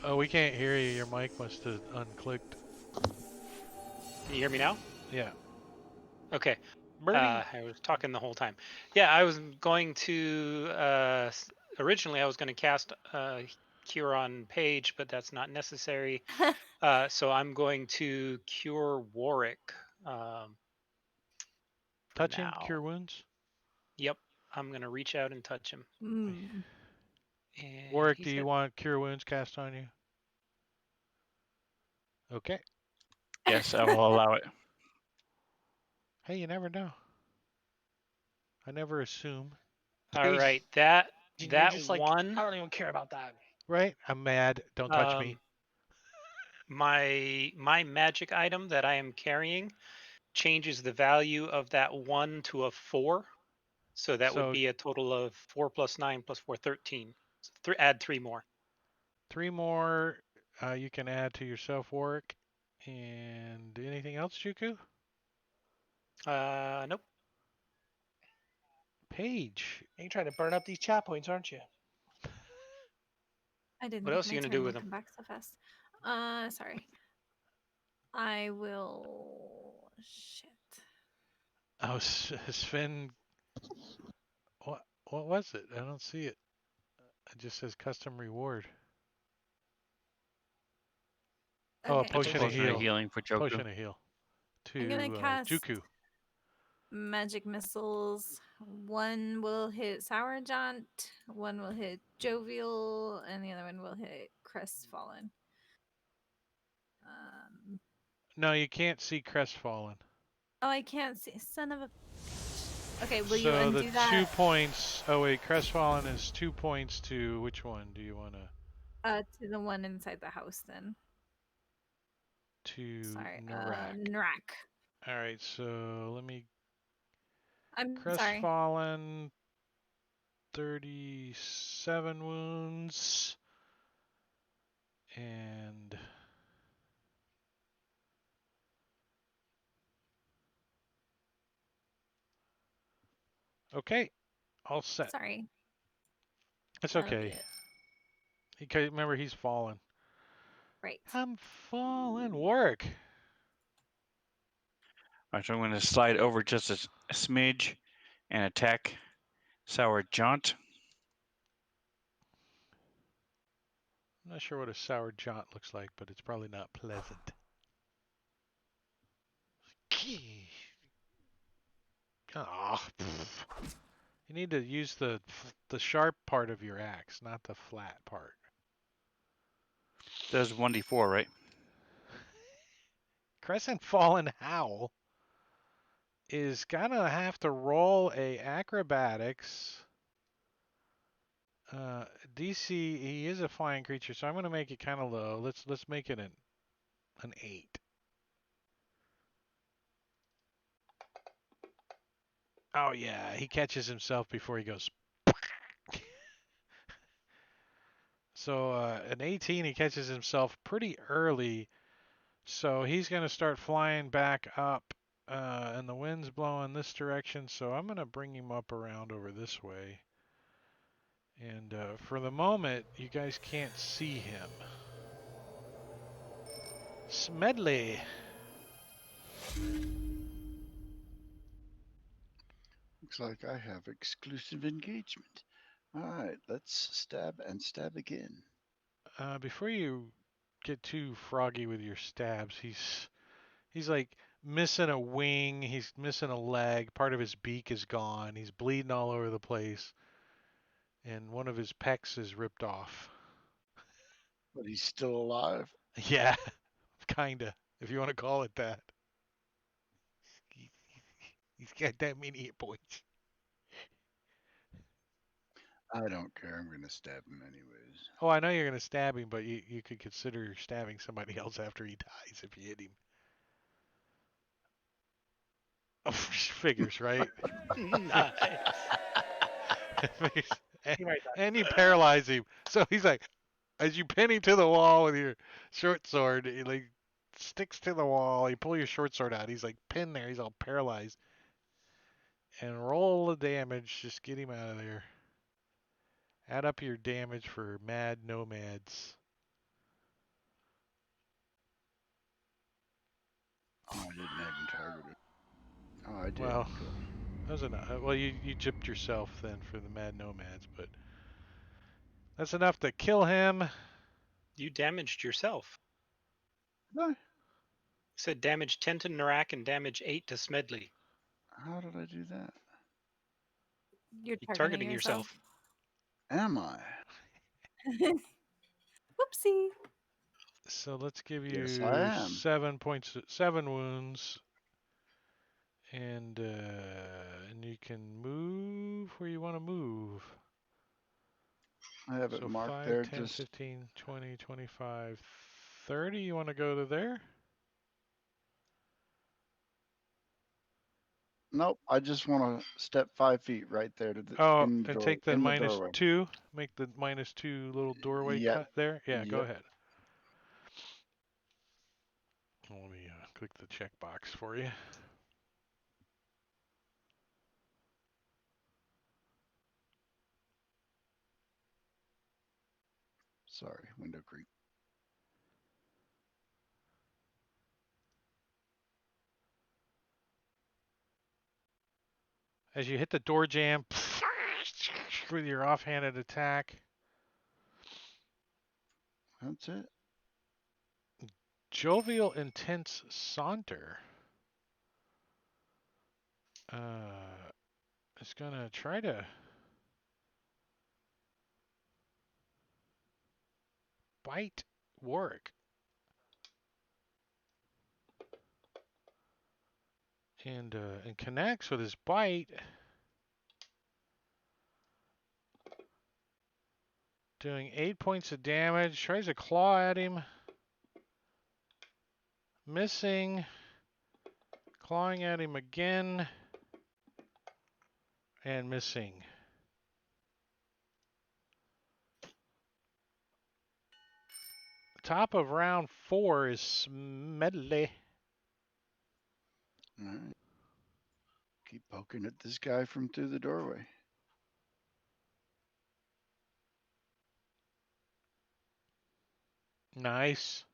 Oh, we can't hear you. Your mic must have unclicked. Can you hear me now? Yeah. Okay. Birdie. I was talking the whole time. Yeah, I was going to originally I was going to cast Cure on Page, but that's not necessary. So I'm going to Cure Warwick for Touch him, now. cure wounds. Yep, I'm going to reach out and touch him. Mm. And Warwick, do he's you got want cure wounds cast on you? Okay. Yes, I will allow it. Hey, you never know. I never assume. all right. That You're that just like, one. I don't even care about that. Right? I'm mad. Don't touch me. My magic item that I am carrying changes the value of that 1 to a 4. So that would So be a total of 4 plus 9 plus 4, 13. So add 3 more. 3 more you can add to yourself, Warwick. And anything else, Juku? Nope. Page. You're trying to burn up these chat points, aren't you? I didn't What think else are my you gonna turn do with would them? come back so fast. Sorry. I will. Shit. Oh, Sven. What was it? I don't see it. It just says custom reward. Oh, a Okay. It's a potion of potion of heal. healing for Joku. Potion of heal. I'm gonna To cast Juku. magic missiles. One will hit Sour Jaunt, one will hit Jovial, and the other one will hit Crestfallen. No, you can't see Crestfallen. Oh, I can't see. Son of a. Okay, will you So the undo 2 that? points. Oh wait, Crestfallen is 2 points to which one do you want to? To the one inside the house then. To Sorry. Narak. Narak. All right, so let me. I'm sorry. Crestfallen, 37 wounds. And okay, all set. Sorry. It's That'll be okay. it. Remember, he's fallen. Right. I'm fallen. Work. All right, so I'm going to slide over just a smidge and attack Sour Jaunt. I'm not sure what a sour jaunt looks like, but it's probably not pleasant. Ah, you need to use the sharp part of your axe, not the flat part. Does 1d4, right? Crescent Fallen Howl is gonna have to roll a acrobatics Uh, DC, he is a flying creature, so I'm gonna make it kind of low. Let's make it an 8. Oh yeah, he catches himself before he goes. So an 18, he catches himself pretty early. So he's going to start flying back up, and the wind's blowing this direction. So I'm going to bring him up around over this way. And for the moment, you guys can't see him. Smedley. Looks like I have exclusive engagement. All right, let's stab and stab again. Before you get too froggy with your stabs, he's like missing a wing, he's missing a leg, part of his beak is gone, he's bleeding all over the place, and one of his pecs is ripped off. But he's still alive. Yeah, kinda, if you want to call it that. He, he's got that many hit points. I don't care. I'm going to stab him anyways. Oh, I know you're gonna stab him, but you could consider stabbing somebody else after he dies if you hit him. Oh, figures, right? Nice. Figures. He might die. And you paralyze him. So he's like, as you pin him to the wall with your short sword, he like sticks to the wall. You pull your short sword out. He's like pinned there. He's all paralyzed. And roll the damage. Just get him out of there. Add up your damage for mad nomads. Oh, I didn't have him targeted. Oh, I did. Well, Cool. that was enough. Well, you gypped yourself then for the mad nomads, but that's enough to kill him. You damaged yourself. Did I? Said damage 10 to Narak and damage 8 to Smedley. How did I do that? You're You're targeting yourself. Am I? Whoopsie. So let's give Yes, I you am. 7 wounds, and you can move where you want to move. I have it So marked 5, there. 10, Just 15, 20, 25, 30. You want to go to there? nope. I just want to step 5 feet right there to the Oh, in the and door take the in the doorway. -2. Make the -2 little doorway Yep. cut there. Yeah, go Yep. ahead. Let me click the checkbox for you. Sorry, window creep. As you hit the door jamb with your offhanded attack, That's it. jovial, intense saunter is gonna try to bite Warwick, and connects with his bite, doing 8 points of damage. Tries to claw at him, missing, clawing at him again, and missing. Top of round 4 is Smedley. All right. Keep poking at this guy from through the doorway. Nice.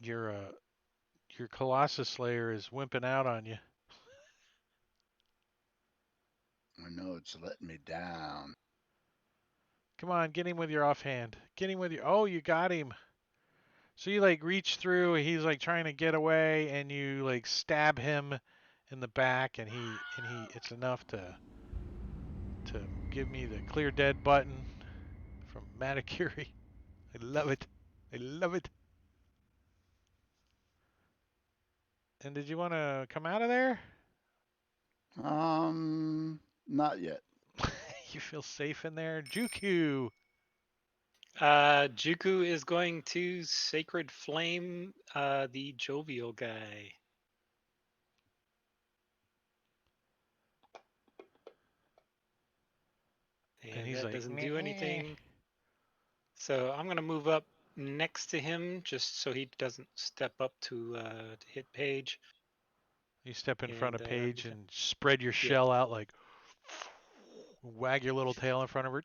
Your your Colossus Slayer is wimping out on you. I know it's letting me down. Come on, get him with your offhand. Get him with your. Oh, you got him. So you like reach through. He's like trying to get away, and you like stab him in the back, and he. It's enough to give me the clear dead button from Matakuri. I love it. I love it. And did you want to come out of there? Not yet. You feel safe in there? Juku! Juku is going to Sacred Flame the jovial guy. And And he's that like, doesn't do meh. anything. So I'm going to move up next to him just so he doesn't step up to hit Paige. You step in front And of Paige he's- and spread your yeah. shell out like, wag your little tail in front of her.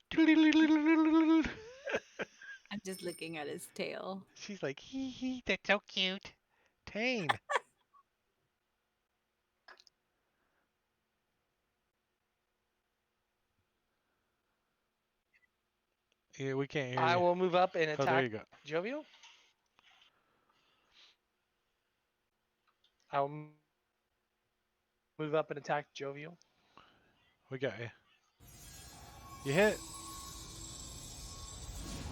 I'm just looking at his tail. She's like, hee hee, that's so cute. Tane. Yeah, we can't hear I you. will move up and Oh, there attack you go. Jovial. I will move up and attack Jovial. We got you. You hit.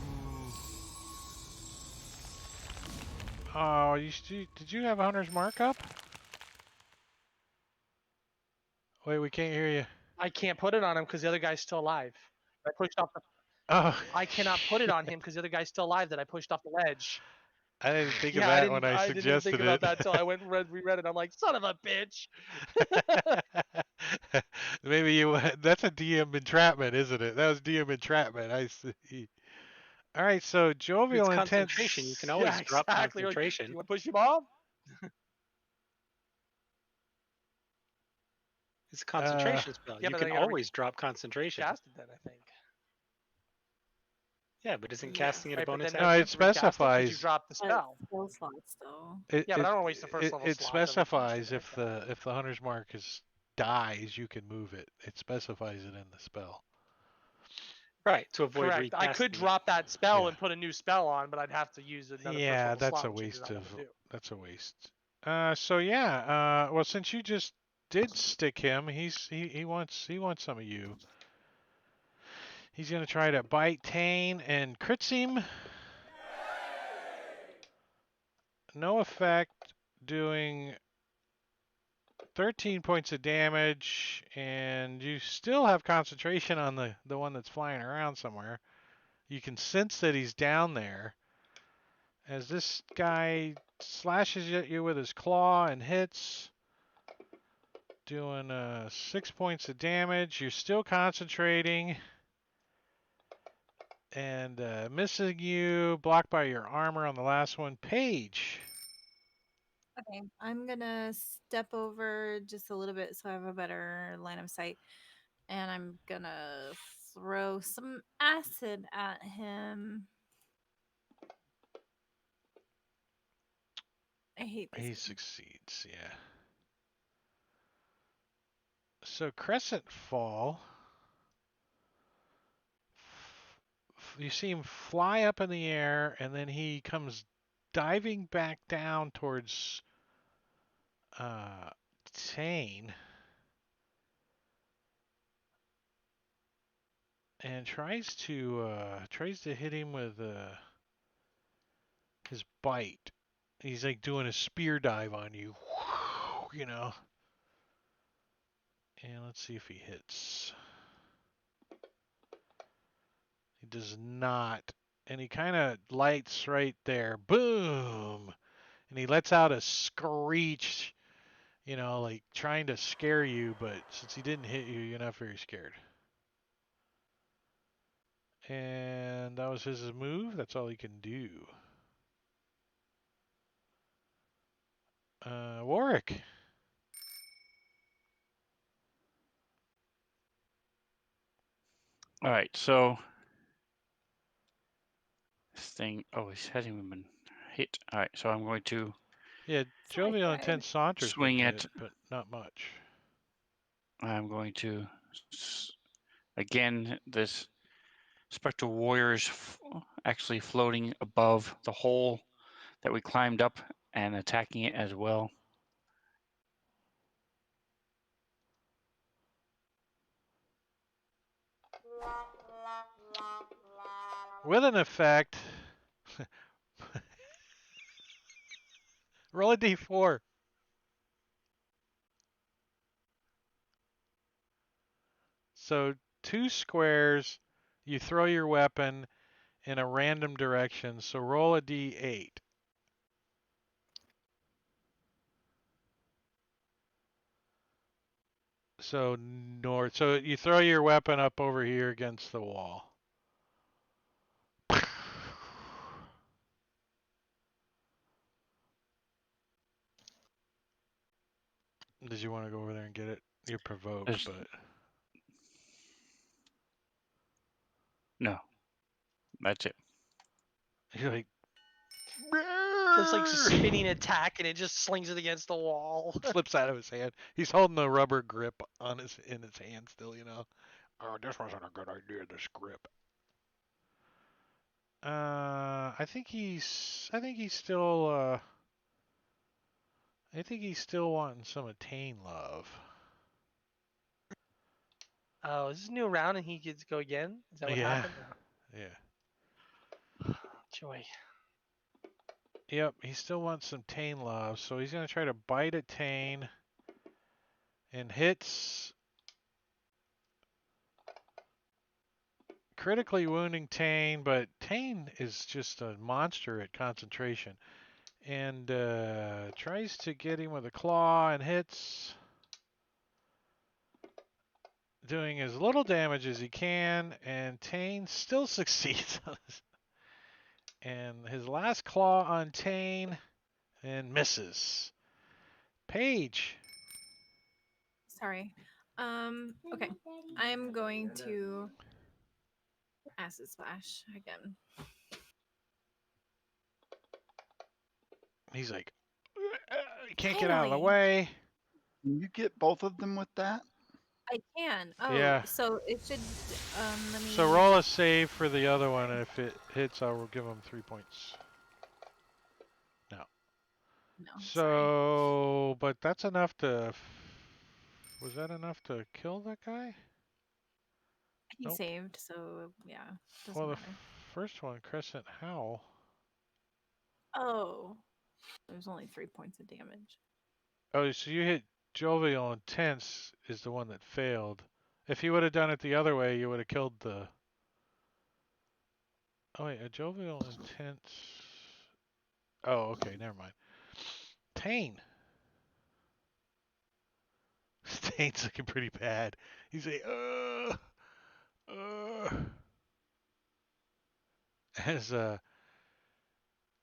Mm. Oh, did you have a hunter's mark up? Wait, we can't hear you. I can't put it on him because the other guy's still alive. I pushed off. Oh, I cannot put it on him because the other guy's still alive that I pushed off the ledge. I didn't think of Yeah, that when I I didn't even think suggested about it. that until I went and reread it. I'm like, son of a bitch. Maybe you. That's a DM entrapment, isn't it? That was DM entrapment. I see. All right, so It's jovial concentration. You can intense. Yeah, always drop exactly. Like, do concentration. you want to push him off? It's a Uh, concentration spell. Yeah, You but then can I gotta always drop concentration. recast it then, I think. Yeah, but isn't Yeah. casting it a Right, but bonus then no, don't you it have to recast it because you specifies. dropped the But spell? spell slots, though. It Yeah, but it I don't want to waste the first level it slot to recast specifies it. I think. if the hunter's mark is dies, you can move it. It specifies it in the spell. Right, to avoid Correct. I could recasting it. drop that spell Yeah. and put a new spell on, but I'd have to use another first Yeah, level that's slot, a which I do waste not of. want to do. That's a waste. So yeah. Well, since you just did stick him, he wants some of you. He's gonna try to bite Tane and crits him. No effect, doing 13 points of damage, and you still have concentration on the one that's flying around somewhere. You can sense that he's down there. As this guy slashes at you with his claw and hits, doing 6 points of damage. You're still concentrating and missing you, blocked by your armor on the last one. Paige. Okay, I'm gonna step over just a little bit so I have a better line of sight, and I'm gonna throw some acid at him. I hate this He game. succeeds, yeah. So Crescent Fall, you see him fly up in the air, and then he comes diving back down towards uh, Tane and tries to hit him with his bite. He's like doing a spear dive on you, you know. And let's see if he hits. He does not. And he kind of lights right there. Boom! And he lets out a screech, like trying to scare you, but since he didn't hit you, you're not very scared. And that was his move. That's all he can do. Warwick. All right, so this thing. Oh, he hasn't been hit. All right, so I'm going to Yeah, Side Jovial guide. Intense Saunter's been swing hit, it. but not much. I'm going to again. This spectral warrior is actually floating above the hole that we climbed up and attacking it as well. With an effect, roll a d4. So 2 squares, you throw your weapon in a random direction. So roll a d8. So north. So you throw your weapon up over here against the wall. Did you want to go over there and get it? You're provoked, There's but no. That's it. you're like, Just like a spinning attack, and it just slings it against the wall. slips out of his hand. He's holding a rubber grip on in his hand still, you know. Oh, this wasn't a good idea, this grip. I think he's still wanting some attain love. Oh, is this a new round and he gets to go again? Is that what Yeah. happened? Yeah. Joy. Yep, he still wants some Tane love, so he's gonna try to bite at Tane and hits, critically wounding Tane, but Tane is just a monster at concentration. And tries to get him with a claw and hits, doing as little damage as he can, and Tane still succeeds on this. And his last claw on Tane and misses. Paige. Sorry. Okay. I'm going to acid splash again. He's like, can't get out of the Finally. way. Can you get both of them with that? I can. Oh, Yeah. so it should. Let me. So roll a save for the other one, and if it hits, I will give him 3 points. No. No, sorry. So, but that's enough to. Was that enough to kill that guy? He Nope. saved, so yeah, doesn't Well, the matter. first one, Crescent Howl. Oh, there's only 3 points of damage. Oh, so you hit Jovial Intense is the one that failed. If you would have done it the other way, you would have killed the. Oh wait, a Jovial Intense. Oh, okay, never mind. Tane. Tane's looking pretty bad. He's like, as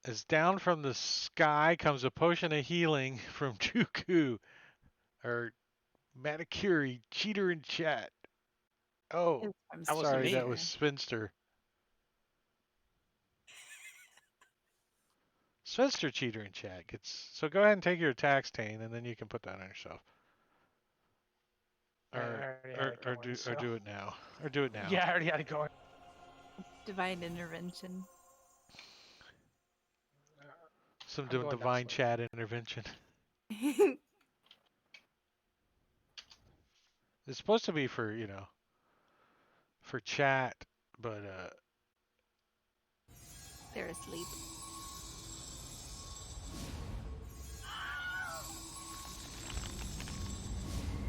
as down from the sky comes a potion of healing from Chuku, or Manicuri, Cheater in chat. Oh, I'm That wasn't sorry, me. that was Spinster. Spinster Cheater in chat gets. So go ahead and take your attacks, Tane, and then you can put that on yourself. I Or already had it going, so. do it now. Or do it now. Yeah, I already had it going. Divine intervention. Some I'm going divine next. chat intervention. It's supposed to be for, for chat, but They're asleep.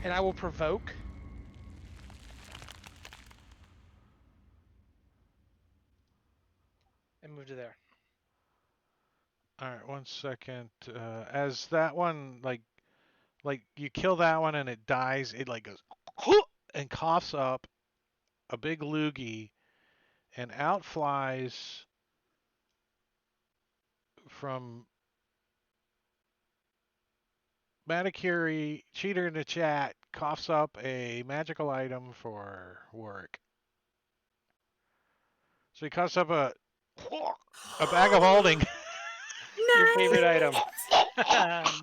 And I will provoke. And move to there. all right, 1 second. As that one like you kill that one and it dies, it like goes and coughs up a big loogie, and out flies from Manicuri, Cheater in the chat, coughs up a magical item for work. So he coughs up a bag of holding. Your favorite Nice! item.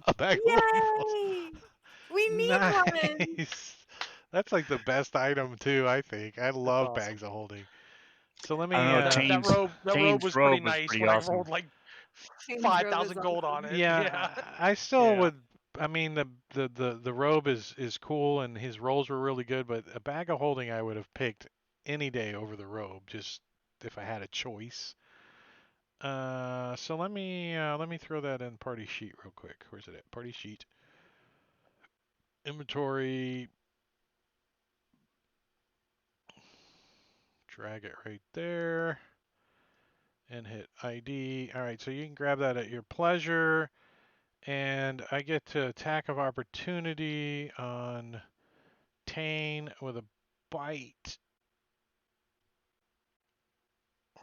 A bag of weevils. Yay! We need one. Nice. That's like the best item too, I think. I That's love awesome. bags of holding. So let I don't me know. That robe was pretty was nice pretty when I awesome. rolled like Tane's robe is 5,000 gold on awesome. it. Yeah. I still Yeah. would. I mean, the robe is cool and his rolls were really good, but a bag of holding I would have picked any day over the robe, just if I had a choice. So let me throw that in party sheet real quick. Where's it at? Party sheet, inventory, drag it right there and hit ID. All right, so you can grab that at your pleasure. And I get to attack of opportunity on Tane with a bite.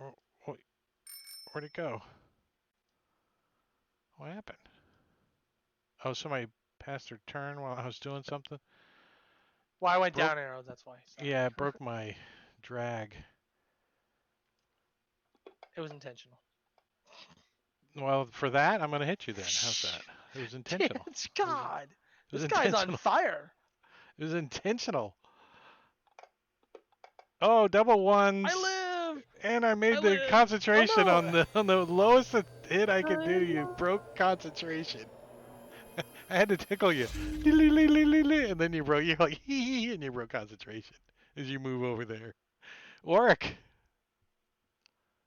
Oh, wait, where'd it go? What happened? Oh, somebody passed their turn while I was doing something? Well, I went Broke- down arrows, that's why. Sorry. Yeah, it broke my drag. It was intentional. Well, for that, I'm going to hit you then. How's that? It was intentional. God, It was this guy's on intentional. fire. It was intentional. Oh, double ones. I live. And I made I the live. concentration Oh, no. on the lowest hit I could do. You broke concentration. I had to tickle you. And then you broke. You're like hee, and you broke concentration as you move over there. Oric,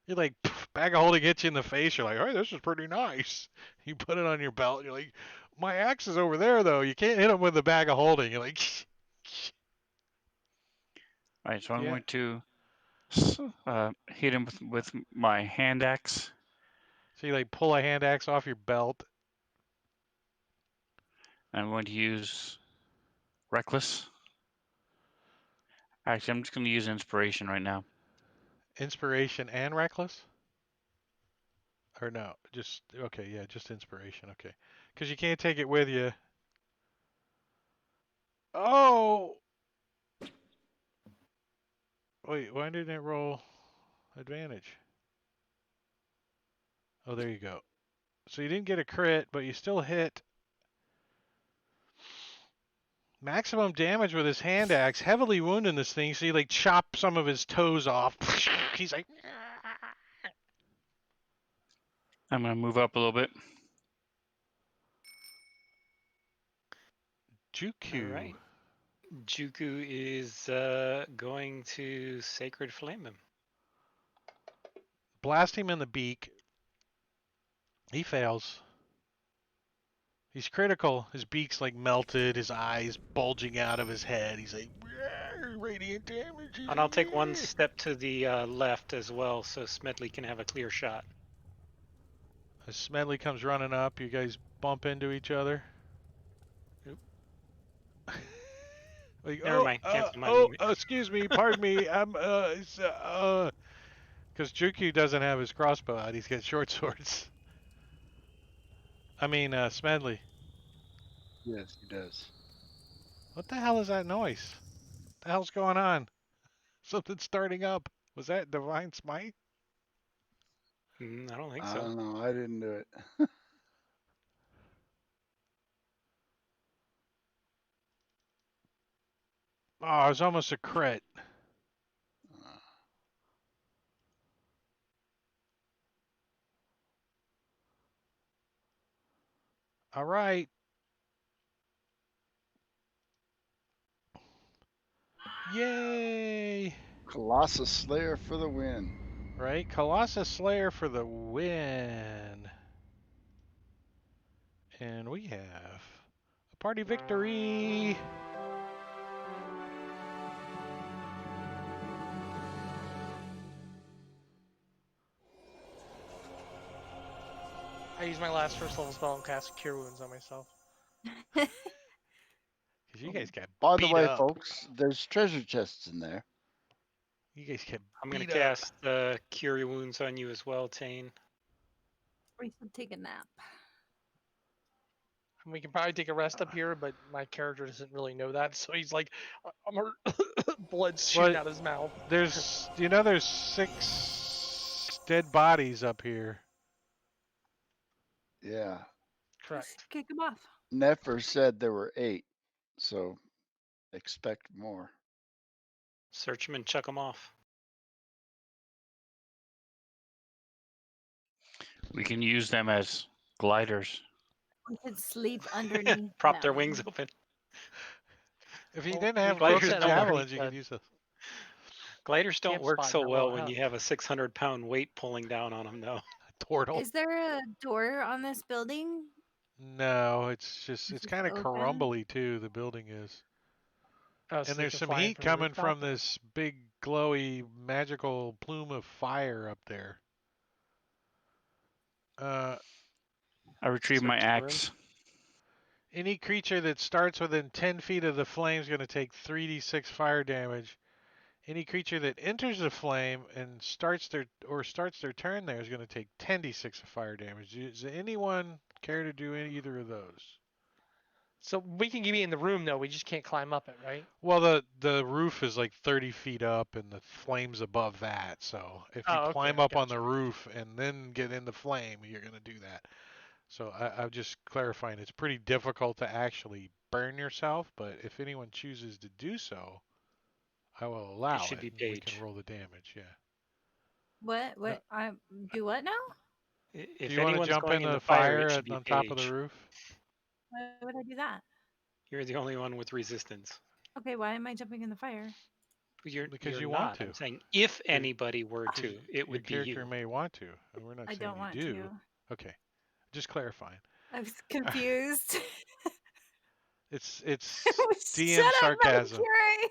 you're like bag of holding hits you in the face. You're like, hey, this is pretty nice. You put it on your belt. You're like, my axe is over there though. You can't hit him with the bag of holding. You're like, All right, so I'm yeah. going to hit him with my hand axe. So you like pull a hand axe off your belt. I'm going to use Reckless. Actually, I'm just going to use Inspiration right now. Inspiration and reckless? Or no, just okay, yeah, just inspiration, okay. Because you can't take it with you. Oh! Wait, why didn't it roll advantage? Oh, there you go. So you didn't get a crit, but you still hit maximum damage with his hand axe, heavily wounding this thing. So you like chop some of his toes off. He's like, I'm going to move up a little bit. Juku. All right. Juku is going to Sacred Flame him. Blast him in the beak. He fails. He's critical. His beak's like melted, his eyes bulging out of his head. He's like, radiant damage. And I'll take one step to the left as well, so Smedley can have a clear shot. As Smedley comes running up, you guys bump into each other. Oop. Like, Never mind. Cancel my movement. excuse me, pardon me. I'm because Juku doesn't have his crossbow out. He's got short swords. I mean, Smedley. Yes, he does. What the hell is that noise? What the hell's going on? Something's starting up. Was that Divine Smite? I don't think I so. don't know. I didn't do it. Oh, it was almost a crit. All right. Yay! Colossus Slayer for the win. Right? Colossus Slayer for the win. And we have a party victory. I used my last first level spell and cast Cure Wounds on myself. Because you guys got By the beat way, up. folks, there's treasure chests in there. You guys get I'm going to beat up. cast Cure Wounds on you as well, Tane. Or you should take a nap. And we can probably take a rest up here, but my character doesn't really know that, so he's like, I'm hurt. Blood's shooting out his mouth. There's 6 dead bodies up here. Yeah. Correct. Kick him off. Nefer said there were 8, so expect more. Search them and chuck them off. We can use them as gliders. We could sleep underneath. Prop their them. wings open. If you Well, didn't we have gliders broken don't work. javelins, you could use those. Gliders don't Camp work spot so in our well little when house. you have a 600-pound weight pulling down on them, though. Turtle. Is there a door on this building? No, it's just it's It's kind of open? crumbly too. The building is, Oh, so and they there's can some fly in heat from the coming rooftop? from this big glowy magical plume of fire up there. Uh, I retrieve my Search the room. axe. any creature that starts within 10 feet of the flame is going to take 3d6 fire damage. Any creature that enters the flame and starts their turn there is going to take 10d6 of fire damage. Does anyone care to do either of those? So we can be in the room though. We just can't climb up it, right? Well, the roof is like 30 feet up and the flame's above that. So if you Oh, okay. climb I up on the gotcha. roof and then get in the flame, you're going to do that. So I'm just clarifying, it's pretty difficult to actually burn yourself, but if anyone chooses to do so, I will It allow should it be and we can Paige. roll the damage. Yeah. What? No, What? I do what now? do If you want to anyone's jump going in in the the fire, it fire should be on top of the Paige. roof? Why would I do that? You're the only one with resistance. Okay, why am I jumping in the fire? Because You're you want not. to. I'm saying if Your, anybody were because to, it your would be character you. may want to. We're not I saying don't you want do. to. Okay. Just clarifying. I was confused. It's Shut DM up, sarcasm. Valkyrie!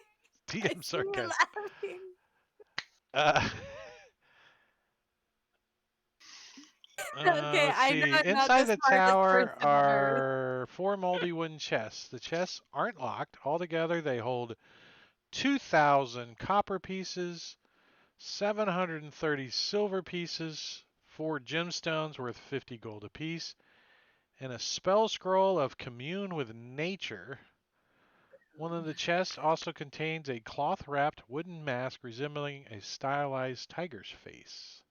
I DM see you sarcasm. laughing. Uh, Okay, let's I see. know now Inside this the part is for tower Summer. are 4 moldy wooden chests. The chests aren't locked. Altogether, they hold 2,000 copper pieces, 730 silver pieces, 4 gemstones worth 50 gold apiece, and a spell scroll of commune with nature. One of the chests also contains a cloth-wrapped wooden mask resembling a stylized tiger's face.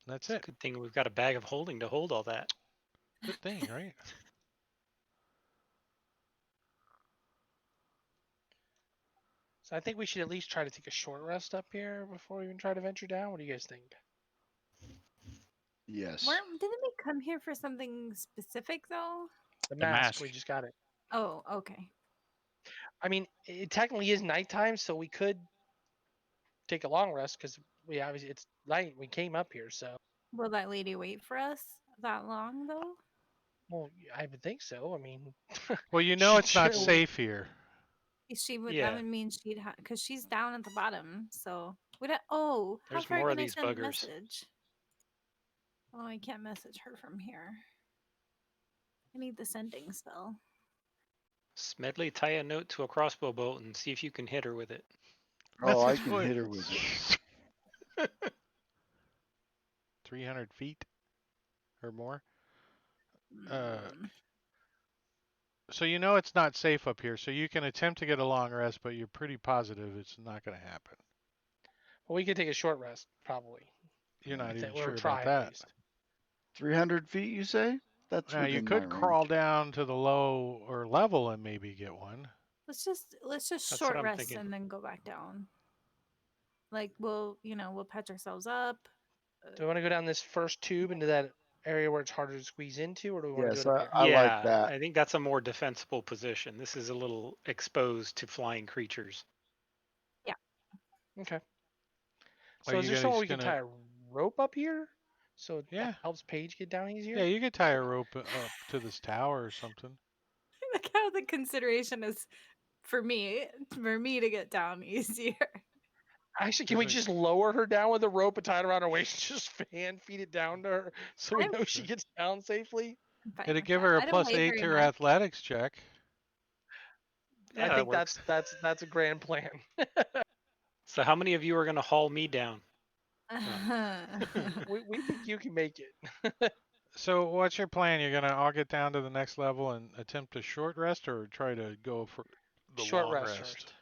That's It's a it. good thing we've got a bag of holding to hold all that. Good thing, right? So I think we should at least try to take a short rest up here before we even try to venture down. What do you guys think? Yes. Didn't we come here for something specific though? The The mask, mask. we just got it. Oh, okay. I mean, it technically is nighttime, so we could take a long rest because we obviously it's night. We came up here, so Will that lady wait for us that long though? well, I would think so. I mean, Well, you know should, it's not should, safe here. She would. That Yeah, would mean she'd because she's down at the bottom. So would I? Oh, how there's far more of can I these send a buggers. message? Oh, I can't message her from here. I need the sending spell. Smedley, tie a note to a crossbow bolt and see if you can hit her with it. Oh, I Message can voice. hit her with it. 300 feet or more. Uh, Mm, so you know it's not safe up here. So you can attempt to get a long rest, but you're pretty positive it's not going to happen. well, we could take a short rest probably. You're not even Or sure about try at that. least. 300 feet, you say? That's Now you within my could crawl range. down to the low or level and maybe get one. let's just That's what short I'm rest thinking. and then go back down. Like we'll patch ourselves up. Do we want to go down this first tube into that area where it's harder to squeeze into, or do we want to do Yes, it up here? I like Yeah, that. I think that's a more defensible position. This is a little exposed to flying creatures. Yeah. Okay. Are So is you there guys somewhere we can gonna? tie a rope up here, so that Yeah, helps Paige get down easier? yeah. You could tie a rope up to this tower or something. Look how the consideration is for me to get down easier. Actually, can Just we like, just lower her down with a rope and tie it around her waist, just fan feed it down to her, so we I'm, know she gets down safely? I'm fine it'd with give that. her a I don't plus weigh 8 very to her much. athletics check. I Yeah, that think works. that's a grand plan. So how many of you are going to haul me down? We think you can make it. So what's your plan? You're gonna all get down to the next level and attempt a short rest, or try to go for the Short long rest rest? first.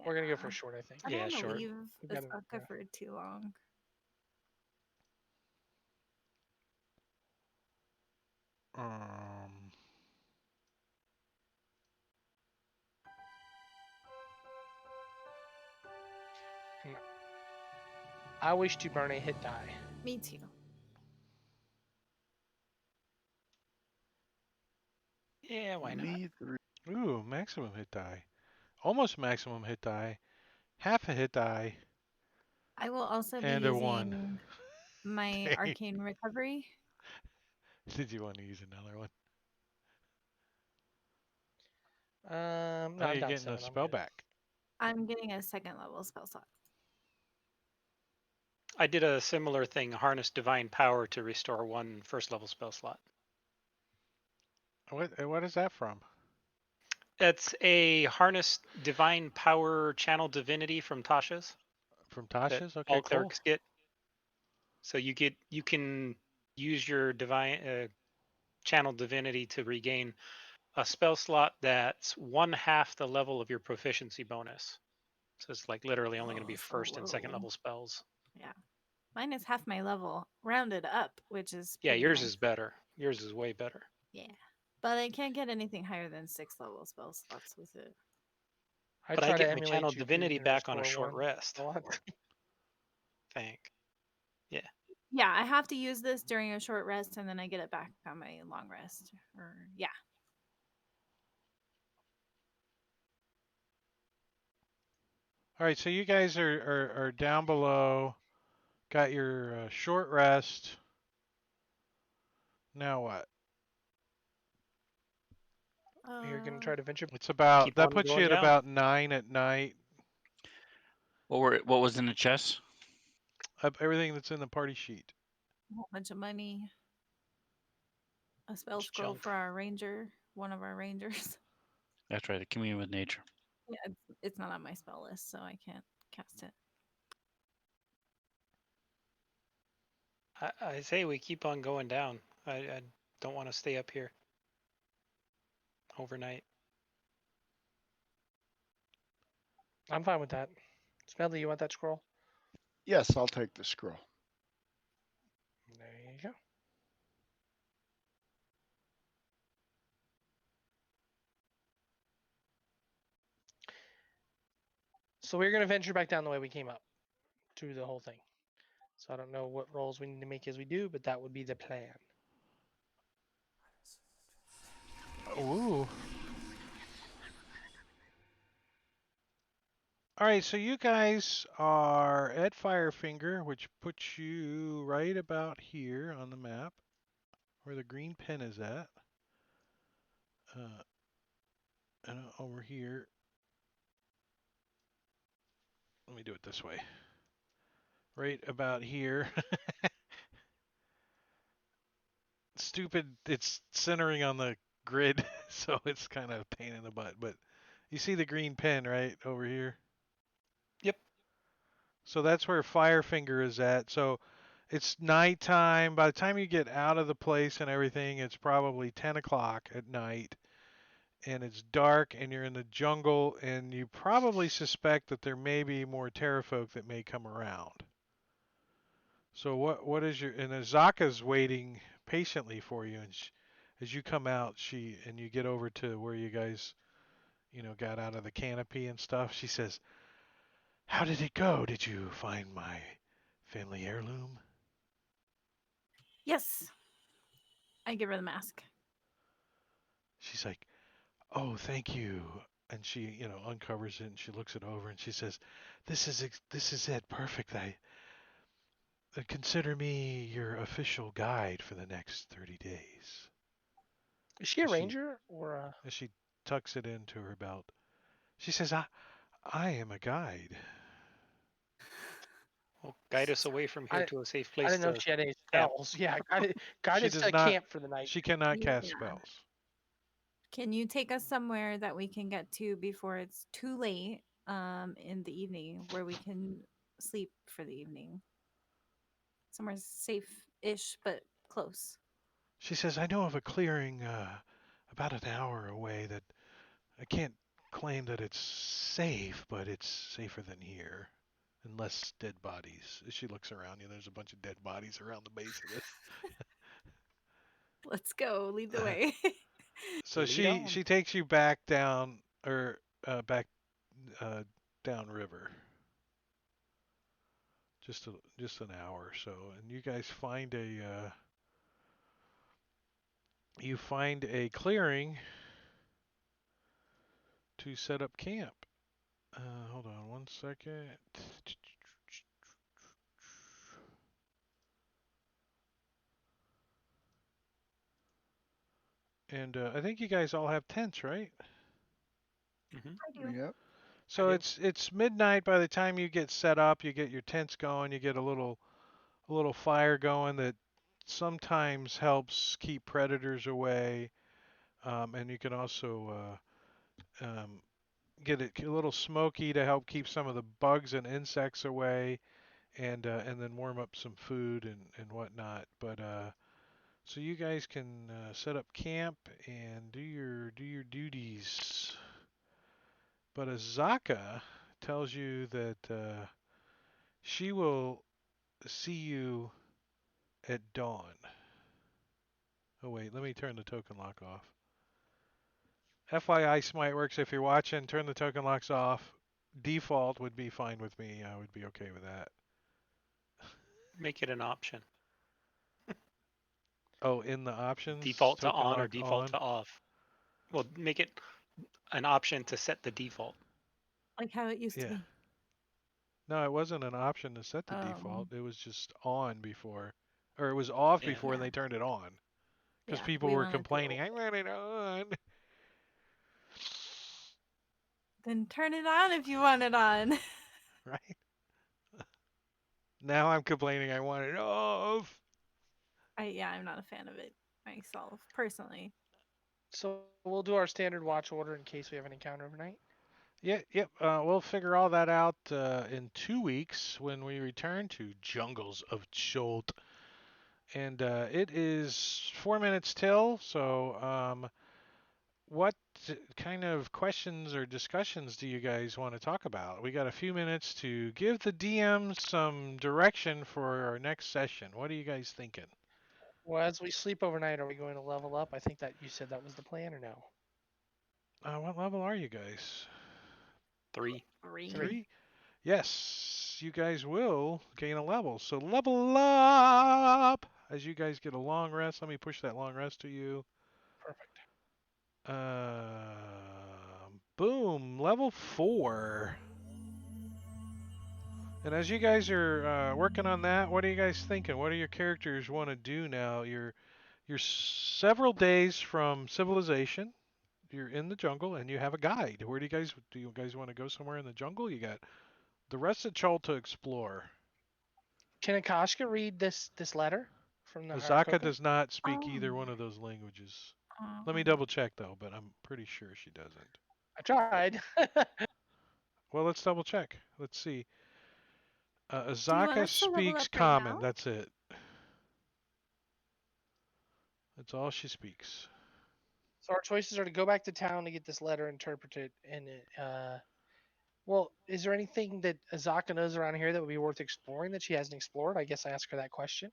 We're gonna go for Yeah. a short, I think. I don't Yeah, want to short. leave We gotta, Azaka yeah. for too long. Um, I wish to burn a hit die. Me too. Yeah, why not? Me three. ooh, maximum hit die. Almost maximum hit die. Half a hit die I will also be and a 1. using my Dang. arcane recovery. Did you want to use another one? No, Oh, I'm you're down getting a 7. I'm spell good. back. I'm getting a second level spell slot. I did a similar thing, harness divine power to restore one first level spell slot. What is that from? It's a harness divine power channel divinity from Tasha's From that Tasha's? Okay, all cool. clerics get. So you can use your divine channel divinity to regain a spell slot that's 1/2 the level of your proficiency bonus. So it's like literally only going to be Oh, so first and second low. level spells. Yeah. Mine is half my level, rounded up, which is Yeah, pretty yours nice. is better. Yours is way better. Yeah. But I can't get anything higher than 6 level spell slots with it. I But I try to get my channel emulate you, Pete, divinity and back on a restore short one rest. a lot. Think. Yeah. Yeah, I have to use this during a short rest and then I get it back on my long rest. Or yeah. All right, so you guys are down below, got your short rest. Now what? You're gonna try to venture. It's about, Keep that on puts you going at down. about 9 at night. What was in the chest? Everything that's in the party sheet. A whole bunch of money. A spell Bunch of scroll junk. for our ranger, one of our rangers. That's right, the communion with nature. Yeah, it's not on my spell list, so I can't cast it. I say we keep on going down. I don't want to stay up here overnight. I'm fine with that. Smedley, you want that scroll? Yes, I'll take the scroll. There you go. So we're gonna venture back down the way we came up to the whole thing. So I don't know what rolls we need to make as we do, but that would be the plan. Ooh. All right, so you guys are at Firefinger, which puts you right about here on the map, where the green pin is at. And over here, let me do it this way. Right about here. Stupid, it's centering on the grid, so it's kind of a pain in the butt. But you see the green pin right over here? Yep. So that's where Firefinger is at. So it's nighttime. By the time you get out of the place and everything, it's probably 10 o'clock at night. And it's dark, and you're in the jungle, and you probably suspect that there may be more terrafolk that may come around. So what is your, and Azaka's waiting patiently for you, and as you come out, and you get over to where you guys, got out of the canopy and stuff, she says, "How did it go? Did you find my family heirloom?" Yes. I give her the mask. She's like, "Oh, thank you." And she, uncovers it and she looks it over and she says, "This is it, perfect. I consider me your official guide for the next 30 days." Is she a As she ranger or a? as she tucks it into her belt, she says, I am a guide." Well, guide us away from here I to a safe I place didn't know if to she had any camp. spells. Yeah, guide She us does to not. camp for the night. She cannot cast Yeah. spells. Can you take us somewhere that we can get to before it's too late in the evening where we can sleep for the evening? Somewhere safe-ish but close. She says, "I know of a clearing about an hour away that I can't claim that it's safe, but it's safer than here. And less dead bodies." As she looks around you, there's a bunch of dead bodies around the base of this. Let's go. Lead the way. So Lead on. she takes you back down, or back uh, down river. Just an hour or so, and you guys find a clearing to set up camp. Hold on one second. And I think you guys all have tents, right? Hmm. I do. Yep. So it's midnight by the time you get set up, you get your tents going, you get a little fire going that sometimes helps keep predators away, and you can also get it a little smoky to help keep some of the bugs and insects away, and then warm up some food and whatnot. But so you guys can set up camp and do your duties. But Azaka tells you that she will see you at dawn. Oh wait, let me turn the token lock off. FYI, Smite works. If you're watching, turn the token locks off. Default would be fine with me. I would be okay with that. Make it an option. Oh, in the options, Default to token on or lock default on. to off. Well, make it an option to set the default. Like how it used to Yeah. be. No, it wasn't an option to set the Um, default. It was just on before, or it was off Yeah. before and yeah, they turned it on because yeah. people We were went with the complaining. old. I want it on, Then turn it on if you want it on. right? Now I'm complaining. I want it off. I'm not a fan of it myself personally. So we'll do our standard watch order in case we have an encounter overnight. Yeah, yep. We'll figure all that out in 2 weeks when we return to Jungles of Chult. And it is 4 minutes till. So, what kind of questions or discussions do you guys want to talk about? We got a few minutes to give the DM some direction for our next session. What are you guys thinking? Well, as we sleep overnight, are we going to level up? I think that you said that was the plan, or no? What level are you guys? 3. 3. 3? Yes, you guys will gain a level. So level up as you guys get a long rest. Let me push that long rest to you. Perfect. Boom, level 4. And as you guys are working on that, what are you guys thinking? What do your characters want to do now? You're several days from civilization. You're in the jungle and you have a guide. Where do you guys want to go somewhere in the jungle? You got the rest of Chult to explore. Can Akashka read this letter from the Azaka Harakoka? does not speak Oh. either one of those languages. Let me Um, double check though, but I'm pretty sure she doesn't. I tried. Well, let's double check. Let's see. do you want Azaka us to level speaks up right common. now? That's it. That's all she speaks. So our choices are to go back to town to get this letter interpreted, and well, is there anything that Azaka knows around here that would be worth exploring that she hasn't explored? I guess I ask her that question.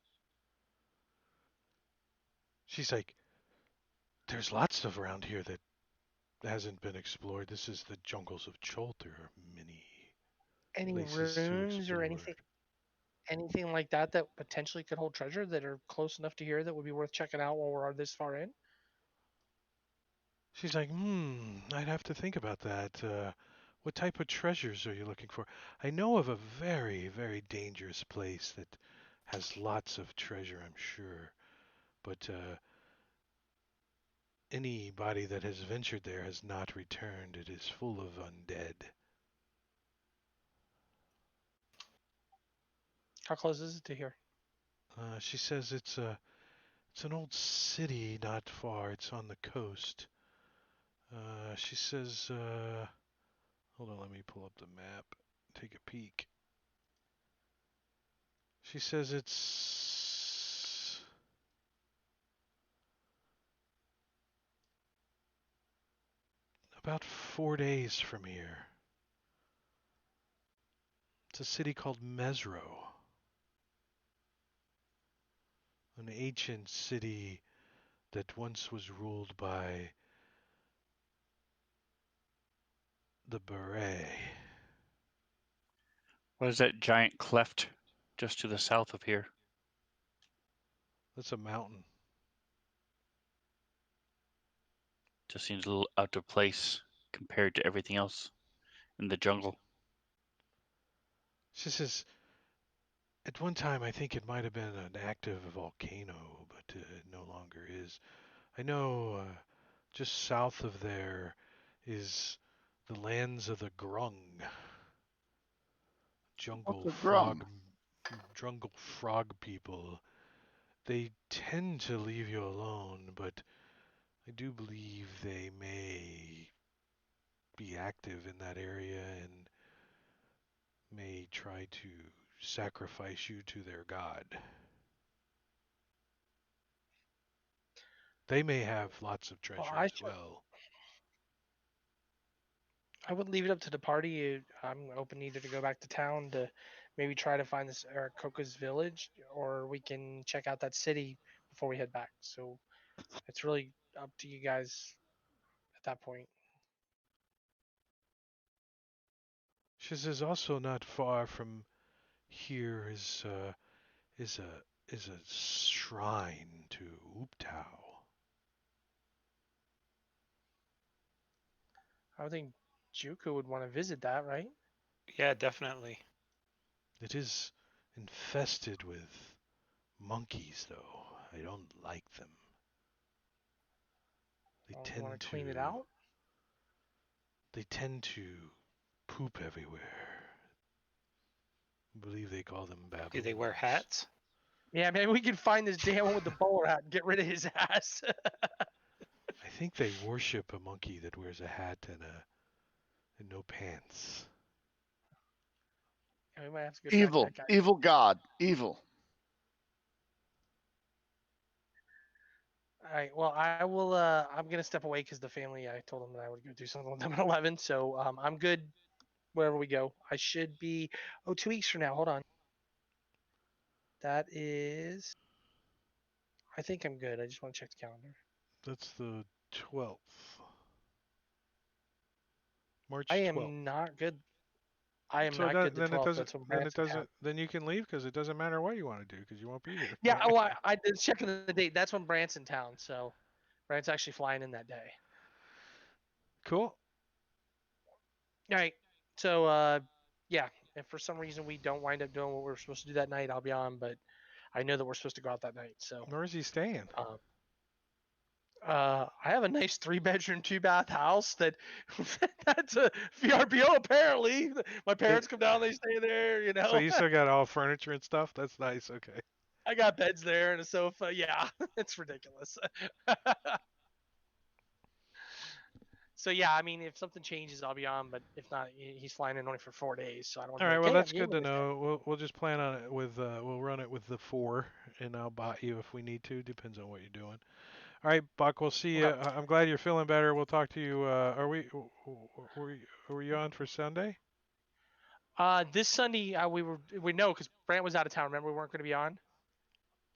She's like, there's lots of around here that hasn't been explored. This is the jungles of Chult. There are many Any places to runes or explore. anything like that that potentially could hold treasure that are close enough to here that would be worth checking out while we're this far in? She's like, I'd have to think about that. What type of treasures are you looking for? I know of a very, very dangerous place that has lots of treasure, I'm sure. But anybody that has ventured there has not returned. It is full of undead. How close is it to here? She says it's an old city not far. It's on the coast. She says, hold on, let me pull up the map, take a peek. She says it's about 4 days from here. It's a city called Mesro, an ancient city that once was ruled by the Beret. What is that giant cleft just to the south of here? That's a mountain. Just seems a little out of place compared to everything else in the jungle. She says, at one time I think it might have been an active volcano, but it no longer is. I know just south of there is the lands of the Grung, What's jungle a grung? frog, jungle frog people. They tend to leave you alone, but I do believe they may be active in that area and may try to sacrifice you to their god. They may have lots of Well, treasure as well. I would leave it up to the party. I'm open either to go back to town to maybe try to find this Coca's village, or we can check out that city before we head back. So it's really up to you guys at that point. She says also not far from here is a shrine to Uptao. I would think Juku would want to visit that, right? Yeah, definitely. It is infested with monkeys, though. I don't like them. They Well, you want tend to clean it to out? they tend to poop everywhere. I believe they call them Do they wear baboons. hats? Yeah, maybe we can find this damn one with the bowler hat and get rid of his ass. I think they worship a monkey that wears a hat and no pants. Yeah, we might have to go track Evil, that guy. evil god, evil. All right. Well, I will. I'm gonna step away because the family. I told them that I would go do something with them at 11. So I'm good wherever we go. I should be. Oh, 2 weeks from now. Hold on. That is. I think I'm good. I just want to check the calendar. That's the 12th. I March 12th. am not good. I am So not good the then it 12th. doesn't That's when then it Brant's in town. doesn't then you can leave because it doesn't matter what you want to do because you won't be here. Yeah. Oh, I did checking the date. That's when Brant's in town. So Brant's actually flying in that day. Cool. All right. So yeah. If for some reason we don't wind up doing what we're supposed to do that night, I'll be on. But I know that we're supposed to go out that night. So. Where's he staying? I have a nice 3 bedroom, 2 bath house that's a VRBO apparently. My parents come down, they stay there, you So know. you still got all furniture and stuff? That's nice. Okay. I got beds there and a sofa. Yeah, it's ridiculous. So yeah, I mean, if something changes, I'll be on. But if not, he's flying in only for 4 days, so I don't want All to be right. like, Well, hey, I'm that's getting good to with this guy. know. We'll just plan on it with we'll run it with the 4, and I'll bot you if we need to. Depends on what you're doing. All right, Buck. We'll see you. Okay. I'm glad you're feeling better. We'll talk to you. Were you on for Sunday? This Sunday we know because Brant was out of town. Remember, we weren't going to be on.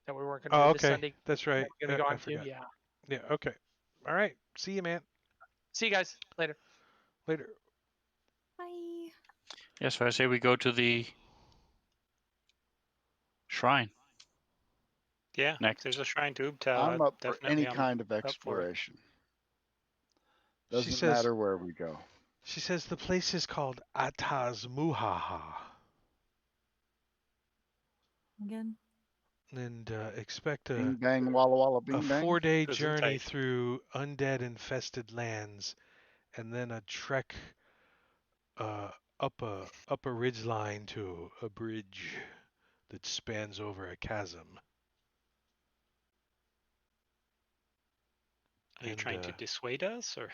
That we weren't going to do Oh, it this okay. Sunday. That's We're right. going to be I gone too. forgot. Yeah. Yeah. Okay. All right. See you, man. See you guys later. Later. Bye. Yeah, so I say we go to the shrine Yeah, if next. there's a shrine to Ubtao, I'm up for any definitely I'm kind of up for it. exploration. She Doesn't says. matter where we go. She says the place is called Ataz Muhaha, Again. and expect Bing bang, walla walla, a bing bang. 4-day journey Gesundheit. through undead infested lands, and then a trek uh, up a ridge line to a bridge that spans over a chasm. Are you And trying to dissuade us, or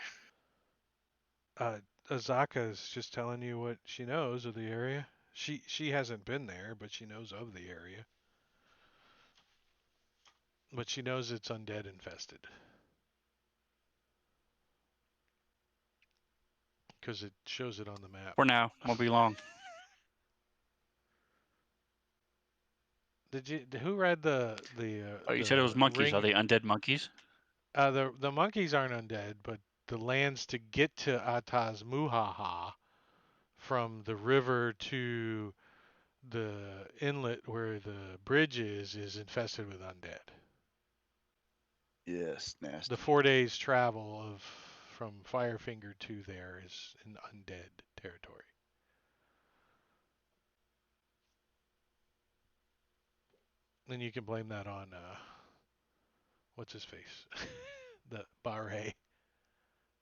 Azaka is just telling you what she knows of the area. She hasn't been there, but she knows of the area. But she knows it's undead infested because it shows it on the map. For now, won't be long. Who read Oh, you said it was the monkeys. Are ring? they undead monkeys? The monkeys aren't undead, but the lands to get to Ataz Muhaha from the river to the inlet where the bridge is infested with undead. Yes, The nasty. 4 days travel of from Firefinger to there is in undead territory. Then you can blame that on what's his face, the Barre.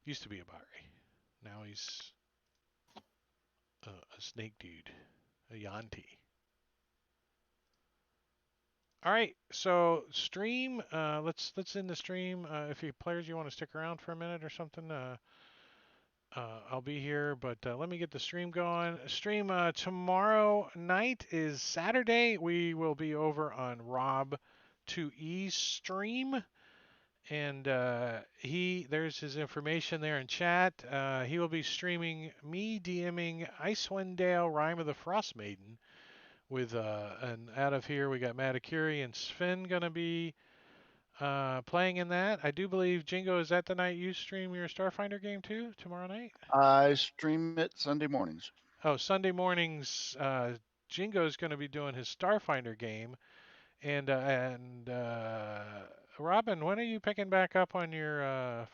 Used to be a Barre. Now he's a snake dude, a Yanti. All right, so stream. Let's end the stream. If you players you want to stick around for a minute or something, I'll be here. But let me get the stream going. Stream tomorrow night is Saturday. We will be over on Rob 2E's stream, and there's his information there in chat. He will be streaming me DMing Icewind Dale, Rime of the Frost Maiden. With and out of here we got Matakuri and Sven gonna be playing in that. I do believe Jingo is that the night you stream your Starfinder game too tomorrow night. I stream it Sunday mornings. Oh, Sunday mornings. Jingo's going to be doing his Starfinder game, and Robin, when are you picking back up on your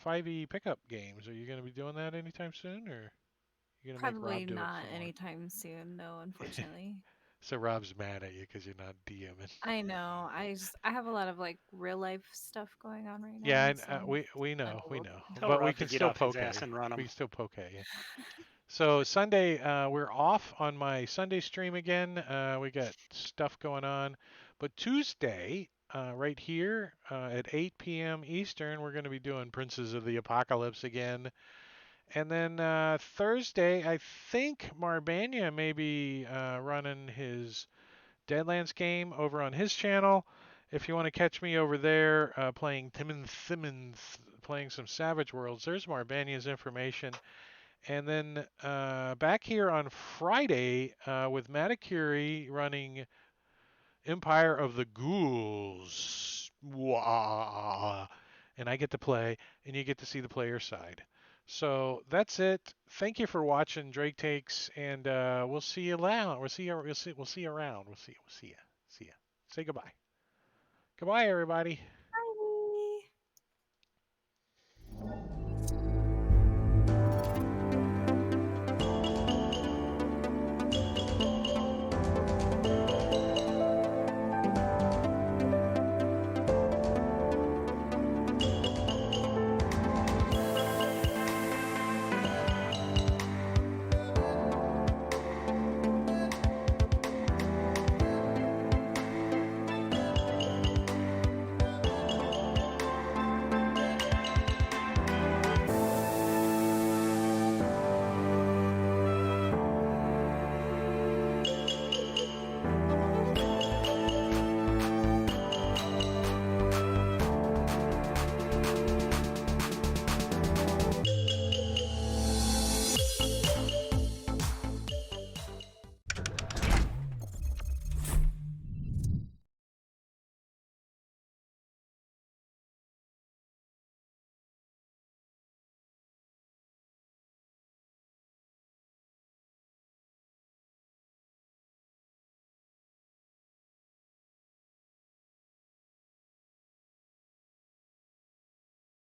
5e pickup games? Are you going to be doing that anytime soon, or are you going to make Probably Rob do it not for one? anytime soon, no, unfortunately. So Rob's mad at you because you're not DMing. I know. I have a lot of like real life stuff going on right Yeah, now, and, so I'm we know, we unable know, to. Tell but we Rob to can get still off his poke ass at you. and run We him. can still poke at you. So Sunday, we're off on my Sunday stream again. We got stuff going on, but Tuesday, right here at 8 p.m. Eastern, we're going to be doing Princes of the Apocalypse again. And then Thursday, I think Marbania may be running his Deadlands game over on his channel. If you want to catch me over there playing Timon Simmons, playing some Savage Worlds, there's Marbania's information. And then back here on Friday with Matakuri running Empire of the Ghouls. Wah. And I get to play, and you get to see the player side. So that's it. Thank you for watching Drake Takes, and we'll see you around. We'll see you around. We'll see you. See ya. Say goodbye. Goodbye, everybody. Bye.